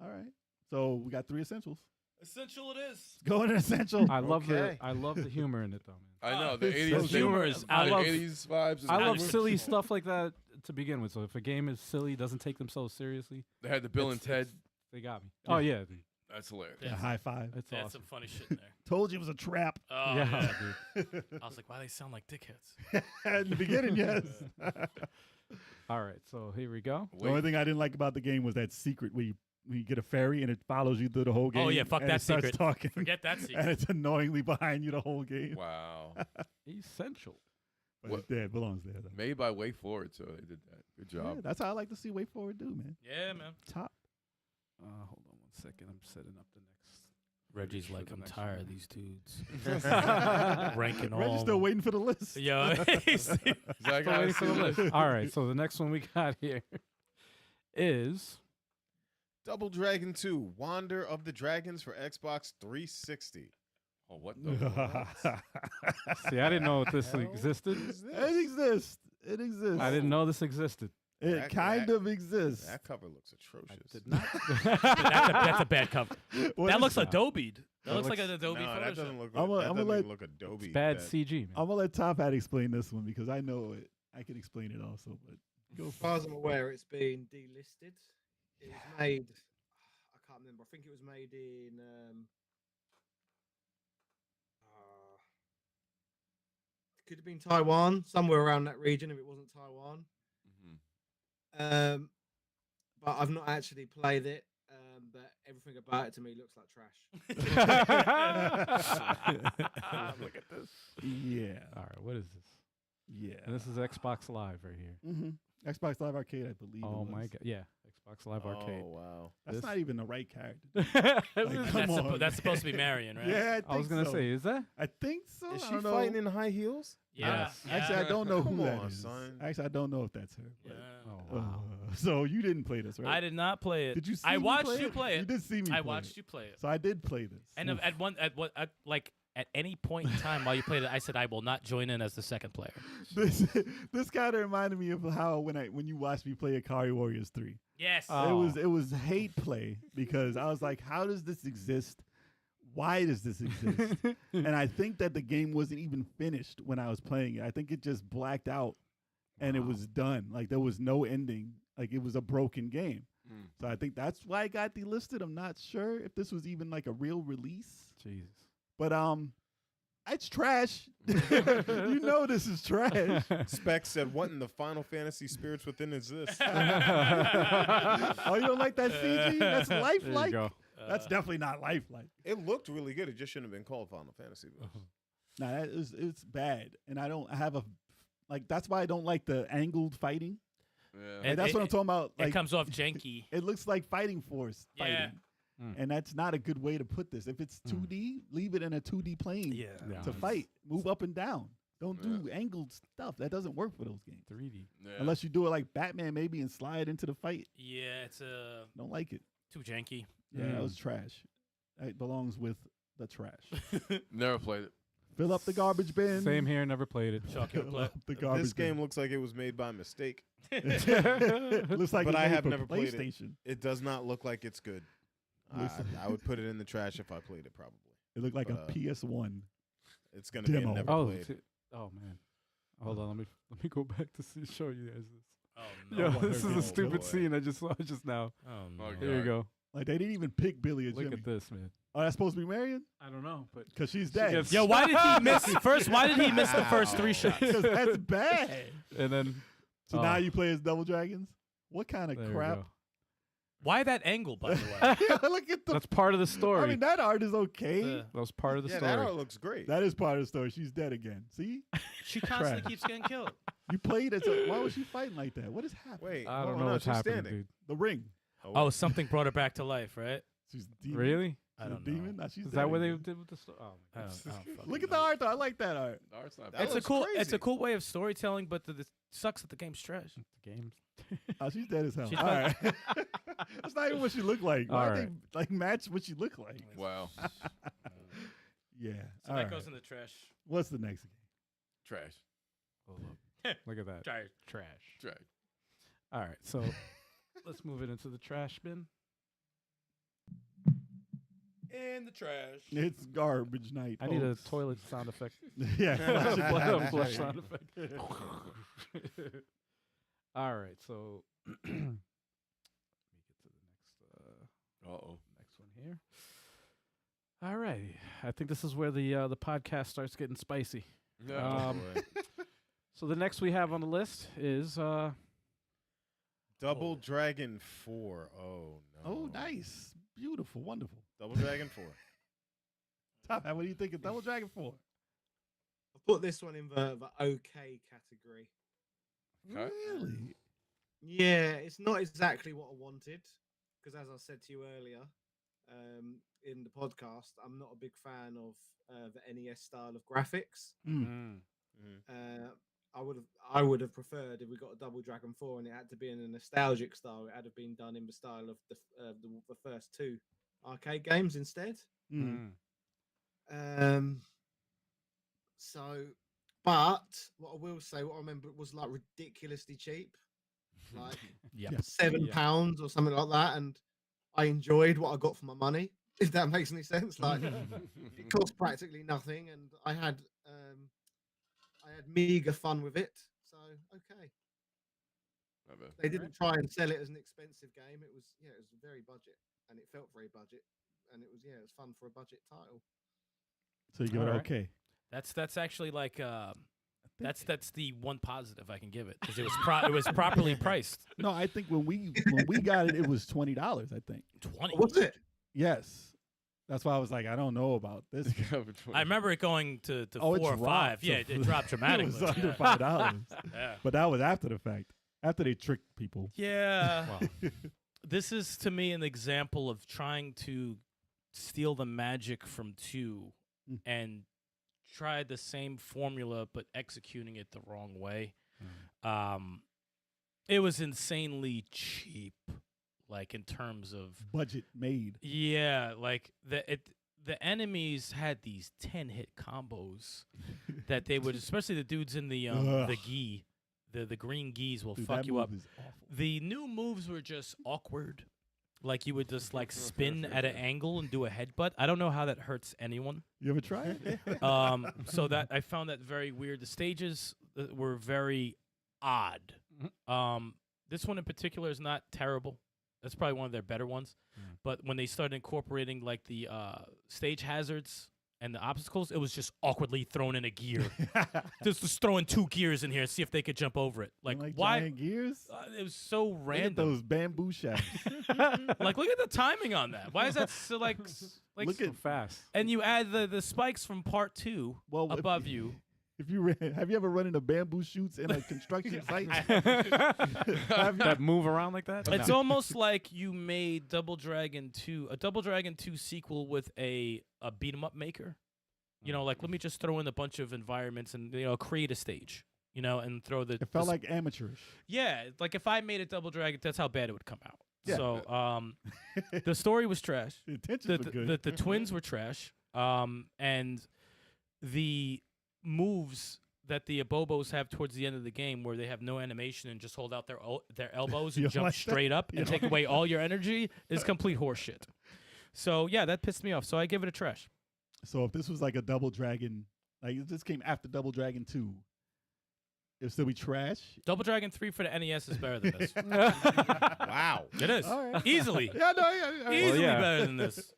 All right. So we got 3 essentials. Essential it is. Go into essential. I love Okay. the humor in it though, man. I know the It's 80s. so humor is out the of- 80s vibes. Is I love good. silly stuff like that to begin with. So if a game is silly, doesn't take themselves seriously, They had the Bill and Ted. they got me. Oh yeah, dude. That's hilarious. A high five. That's They had awesome. some funny shit in there. Told you it was a trap. Oh, yeah, yeah. dude. I was like, why they sound like dickheads? In the beginning, yes. All right, so here we go. The only thing I didn't like about the game was that secret where you get a fairy and it follows you through the whole game. Oh, yeah, fuck and that it starts secret. talking. Forget that And secret. it's annoyingly behind you the whole game. Wow. Essential. But What- it's there. It belongs there, though. Made by Way Forward, so they did that. Good Yeah, job. that's how I like to see Wait For It do, man. Yeah, man. Top. Hold on 1 second. I'm setting up the next. Reggie's for like, the I'm next tired one. of these dudes. Ranking Ranking all. Reggie's still waiting for the list. Yo, he's- Zach, Still waiting for the list. All right, so the next one we got here is Double Dragon 2, Wander of the Dragons for Xbox 360. Oh, what the? See, I didn't know this Hell existed. is this? It exists. It exists. I didn't know this existed. It That- kind that- of exists. That cover looks atrocious. Did not. that's a bad cover. What That is looks that? Adobe'd. That looks like an Adobe No, that Photoshop. doesn't look. I'm That doesn't let- even look Adobe. It's bad that- CG, man. I'm gonna let Top Hat explain this one because I know it. I can explain it also, but go As for far it. as I'm aware, it's been delisted. It was made. I can't remember. I think it was made in. Could have been Taiwan, somewhere around that region. If it wasn't Taiwan, but I've not actually played it. But everything about it to me looks like trash. Look at this. Yeah, All right, what is this? yeah. And this is Xbox Live right here. Mm-hmm. Xbox Live Arcade, I believe. Oh it my was. god, yeah, Xbox Live Arcade. Oh wow. That's This- not even the right character. Like, come That's, on. that's supposed to be Marion, right? Yeah, I was gonna so. say, is that? I think so. Is I she don't know. fighting in high heels? Yeah. Yes. Actually, I don't know Come who that on, is. son. Actually, I don't know if that's her. Yeah. but- Oh wow. So you didn't play this, right? I did not play it. Did you see I me watched play you it? play You it. did see me I play watched it. you play it. So I did play this. And Oof. at any point in time while you played it, I said I will not join in as the second player. this kind of reminded me of how when you watched me play Akari Warriors 3. Yes. Oh. It was hate play because I was like, how does this exist? Why does this exist? And I think that the game wasn't even finished when I was playing it. I think it just blacked out and it was done. Like there was no ending. Like it was a broken game. So I think that's why it got delisted. I'm not sure if this was even like a real release. Jesus. But it's trash. You know this is trash. Spec said, "What in the Final Fantasy spirits within is this?" Oh, you don't like that CG? That's There you lifelike. go. That's definitely not lifelike. It looked really good. It just shouldn't have been called Final Fantasy. Nah, it's bad, and I don't have a like. That's why I don't like the angled fighting. Yeah. And that's what I'm talking about. It Like comes off janky. it looks like Fighting Force Yeah. fighting, and that's not a good way to put this. If it's 2D, leave it in a 2D plane Yeah. to fight. Move up and down. Don't do angled stuff. That doesn't work for those games. 3D. Unless you do it like Batman, maybe, and slide into the fight. Yeah, it's Don't like it. too janky. Yeah, that was trash. It belongs with the trash. Never played it. Fill up the garbage bin. Same here. Never played it. Chalk your Fill play. up the garbage This game bin. looks like it was made by mistake. Looks like But it's I made have for never played it. PlayStation. It does not look like it's good. Listen. I would put it in the trash if I played it. Probably. It looked like But, a PS1. It's gonna be a Demo. never Oh, played. oh man. Hold on. Let me go back to show you guys this. Oh Yo, no. this is Oh, a stupid boy. scene I just saw just now. Oh no. Oh, Here you God. go. Like they didn't even pick Billy or Look Jimmy. at this, man. Oh, that's supposed to be Marion? I don't know, but Because she's She dead. gets- Yo, why did he miss first? Why did he miss the first 3 shots? Because that's bad. and then So now you play as Double Dragons? What kind of there you crap? go. Why that angle, by the way? Look at the. That's part of the story. I mean, that art is okay. The- that was part of the Yeah, story. that art looks great. That is part of the story. She's dead again. See? she constantly Trash. keeps getting killed. You played as a. Why was she fighting like that? What is happening? Wait, I hold don't on, know no, what's she's happening, standing. dude. The ring. Oh, something brought her back to life, right? She's a demon. Really? I She's a don't demon? know. Nah, she's Is dead that what they again. did with the story? Oh, I don't fucking Look at know. the art, though. I like that art. The art's not That bad. It's a looks cool. It's crazy. a cool way of storytelling, but the sucks that the game's trash. the games. Oh, she's dead as hell. She's All right. That's not even what she looked like. Why All did right. they like match what she looked like? Wow. Yeah. So All that right. goes in the trash. What's the next game? Trash. Hold up. Look at that. Trash. Trash. Trash. All right, so let's move it into the trash bin. In the trash. It's garbage night. I need a folks. toilet sound effect. Yeah. Flush- flush sound effect. All right, so let me get to the Uh-oh. next one here. All right, I think this is where the podcast starts getting spicy. No. So the next we have on the list is Double Dragon 4. Oh no. Oh, nice. Beautiful. Wonderful. Double Dragon 4. Top Hat, what do you think of Double Dragon 4? I put this one in the okay category. Okay. Really? Yeah, it's not exactly what I wanted because, as I said to you earlier in the podcast, I'm not a big fan of the NES style of graphics. I would have preferred if we got a Double Dragon 4 and it had to be in a nostalgic style. It had to have been done in the style of the first 2 arcade games instead. So, but what I will say, what I remember was like ridiculously cheap, like Yep. £7 or something like that, and I enjoyed what I got for my money. if that makes any sense. Like it cost practically nothing, and I had meager fun with it. So okay. They didn't try and sell it as an expensive game. It was it was very budget, and it felt very budget, and it was it was fun for a budget title. So you give it Alright. okay. That's actually like that's the one positive I can give it because it was properly priced. No, I think when we got it, it was $20. I think. 20. Was it? Yes, that's why I was like, I don't know about this. I remember it going to Oh, it 4 or dropped 5. to Yeah, it dropped dramatically. It was under $5. Yeah. But that was after the fact. After they tricked people. Yeah. This is to me an example of trying to steal the magic from 2 and try the same formula but executing it the wrong way. It was insanely cheap, like in terms of Budget made. yeah, like the enemies had these 10-hit combos that they would, especially the dudes in the gi. The green geese will Dude, fuck that you move up. is awful. The new moves were just awkward. Like you would just like spin at an angle and do a headbutt. I don't know how that hurts anyone. You ever try it? So that I found that very weird. The stages were very odd. This one in particular is not terrible. That's probably one of their better ones. But when they started incorporating like the stage hazards and the obstacles, it was just awkwardly thrown in a gear. just throwing 2 gears in here and see if they could jump over it. Like why? Giant gears? It was so Look at random. those bamboo shafts. Like look at the timing on that. Why is that so like Look So at fast. and you add the spikes from part 2 Well, if- above you. If you have you ever run into bamboo shoots in a construction site? That move around like that? It's No. almost like you made Double Dragon 2, a Double Dragon 2 sequel with a beat 'em up maker. You know, like let me just throw in a bunch of environments and create a stage. And throw the. It felt like amateurish. Yeah, like if I made a Double Dragon, that's how bad it would come out. Yeah. So, the story was trash. The intentions were good. The twins were trash. And the moves that the Abobos have towards the end of the game, where they have no animation and just hold out their elbows You and don't jump like that? straight up You and don't take away all your energy, is complete horseshit. So yeah, that pissed me off. So I give it a trash. So if this was like a Double Dragon, like if this came after Double Dragon 2, it'd still be trash. Double Dragon 3 for the NES is better than this. Wow. It is. All right. Easily. Yeah, no, yeah. Easily yeah. better than this.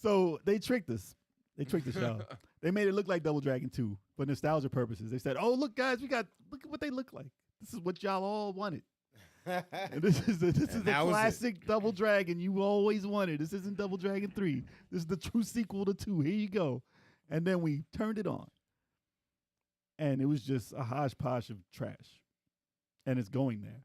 So they tricked us. They tricked us, y'all. They made it look like Double Dragon 2 for nostalgia purposes. They said, "Oh, look, guys, look at what they look like. This is what y'all all wanted. And this is the how is it? classic Double Dragon you always wanted. This isn't Double Dragon 3. This is the true sequel to 2. Here you go." And then we turned it on, and it was just a hodgepodge of trash. And it's going there.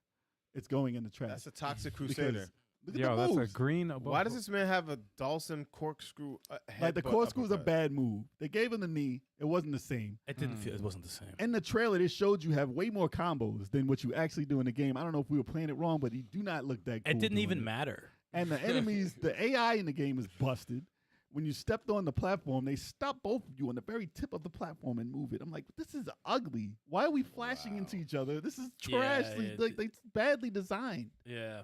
It's going in the trash. That's a toxic crusader. Because look at Yo, the that's a moves. green above. Why does this man have a Dawson corkscrew? Like the corkscrew is a bad move. They gave him the knee. It wasn't the same. It didn't feel. It wasn't the same. In the trailer, it showed you have way more combos than what you actually do in the game. I don't know if we were playing it wrong, but you do not look that cool. It didn't doing even it. matter. And the enemies, the AI in the game is busted. When you stepped on the platform, they stop both of you on the very tip of the platform and move it. I'm like, this is ugly. Why are we flashing into each other? This is trash. Yeah, Like, they badly designed. Yeah.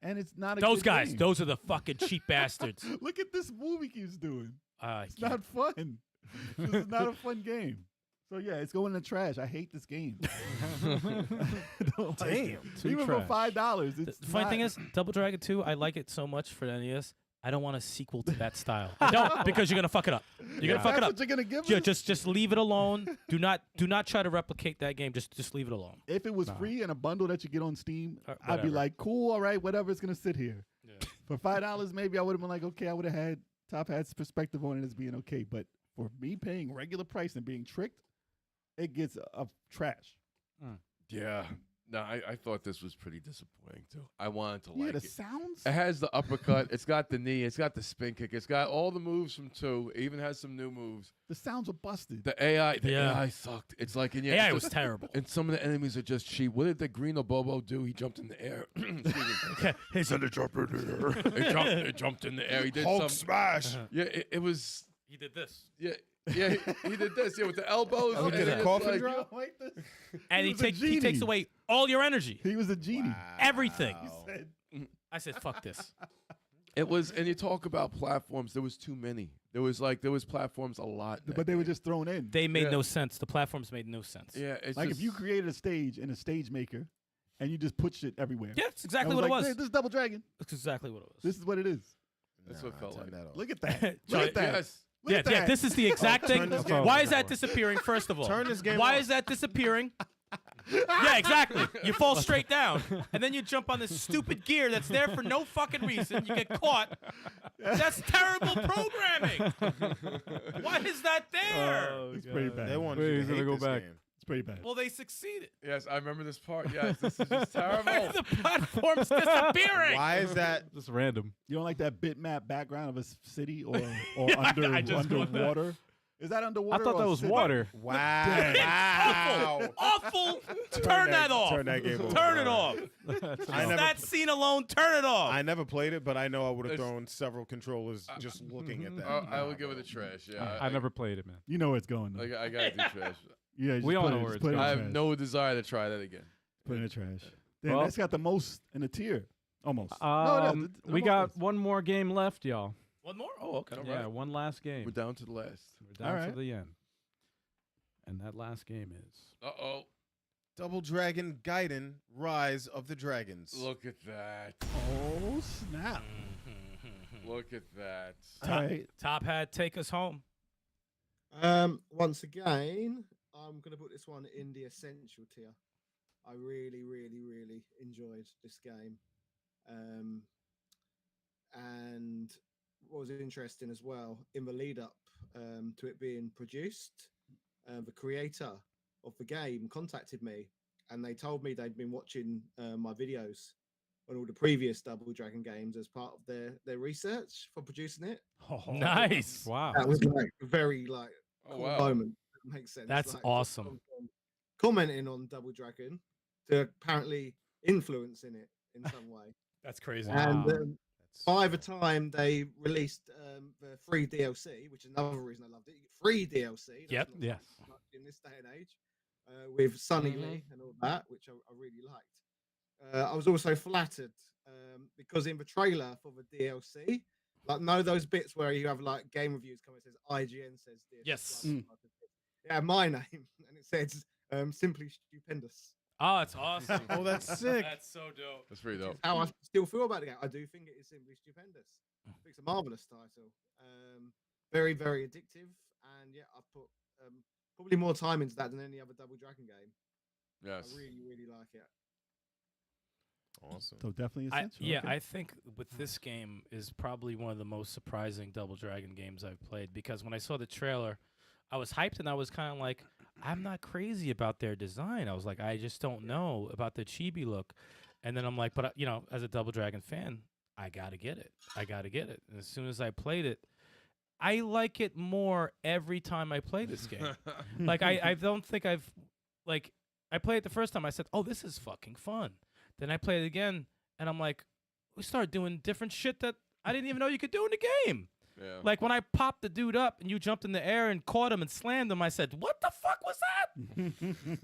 And it's not a Those good guys, game. those are the fucking cheap bastards. Look at this move he keeps doing. It's Yeah. not fun. This is not a fun game. So yeah, it's going in the trash. I hate this game. I don't like it. too Even trash. for $5, The it's funny thing not- is, Double Dragon 2, I like it so much for the NES. I don't want a sequel to that style. I don't, because you're gonna fuck it up. You're gonna fuck it That's up. what you're gonna give Yeah, us? just leave it alone. Do not try to replicate that game. Just leave it alone. If it was free and a bundle that you get on Steam, I'd be whatever. like, cool, all right, whatever, it's gonna sit here. For $5, maybe I would have been like, okay, I would have had Top Hat's perspective on it as being okay. But for me paying regular price and being tricked, it gets a trash. Yeah. No, I thought this was pretty disappointing too. I wanted to Yeah, like the it. sounds. It has the uppercut. It's got the knee. It's got the spin kick. It's got all the moves from 2. It even has some new moves. The sounds are busted. The AI Yeah. sucked. It's like and AI was terrible. And some of the enemies are just cheap. What did the green Abobo do? He jumped in the air. Excuse me. He's He jumped in the air. He did Hulk some smash. Yeah, it was He did this. yeah. Yeah, he did this. Yeah, with the elbows. Oh, he and did a it's coffin like- drop? Like this. And he was a takes he takes genie. away all your energy. He was a genie. Everything. He said, I said, fuck this. It was, and you talk about platforms. There was too many. There was platforms a lot. But they were just thrown in. They made no sense. The platforms made no sense. Yeah, it's Like just, if you created a stage in a stage maker, and you just put shit everywhere. Yeah, that's exactly I what it like, was. "Hey, this is Double Dragon. That's exactly what it was. This is what it is. That's what it felt turn like. that off. Look at that. Sorry, Look at that. Yes. Look Yeah, at that. yeah. This is the exact thing. turn this game Why off. is that disappearing? First of all, Turn this game Why off. is that disappearing? Yeah, exactly. You fall straight down, and then you jump on this stupid gear that's there for no fucking reason. You get caught. That's terrible programming. Why is that there? It's pretty bad. They wanted Wait, you he's to gonna hate go this back. game. It's pretty bad. Well, they succeeded. Yes, I remember this part. Yes, this is just Why are terrible. the platforms disappearing? Why is that? Just random. You don't like that bitmap background of a city or I just go underwater? Is that I underwater? thought or that a was city? water. Wow. Awful. Turn that off. Turn that game off. Turn it off. I never, That scene alone, turn it off. I never played it, but I know I would have It's- thrown several controllers just looking at that. I would give it a trash. Yeah, I never played it, man. You know where it's going. Though. I gotta do trash. Yeah, just We all put know it, where just it's put it in I the have trash. no desire to try that again. Put it in the trash. Damn, Well- that's got the most in the tier. Almost. We almost got is. one more game left, y'all. One more? Oh, okay. All Yeah, right. one last game. We're down to the last. We're down to Alright. the end. And that last game is. Uh-oh. Double Dragon Gaiden: Rise of the Dragons. Look at that. Oh snap! Look at that. All right. Top Hat, take us home. Once again, I'm gonna put this one in the essential tier. I really, really, really enjoyed this game. And what was interesting as well, in the lead up to it being produced, the creator of the game contacted me and they told me they'd been watching my videos on all the previous Double Dragon games as part of their research for producing it. Nice. Wow. That was like a very like Oh, cool wow. moment. That makes sense. That's Like, awesome. from commenting on Double Dragon to apparently influencing it in some way. That's crazy. And Wow. by the time they released the free DLC, which is another reason I loved it, free DLC. that's Yep. not Yes. much in this day and age, with Sunny Mhm. Lee and all that, which I really liked. I was also flattered because in the trailer for the DLC, like know those bits where you have like game reviews come, it says IGN says this. Yes. blah, blah, blah, blah. Yeah, my name, and it says simply stupendous. Oh, that's awesome. Oh, that's sick. That's so dope. That's pretty dope. How I still feel about the game. I do think it is simply stupendous. I think it's a marvelous title. Very, very addictive, and yeah, I've put probably more time into that than any other Double Dragon game. Yes. I really, really like it. Awesome. So definitely essential. Yeah, okay. I think with this game is probably one of the most surprising Double Dragon games I've played because when I saw the trailer, I was hyped and I was kind of like, I'm not crazy about their design. I was like, I just don't know about the chibi look. And then I'm like, but you know, as a Double Dragon fan, I gotta get it. I gotta get it. And as soon as I played it, I like it more every time I play this game. Like I don't think I've like I played it the first time. I said, "Oh, this is fucking fun." Then I played it again, and I'm like, we started doing different shit that I didn't even know you could do in the game. Yeah. Like when I popped the dude up and you jumped in the air and caught him and slammed him, I said, "What the fuck was that?"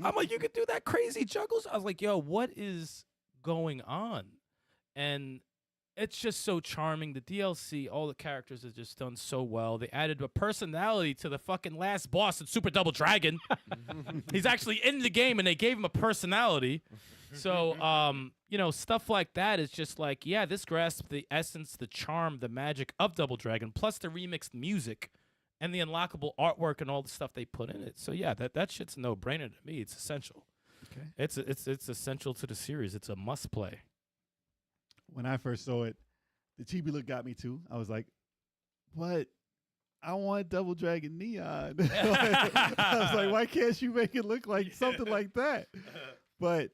I'm like, "You could do that crazy juggles." I was like, "Yo, what is going on?" And it's just so charming. The DLC, all the characters are just done so well. They added a personality to the fucking last boss in Super Double Dragon. He's actually in the game, and they gave him a personality. So, you know, stuff like that is just like, yeah, this grasps the essence, the charm, the magic of Double Dragon, plus the remixed music and the unlockable artwork and all the stuff they put in it. So, yeah, that shit's a no-brainer to me. It's essential. Okay. It's essential to the series. It's a must-play. When I first saw it, the chibi look got me too. I was like, "What? I want Double Dragon Neon." I was like, "Why can't you make it look like something like that?" But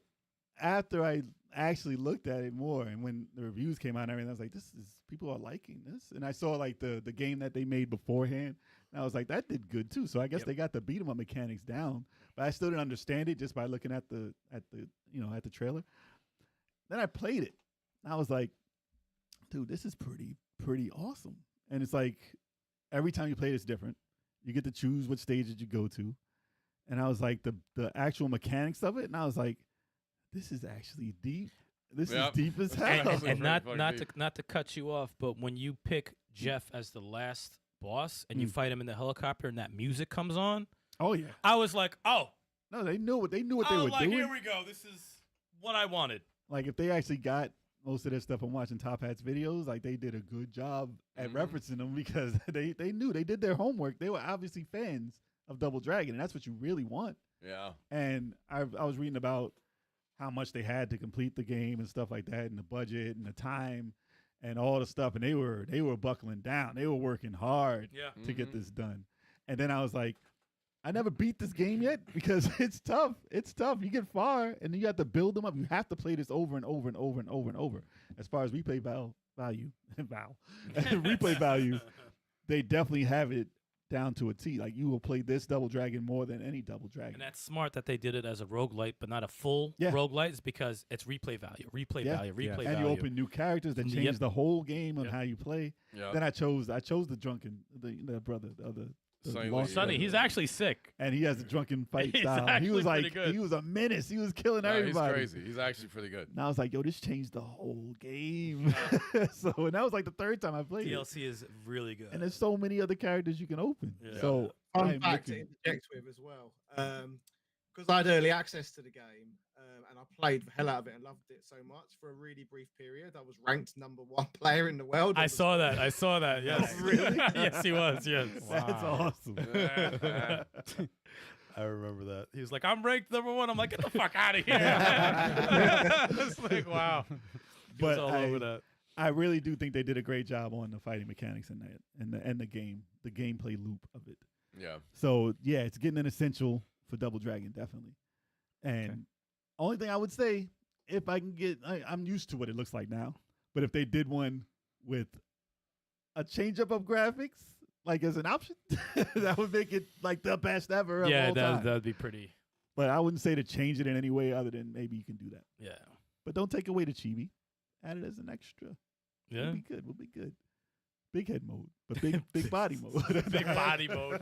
after I actually looked at it more, and when the reviews came out and everything, I was like, "This is people are liking this." And I saw like the game that they made beforehand, and I was like, "That did good too." So I guess they got the beat 'em up mechanics down, but I still didn't understand it just by looking at the at the trailer. Then I played it. I was like, dude, this is pretty awesome. And it's like every time you play it's different. You get to choose what stages you go to. And I was like, the actual mechanics of it, and I was like, this is actually deep. This is Yep. deep as And, hell. and, Very and not fucking not to deep. not to cut you off, but when you pick Jeff as the last boss and you fight him in the helicopter and that music comes on, Oh yeah. I was like, oh, No, they knew what they I were was like, doing. here we go. This is what I wanted. Like if they actually got most of their stuff from watching Top Hat's videos, like they did a good job at referencing them because they knew they did their homework. They were obviously fans of Double Dragon, and that's what you really want. Yeah. And I was reading about how much they had to complete the game and stuff like that, and the budget and the time and all the stuff, and they were buckling down. They were working hard Yeah. to get this done. And then I was like, I never beat this game yet because it's tough. It's tough. You get far, and then you have to build them up. You have to play this over and over and over and over and over. As far as replay value, replay value, they definitely have it down to a T. Like you will play this Double Dragon more than any Double Dragon. And that's smart that they did it as a roguelite, but not a full Yeah. roguelite, is because it's replay value, replay Yeah. value, replay and value. you open new characters that change Yep. the whole game on Yep. how you play. Yeah. Then I chose the drunken, the brother, the Sonny long- Lee. Sonny, he's actually sick. and he has a drunken fight He's style. He actually was pretty like, good. he was a menace. He was killing No, he's everybody. crazy. He's actually pretty good. And I was like, yo, this changed the whole game. So, and that was like the third time I played it. DLC is really good. And there's so many other characters you can open. Yeah. So Fun I'm fact to looking. interject with as well, because I had early access to the game and I played the hell out of it and loved it so much. For a really brief period, I was ranked #1 player in the world. I saw that. I saw that. Yes. Really? yes, he was. Yes. That's awesome. I remember that. He was like, I'm ranked #1. I'm like, get the fuck out of here. It's like, wow. He was But all over that. I really do think they did a great job on the fighting mechanics in that and the game, the gameplay loop of it. Yeah. So yeah, it's getting an essential for Double Dragon, definitely. And only thing I would say, if I can get, I'm used to what it looks like now, but if they did one with a change up of graphics, like as an option, that would make it like the best ever. Yeah, of all time. that'd be pretty. But I wouldn't say to change it in any way other than maybe you can do that. Yeah. But don't take away the chibi. Add it as an extra. Yeah. We'll be good. We'll be good. Big head mode, but big body mode. Big body mode.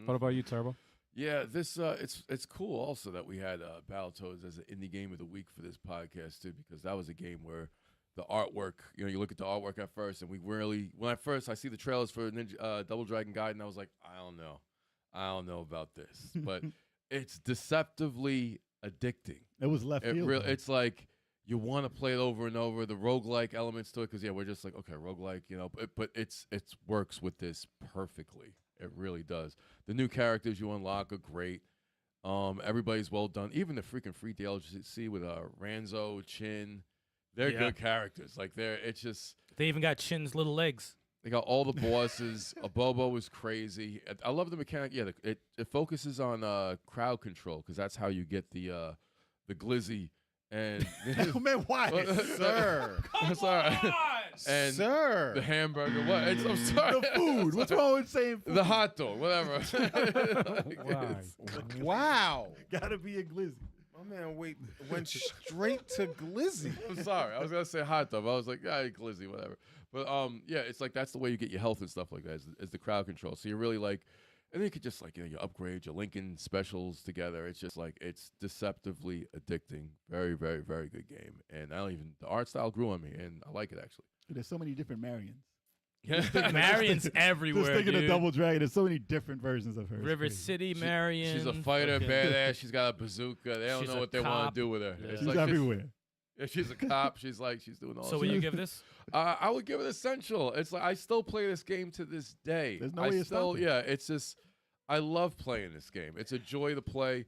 What about you, Turbo? Yeah, this it's cool also that we had Battletoads as an indie game of the week for this podcast too, because that was a game where the artwork, you look at the artwork at first, and we really, when I see the trailers for Double Dragon Gaiden, I was like, I don't know about this, but it's deceptively addicting. It was left field. though. It's like you want to play it over and over. The roguelike elements to it, because we're just like, okay, roguelike, but it works with this perfectly. It really does. The new characters you unlock are great. Everybody's well done. Even the freaking free DLC with Ranzo, Chin, they're good characters. Like They even got Chin's little legs. they got all the bosses. Bobo is crazy. I love the mechanic. Yeah, it focuses on crowd control, because that's how you get the glizzy and Man, why? Sir. sorry. And Sir. the hamburger. What? I'm sorry. The food. What's wrong with saying food? The hot dog. Whatever. Why? Wow. Gotta be a glizzy. My man went straight to glizzy. I'm sorry. I was gonna say hot dog. But I was like, glizzy, whatever. But yeah, it's like that's the way you get your health and stuff like that. Is the crowd control. So you're really like, and then you could just like you upgrade your Lincoln specials together. It's just like it's deceptively addicting. Very, very, very good game. And the art style grew on me, and I like it actually. There's so many different Marions. Marion's everywhere. Just thinking dude. of Double Dragon, there's so many different versions of her. It's River crazy. City Marion. She's a fighter, fucking- badass. She's got a bazooka. They don't She's know a what they want cop. to do with her. Yeah. It's She's like everywhere. she's a cop. She's doing all. So that will you shit. give this? I would give it essential. It's like I still play this game to this day. There's no I way of still, stopping. yeah. It's just I love playing this game. It's a joy to play,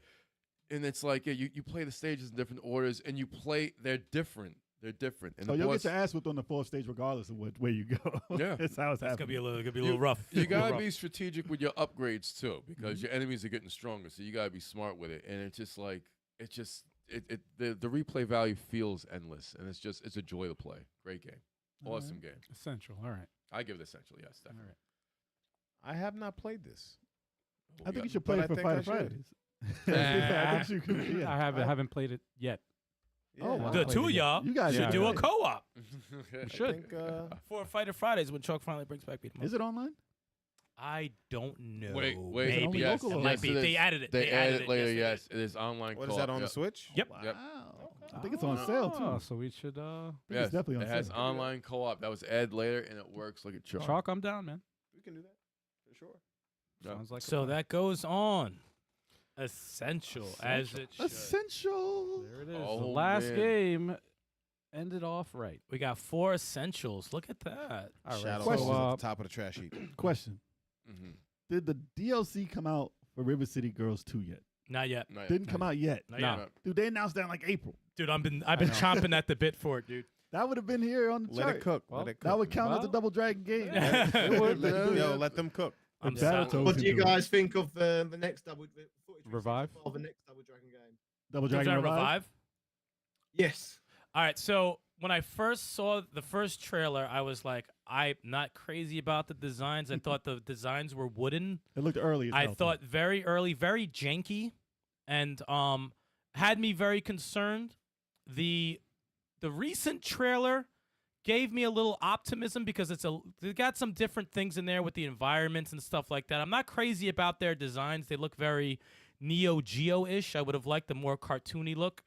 and it's like you play the stages in different orders, and you play. They're different. They're different. And So the you'll boss- get your ass whipped on the fourth stage regardless of where you go. Yeah. That's how it's It's gonna happening. be a little rough. You Little gotta rough. be strategic with your upgrades too, because Mm-hmm. your enemies are getting stronger. So you gotta be smart with it, and it's just like the replay value feels endless, and it's a joy to play. Great game, awesome game. Essential. All right. I give it essential. Yes, All definitely. right. I have not played this. I think you should play But it I for think Fighter I should. Fridays. I think you could. I Yeah. haven't played it yet. Oh, wow. The two of y'all You guys should Yeah. do a right. co-op We should. I think, for Fighter Fridays when Chalk finally brings back Beat 'em Up. Is it online? I don't know. Wait, Maybe. only yes, local It or- might yes, be. it is. They added it. They added it later. Yes, Yes, it is online. what is co-op, that on yeah. the Switch? Yep. Wow. Yep. I think it's on sale too. So we should It's Yes, definitely on it has sale. online co-op. That was added later, and it works like a charm. Chalk. I'm down, man. We can do that for sure. Yeah. Sounds like a So plan. that goes on. Essential, as it should. Essential. There it is. Oh, the last man. game ended off right. We got 4 essentials. Look at that. All right. Shadow Question. Falls at the top of the trash heap. Question: Mm-hmm. Did the DLC come out for River City Girls 2 yet? Not yet. Didn't come out yet. Not Nah. yet. Dude, they announced that in like April. Dude, I've been know. chomping at the bit for it, dude. That would have been here on the Let chart. it cook. Well, Let it cook. That would count as a Well- Double Dragon game. It would. Yo, let them cook. I'm If sorry. Battletoads What can do you do it. guys think of the next Revive? The next Double Dragon game. Double Double Dragon Dragon Revive? Yes. All right, so when I first saw the first trailer, I was like, I'm not crazy about the designs. I thought the designs were wooden. It looked early. As I hell, too. thought very early, very janky, and had me very concerned. The recent trailer gave me a little optimism because they got some different things in there with the environments and stuff like that. I'm not crazy about their designs. They look very Neo Geo-ish. I would have liked a more cartoony look,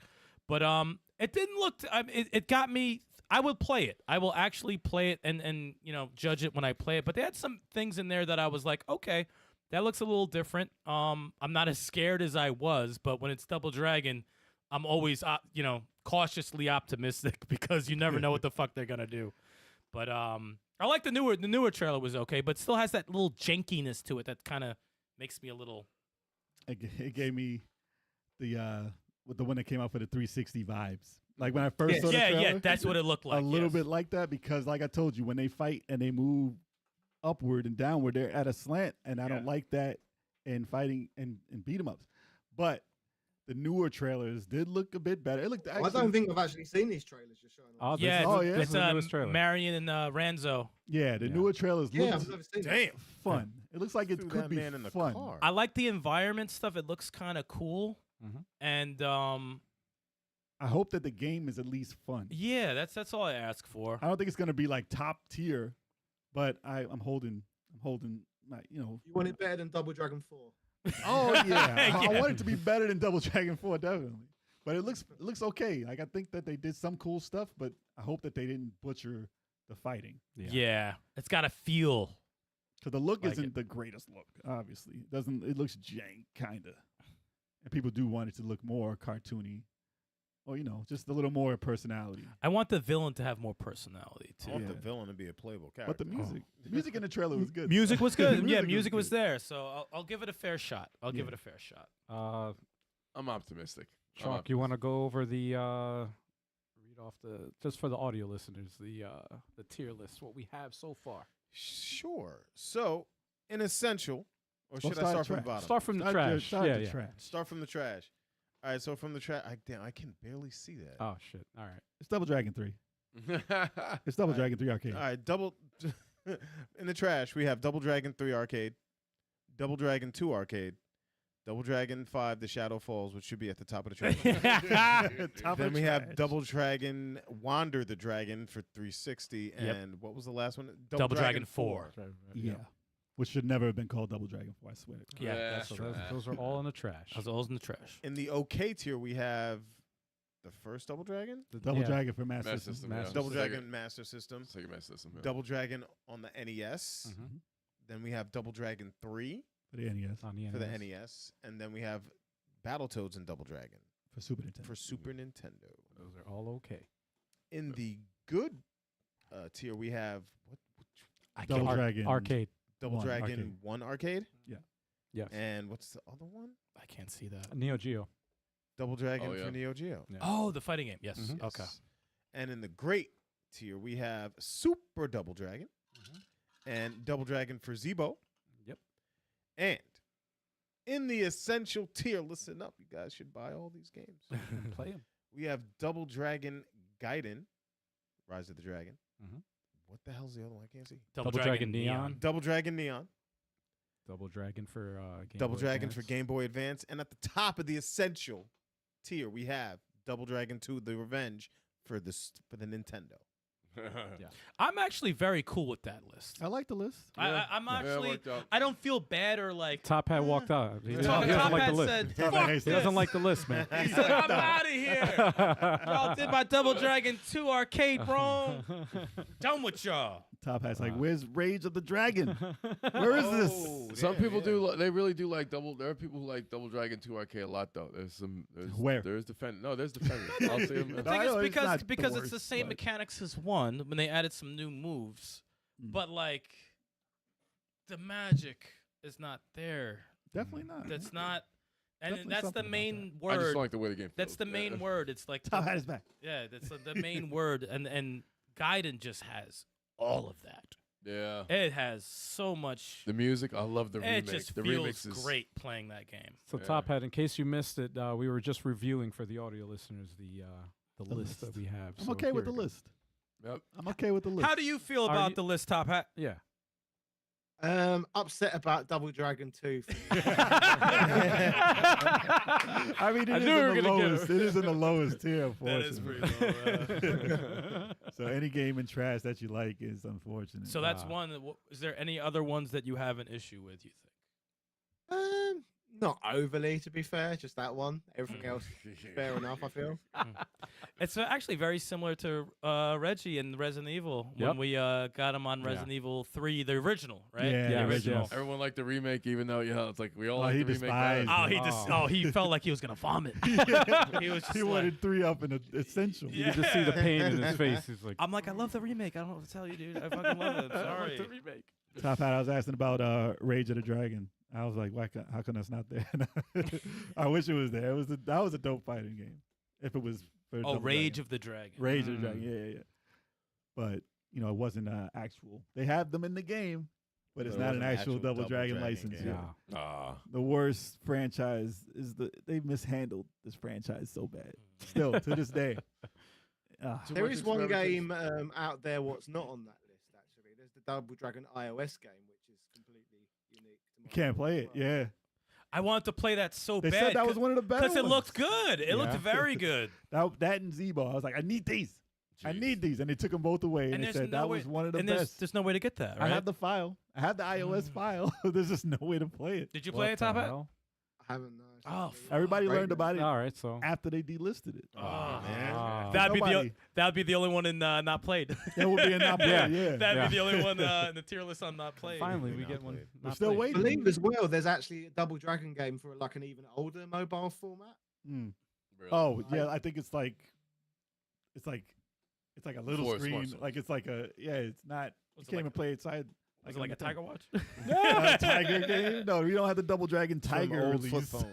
but it didn't look. It got me. I will play it. I will actually play it and judge it when I play it. But they had some things in there that I was like, okay, that looks a little different. I'm not as scared as I was, but when it's Double Dragon, I'm always cautiously optimistic because you never know what the fuck they're gonna do. But I like the newer trailer was okay, but still has that little jankiness to it that kind of makes me a little. It gave me the with the one that came out for the 360 vibes. Like when I first saw the trailer, Yeah, that's what it looked like. a little yes. bit like that because, like I told you, when they fight and they move upward and downward, they're at a slant, and I don't like that in fighting and beat 'em ups. But the newer trailers did look a bit better. It looked. I Actually, don't think I've actually seen these trailers just showing Oh, up. this Yeah, is, Oh, the- yeah? this it's is the newest trailer. Marion and Ranzo. yeah, the Yeah. newer trailers Yeah, look I've never seen Damn. fun. It looks like it Threw could that be man in the fun. car. I like the environment stuff. It looks kind of cool, Mhm. and I hope that the game is at least fun. yeah, that's all I ask for. I don't think it's gonna be like top tier, but I'm holding my You want it better than Double Dragon 4? Oh yeah. I Yeah. want it to be better than Double Dragon 4, definitely. But it looks okay. Like I think that they did some cool stuff, but I hope that they didn't butcher the fighting. Yeah, it's got to feel. Because the look Like isn't it. the greatest look, obviously. It looks jank kinda. And people do want it to look more cartoony. Or, just a little more personality. I want the villain to have more personality I too. want Yeah. the villain to be a playable character. But the music in the trailer was good. Music was good. Yeah, Music music was good. there. So I'll give it a fair shot. I'll give Yeah. it a fair shot. I'm optimistic. Chalk, you want to go over the read off just for the audio listeners the tier list, what we have so far. Sure. So, in essential, or Well, should I start from the trash. bottom? Start from the Start trash. start yeah, the yeah. trash. Start from the trash. All right. So from the trash, I can barely see that. Oh shit! All right. It's Double Dragon 3. It's Double Alright. Dragon 3 Arcade. All right. Double in the trash. We have Double Dragon 3 Arcade, Double Dragon 2 Arcade, Double Dragon 5 The Shadow Falls, which should be at the top of the trash. Top of Then the we have trash. Double Dragon Wander the Dragon for 360, Yep. and what was the last one? Double Dragon 4. Yeah. Which should never have been called Double Dragon 4, I swear. Yeah, Yeah, that's So true. those are all in the trash. Those are all in the trash. In the OK tier, we have the first Double Dragon, The Double Yeah. Dragon for Master Master System. System, Master yeah. Double Sega- Dragon Master System, Sega Master System. Yeah. Double Dragon on the NES. Mhm. Then we have Double Dragon 3 For the NES. On the for the NES. NES, and then we have Battletoads and Double Dragon For Super Nintendo. for Super Nintendo. Those are all okay. In the good tier, we have Double Dragon. Arcade. Double One Dragon arcade. 1 Arcade, Yes. and what's the other one? I can't see that. Neo Geo. Double Dragon Oh, yeah. for Neo Geo. Yeah. Oh, the fighting game. Yes. Mhm. Okay. Yes. And in the great tier, we have Super Double Dragon and Double Dragon for Zebo. Yep. And in the essential tier, listen up, you guys should buy all these games. Play them. We have Double Dragon Gaiden, Rise of the Dragon. Mhm. What the hell's the other one? I can't see. Double Dragon Neon. Double Dragon Neon, Double Dragon for Game Double Boy Dragon for Advance. Game Boy Advance, and at the top of the essential tier, we have Double Dragon 2: The Revenge for the Nintendo. I'm actually very cool with that list. I like the list. I'm Yeah, it actually. worked out. I don't feel bad or like. Top Hat walked out. He Top doesn't like Hat the list. said, Top Hat "Fuck hates He this." doesn't like the list, man. He said, "I'm out of here. Y'all did my Double Dragon 2 arcade, bro. Done with y'all." Top Hat's like, where's Rage of the Dragon? Where is this? Some people do. They really do like double. There are people who like Double Dragon 2 arcade a lot, though. There's some. Where? There's defend. No, there's defenders. I'll see them. The I thing know is it's not the because it's the worst, same but- mechanics as 1 when they added some new moves, but like the magic is not there. Definitely not. That's not, and Definitely that's the something about main I just word. don't like the way the game. That's feels. the main word. It's like Top Hat is back. yeah, that's the main word, and Gaiden just has all of that. Yeah. It has so much. The music, I love the It remake. just The feels remix is great playing that game. So Yeah. Top Hat, in case you missed it, we were just reviewing for the audio listeners the list that we have. I'm So okay with here the it goes. list. Yep. I'm okay with the list. How do you feel Are about you- the list, Top Hat? Yeah. Upset about Double Dragon 2. I mean, I it is knew we were in the gonna get lowest. him. It is in the lowest tier, That is unfortunately. pretty low. So any game in trash that you like is unfortunate. So that's Ah. one. Is there any other ones that you have an issue with? You think? Not overly, to be fair. Just that one. Everything else, fair enough. I feel. It's actually very similar to Reggie in Resident Evil Yep. when we got him on Resident Evil 3, the original, right? Yeah, the yes, original. yes. Everyone liked the remake, even though it's like we all Oh, like he the remake. despised better. Oh, he Oh. just he felt like he was gonna vomit. He was just he like, wanted 3 up in essential. You could just see the pain in his face. He's like, I'm like, I love the remake. I don't know what to tell you, dude. I fucking love it. I'm I like sorry. the remake. Top Hat, I was asking about Rage of the Dragon. I was like, how come that's not there? I wish it was there. That was a dope fighting game. If it was for Oh, Double Rage Dragon. of the Dragon. Rage of the Dragon. Yeah. But it wasn't actual. They have them in the game, but it's But it not an wasn't actual Double Dragon license. game. Yeah. Yeah. The worst franchise is they mishandled this franchise so bad. Still to this day. Too There much is one experimentation. game out there what's not on that list. Actually, there's the Double Dragon iOS game, which is completely unique. To You can't play it. Yeah. I wanted to play that so They bad. said that was one of the better because it ones. looked good. It looked Yeah. very good. That and Z-Ball. I was like, I need these. I Jeez. need these. And they took them both away. And, they there's said no that way, was one of the and best. there's no way to get that, right? I have the file. I have the iOS file. There's just no way to play it. Did you What play it, the Top Hat? hell? I haven't. No, Oh, it's fuck. Everybody Right. learned about it All right, so after they delisted it. Oh, man. That'd be Nobody- that'd be the only one in not played. That would be a not Yeah. play, yeah. That'd Yeah. be the only one in the tier list on not played. finally we Not get one. played. We're not still played. I waiting. believe as well. There's actually a Double Dragon game for like an even older mobile format. Mm. Really. Oh, yeah. I think it's like a little For screen. smartphones. Like it's like it's not. You Was it can't like even play it side. Was it like a on the Tiger Watch? thing. A Tiger game? No, we don't have the Double Dragon From Tiger old flip release. phones.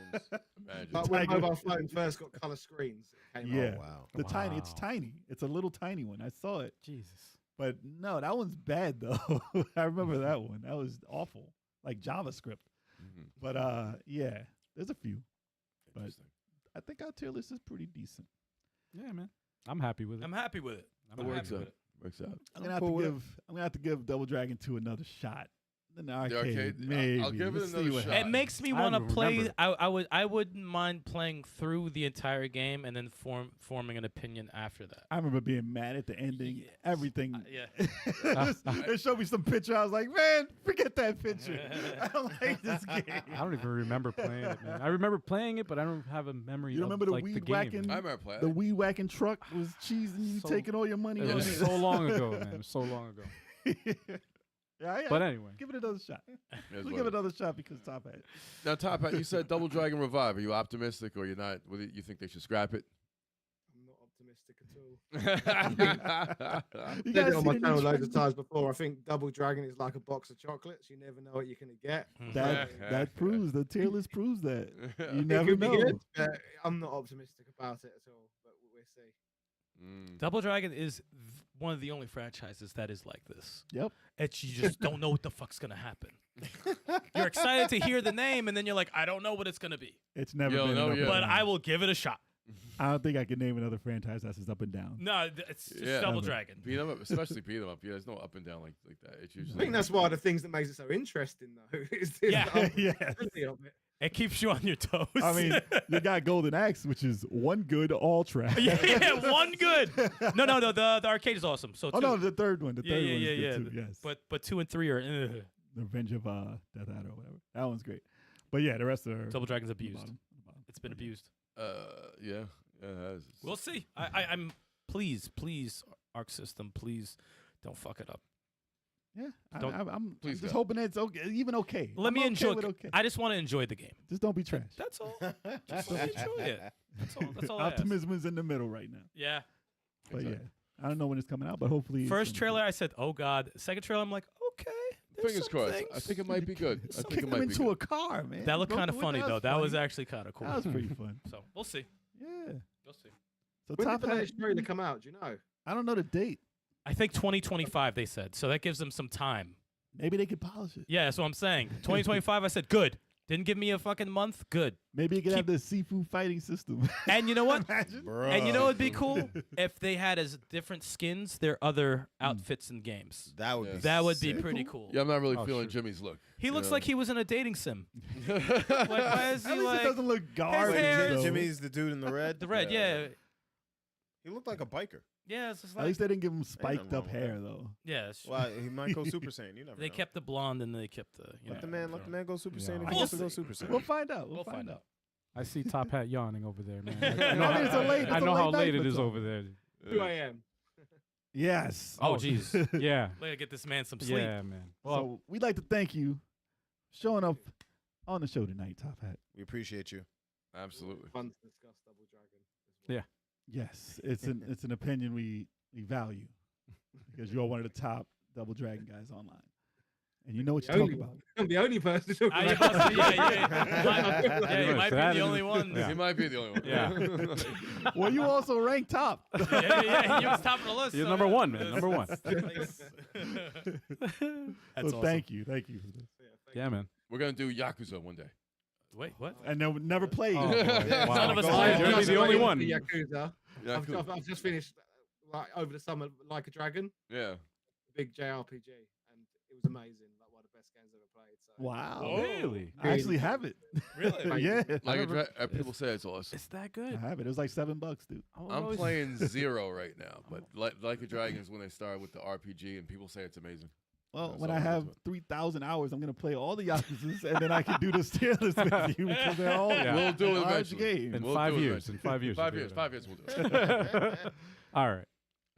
Imagine. But when Tiger- mobile phones first got color screens, it came Yeah. out. Oh, wow. The tiny. It's Wow. tiny. It's a little tiny one. I saw it. Jesus. But no, that one's bad though. I remember that one. That was awful, like JavaScript. Mhm. But yeah, there's a few. But Interesting. I think our tier list is pretty decent. Yeah, man. I'm happy with it. I'm happy with it. I'm It happy works with out. it. Works out. I'm gonna have to give Double Dragon 2 another shot. In the arcade, arcade, maybe. I'll give it Let's see another what shot. It happens. makes me I want to remember. play. I wouldn't mind playing through the entire game and then forming an opinion after that. I remember being mad at the ending. Yes. Everything. Yeah. They showed me some picture. I was like, man, forget that picture. I don't like this game. I don't even remember playing it, man. I remember playing it, but I don't have a memory. You of, remember the like, weed game. whacking? I remember playing. The weed whacking truck was cheesing you, So- taking all your money. It on was so long ago, man. It was so long ago. yeah. But anyway, Give it another shot. That's We'll what give it it another shot because Top Hat. Now, Top Hat, you said Double Dragon Revive. Are you optimistic or you're not? What do you think they should scrap it? I'm not optimistic at all. You Said guys it on see my the new channel loads trailer? of times before. I think Double Dragon is like a box of chocolates. You never know what you're gonna get. That proves the tier list proves that. You It never could be know. good, but I'm not optimistic about it at all. But we'll see. Double Dragon is one of the only franchises that is like this. Yep. It's you just don't know what the fuck's gonna happen. You're excited to hear the name, and then you're like, I don't know what it's gonna be, It's never You'll been know an up yet. and but down. I will give it a shot. I don't think I can name another franchise that's just up and down. No, it's just Yeah. Double Never. Dragon. Beat 'em up, especially beat 'em up. Yeah, there's no up and down like that. It's I usually. think that's one of the things that makes it so interesting, though. Is this Yeah. Yeah. unpredictability of it. It keeps you on your toes. I mean, you got Golden Axe, which is one good, all trash. yeah, one good. No. The arcade is awesome. So Oh two. no, the third one. The third one is yeah. good too. Yes. But 2 and 3 are The Revenge of Death Adder or whatever. That one's great. But yeah, the rest are Double Dragon's on the abused. bottom. It's been abused. Yeah. We'll see. I'm please, Arc System, please don't fuck it up. Yeah, Don't- I'm Please just God. hoping it's okay, even okay. Let I'm me okay enjoy. with okay. I just want to enjoy the game. Just don't be trash. That's all. Just let me enjoy it. That's all. I ask. Optimism is in the middle right now. Yeah. But Exactly. yeah, I don't know when it's coming out, but hopefully. it's First gonna trailer, I said, "Oh God." Second trailer, I'm like, "Okay." there's Fingers some crossed. things. I think it might be good. I think Kick it them might be into good. a car, man. That looked Broke kind of the funny window. though. That was funny. actually kind of cool. That was pretty fun. So we'll see. Yeah. We'll see. So When top did the hat. latest trailer come out? Do you know? I don't know the date. I think 2025 they said, so that gives them some time. Maybe they could polish it. Yeah, that's what I'm saying. 2025, I said good. Didn't give me a fucking month. Good. Maybe it could have the Sifu fighting system. And you know what? Imagine. And you know what'd be cool if they had as different skins their other outfits and games. That would Yeah. be That would be sick. pretty cool. Yeah, I'm not really Oh, feeling sure. Jimmy's look. He looks Yeah. like he was in a dating sim. Like, why is At he least like it doesn't look garbage. hair- though. Jimmy's the dude in the red. the red? Yeah, He looked like a biker. yeah. It's just At like least they didn't give him spiked wrong up with hair that. though. yeah. It's, Well, he might go Super Saiyan. You never they know. kept the blonde and they kept the. You Let know, the man go Super Yeah. Saiyan. If We'll he wants to go see. Super Saiyan. We'll find out. We'll find out. I see Top Hat yawning over there, man. I mean, it's a late- I it's a know how late late night it for is Tom. over there. 2 a.m. Yes. Oh, jeez. Yeah. Gotta get this man some sleep. Yeah, man. Well, So we'd like to thank you for showing up on the show tonight, Top Hat. We appreciate you. Absolutely. Fun to discuss Double Dragon. As well. Yeah. Yes, it's an opinion we value because you're one of the top Double Dragon guys online, and you know what The you talk only about. I'm the only person talking Ah, you about must be- yeah, Pretty you much. might be That the is- only one. Yeah. He might be the only one. Yeah. Well, you also rank top. yeah, you was top of the list. You're so number yeah. one, man. Number one. That's So awesome. thank you for this. Yeah, man. We're gonna do Yakuza one day. Wait, what? And then never played. Oh, boy. Yeah. Wow. None of us Go played. ahead. You're gonna be the only one. Yakuza. Yakuza. I've just finished like over the summer, Like a Dragon, Yeah. big JRPG, and it was amazing. Like one of the best games I've ever played. So Wow. Really? I actually have it. Really? yeah. Like remember- people say it's awesome. It's that I good. have it. It was like $7, dude. I'm playing Zero right now, but like a Dragon is when they start with the RPG, and people say it's amazing. Well, That's when all I I'm have into 3,000 hours, I'm gonna play all the Yakuzas, and then I can do the tier list with you because they're all Yeah. We'll do it large eventually. games. In We'll 5 do it years. In eventually. 5 years. 5 we'll years. do 5 years. We'll do it. All right.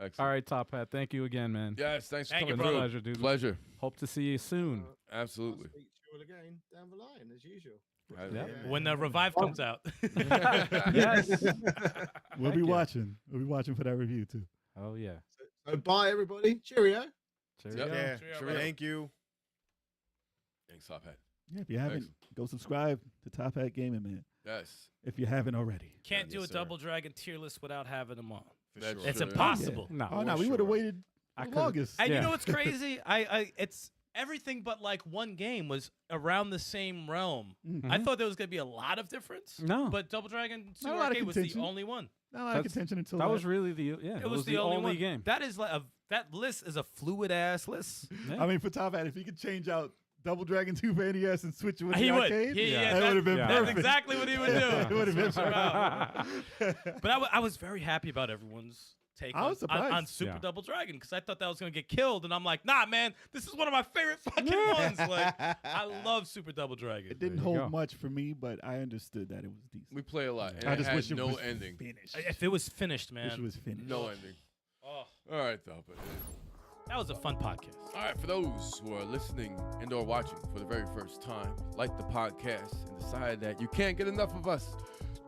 Excellent. All right, Top Hat. Thank you again, man. Yes. Thanks for Thank you, coming Been a through. pleasure, dude. Pleasure. Hope to see you soon. I'll Absolutely. speak to you all again down the line as usual. Yeah. When the revive comes out. Yes. We'll Heck be yeah. watching. We'll be watching for that review too. Oh, yeah. So bye everybody. Cheerio. Cheerio. Yep. Yeah. Cheerio. Thank you. Thanks, Top Hat. Yeah, if you haven't, go subscribe to Top Hat Gaming, man. Yes. If you haven't already. Can't do Yes, a sir. Double Dragon tier list without having them on. For That's sure. It's true. impossible. No. Oh For no, we would have sure. waited I the could've- longest. And Yeah. you know what's crazy? I it's everything but like one game was around the same realm. Mhm. I thought there was gonna be a lot of difference. No. But Double Dragon 2 Not a lot of Arcade was the contention. only one. Not a lot of That's- contention until That was really the It was the only one. game. That is like that list is a fluid ass list. Yeah. I mean, for Top Hat, if he could change out Double Dragon 2 for NES and switch it with He the would. arcade, Yeah, that would have been yeah. That's perfect. exactly what he would It do. would have been Wow. perfect. But I was very happy about everyone's take I was on surprised. Super Yeah. Double Dragon because I thought that was going to get killed. And I'm like, nah, man, this is one of my favorite fucking ones. Like, I love Super Double Dragon. It didn't you hold go. much for me, but I understood that it was decent. We play a lot. And I it just had wish it no was ending. finished. If it was finished, Wish it man. was finished. No ending. Oh, All right, though. But that was a fun podcast. all right, for those who are listening and or watching for the very first time, like the podcast and decide that you can't get enough of us,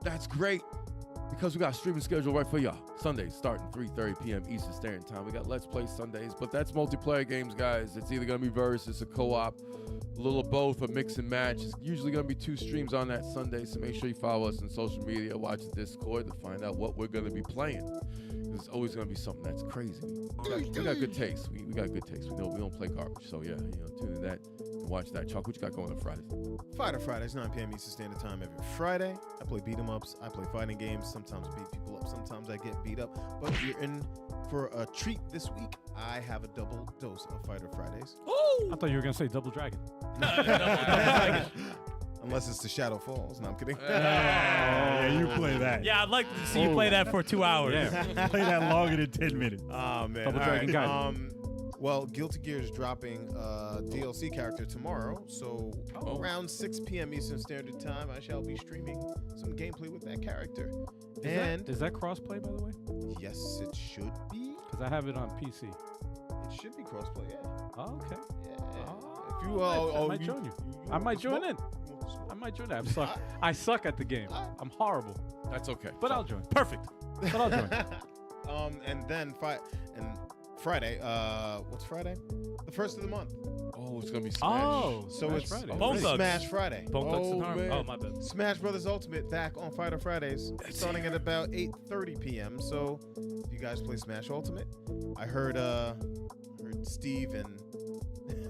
that's great because we got a streaming schedule right for y'all. Sundays starting 3:30 p.m. Eastern Standard Time. We got Let's Play Sundays, but that's multiplayer games, guys. It's either going to be versus, a co-op, a little of both, a mix and match. It's usually going to be 2 streams on that Sunday, so make sure you follow us on social media, watch the Discord to find out what we're going to be playing. There's always going to be something that's crazy. We got good taste. We got good taste. We know we don't play garbage. So, yeah, tune in that and watch that. Chuck, what you got going on Fridays? Fighter Fridays, 9 p.m. Eastern Standard Time every Friday. I play beat 'em ups. I play fighting games. Sometimes I beat people up. Sometimes I get beat up. But you're in for a treat this week. I have a double dose of Fighter Fridays. I thought you were gonna say Double Dragon. Double Dragon. Unless it's the Shadow Falls. No, I'm kidding. Yeah, you play that. Yeah, I'd like to see you play that for 2 hours. Yeah. Play that longer than 10 minutes. Oh, man. Double All Dragon right. Gaiden. Well, Guilty Gear is dropping a DLC character tomorrow. So around 6 p.m. Eastern Standard Time, I shall be streaming some gameplay with that character. Is that crossplay, by the way? Yes, it should be. Because I have it on PC. It should be crossplay, yeah. Oh, okay. Yeah. If you I might join you. I might join in. You want the smoke? I might join in. I suck at the game. I'm horrible. That's okay. But I'll join. Perfect. But I'll join. And then Friday. What's Friday? The first of the month. Oh, it's gonna be Smash. Oh, So Smash it's Friday. Bone Thugs. Smash Friday. Bone Thugs and Oh, Harmony. man. Oh, my bad. Smash Brothers Ultimate back on Fighter Fridays, starting at about 8:30 p.m. So, if you guys play Smash Ultimate, I heard Steve and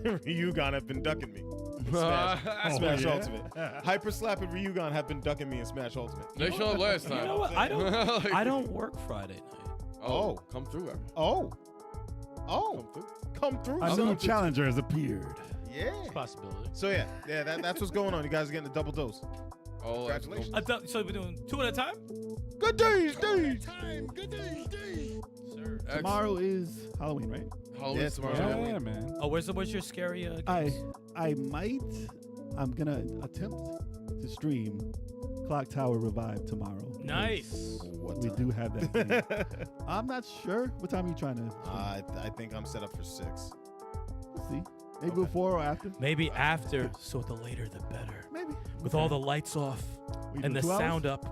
Ryugan have been ducking me. in Smash yeah? Ultimate. Hyper Slap and Ryugan have been ducking me in Smash Ultimate. They showed last time. You know what? I don't work Friday night. Oh, come through, Aaron. Oh, come through. A son. new challenger has appeared. Yeah. Possibility. So yeah, that's what's going on. You guys are getting a double dose. Oh, that's cool. Congratulations. So we're doing 2 at a time? Good days. Sir. Tomorrow is Halloween, right? Halloween Yeah, tomorrow. tomorrow. Yeah, man. Oh, what's your scary games? I'm gonna attempt to stream Clock Tower Revive tomorrow. Nice. We do have that game. I'm not sure. What time are you trying to? I think I'm set up for 6. We'll see. Maybe Okay. before or after. Maybe after, so the later the better. Maybe. With all the lights off We and do the 2 hours? sound up.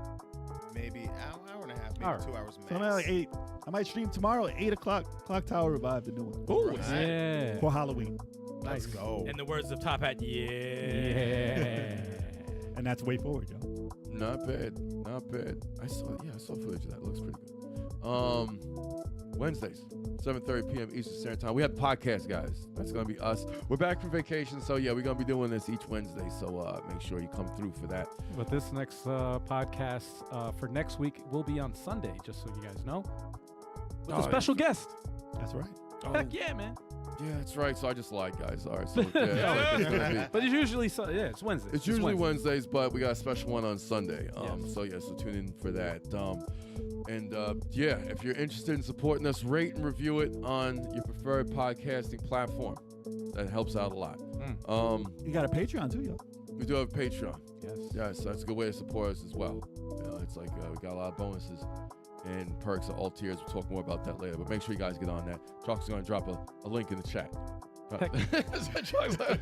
Maybe hour and a half, maybe All right. 2 hours max. So I'm at like 8. I might stream tomorrow at 8 o'clock. Clock Tower Revive, the new one. Ooh, Yeah. For Halloween. Let's go. in the words of Top Hat, yeah. And that's way forward, y'all. Not bad. I saw footage of that. Looks pretty good. Wednesdays, 7:30 p.m. Eastern Standard Time. We have podcast, guys. That's gonna be us. We're back from vacation, so yeah, we're gonna be doing this each Wednesday. So make sure you come through for that. But this next podcast for next week will be on Sunday, just so you guys know. With a special guest. That's right. Heck yeah, man. Yeah, that's right. So I just lied, guys. All right. So yeah, it's gonna be. But it's usually it's Wednesday. It's usually Wednesdays, but we got a special one on Sunday. Yes. So yeah, so tune in for that. Yeah, if you're interested in supporting us, rate and review it on your preferred podcasting platform. That helps out a lot. You got a Patreon too, yo. We do have a Patreon. Yes. Yes, that's a good way to support us as well. You know, it's like we got a lot of bonuses and perks at all tiers. We'll talk more about that later, but make sure you guys get on that. Chalk's going to drop a link in the chat.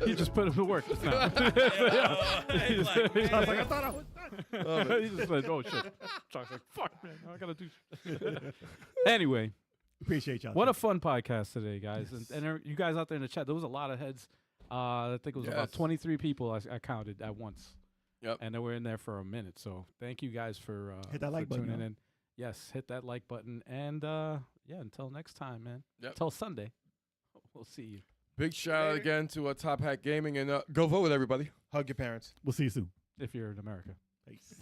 He just put him to work just now. Hey, like, man. I was like, I thought I was done. He just said, oh shit. Chalk's like, fuck, man. I got to do Anyway, Appreciate y'all. what a fun podcast today, guys. And you guys out there in the chat, there was a lot of heads. I think it was about 23 people I counted at once. Yep. And they were in there for a minute. So thank you guys for Hit that like for button, tuning yo. in. Yes, hit that like button. And yeah, until next time, man. Yep. Until Sunday. We'll see you. Big shout out again to Top Hat Gaming, and go vote with everybody. Hug your parents. We'll see you soon. If you're in America. Peace.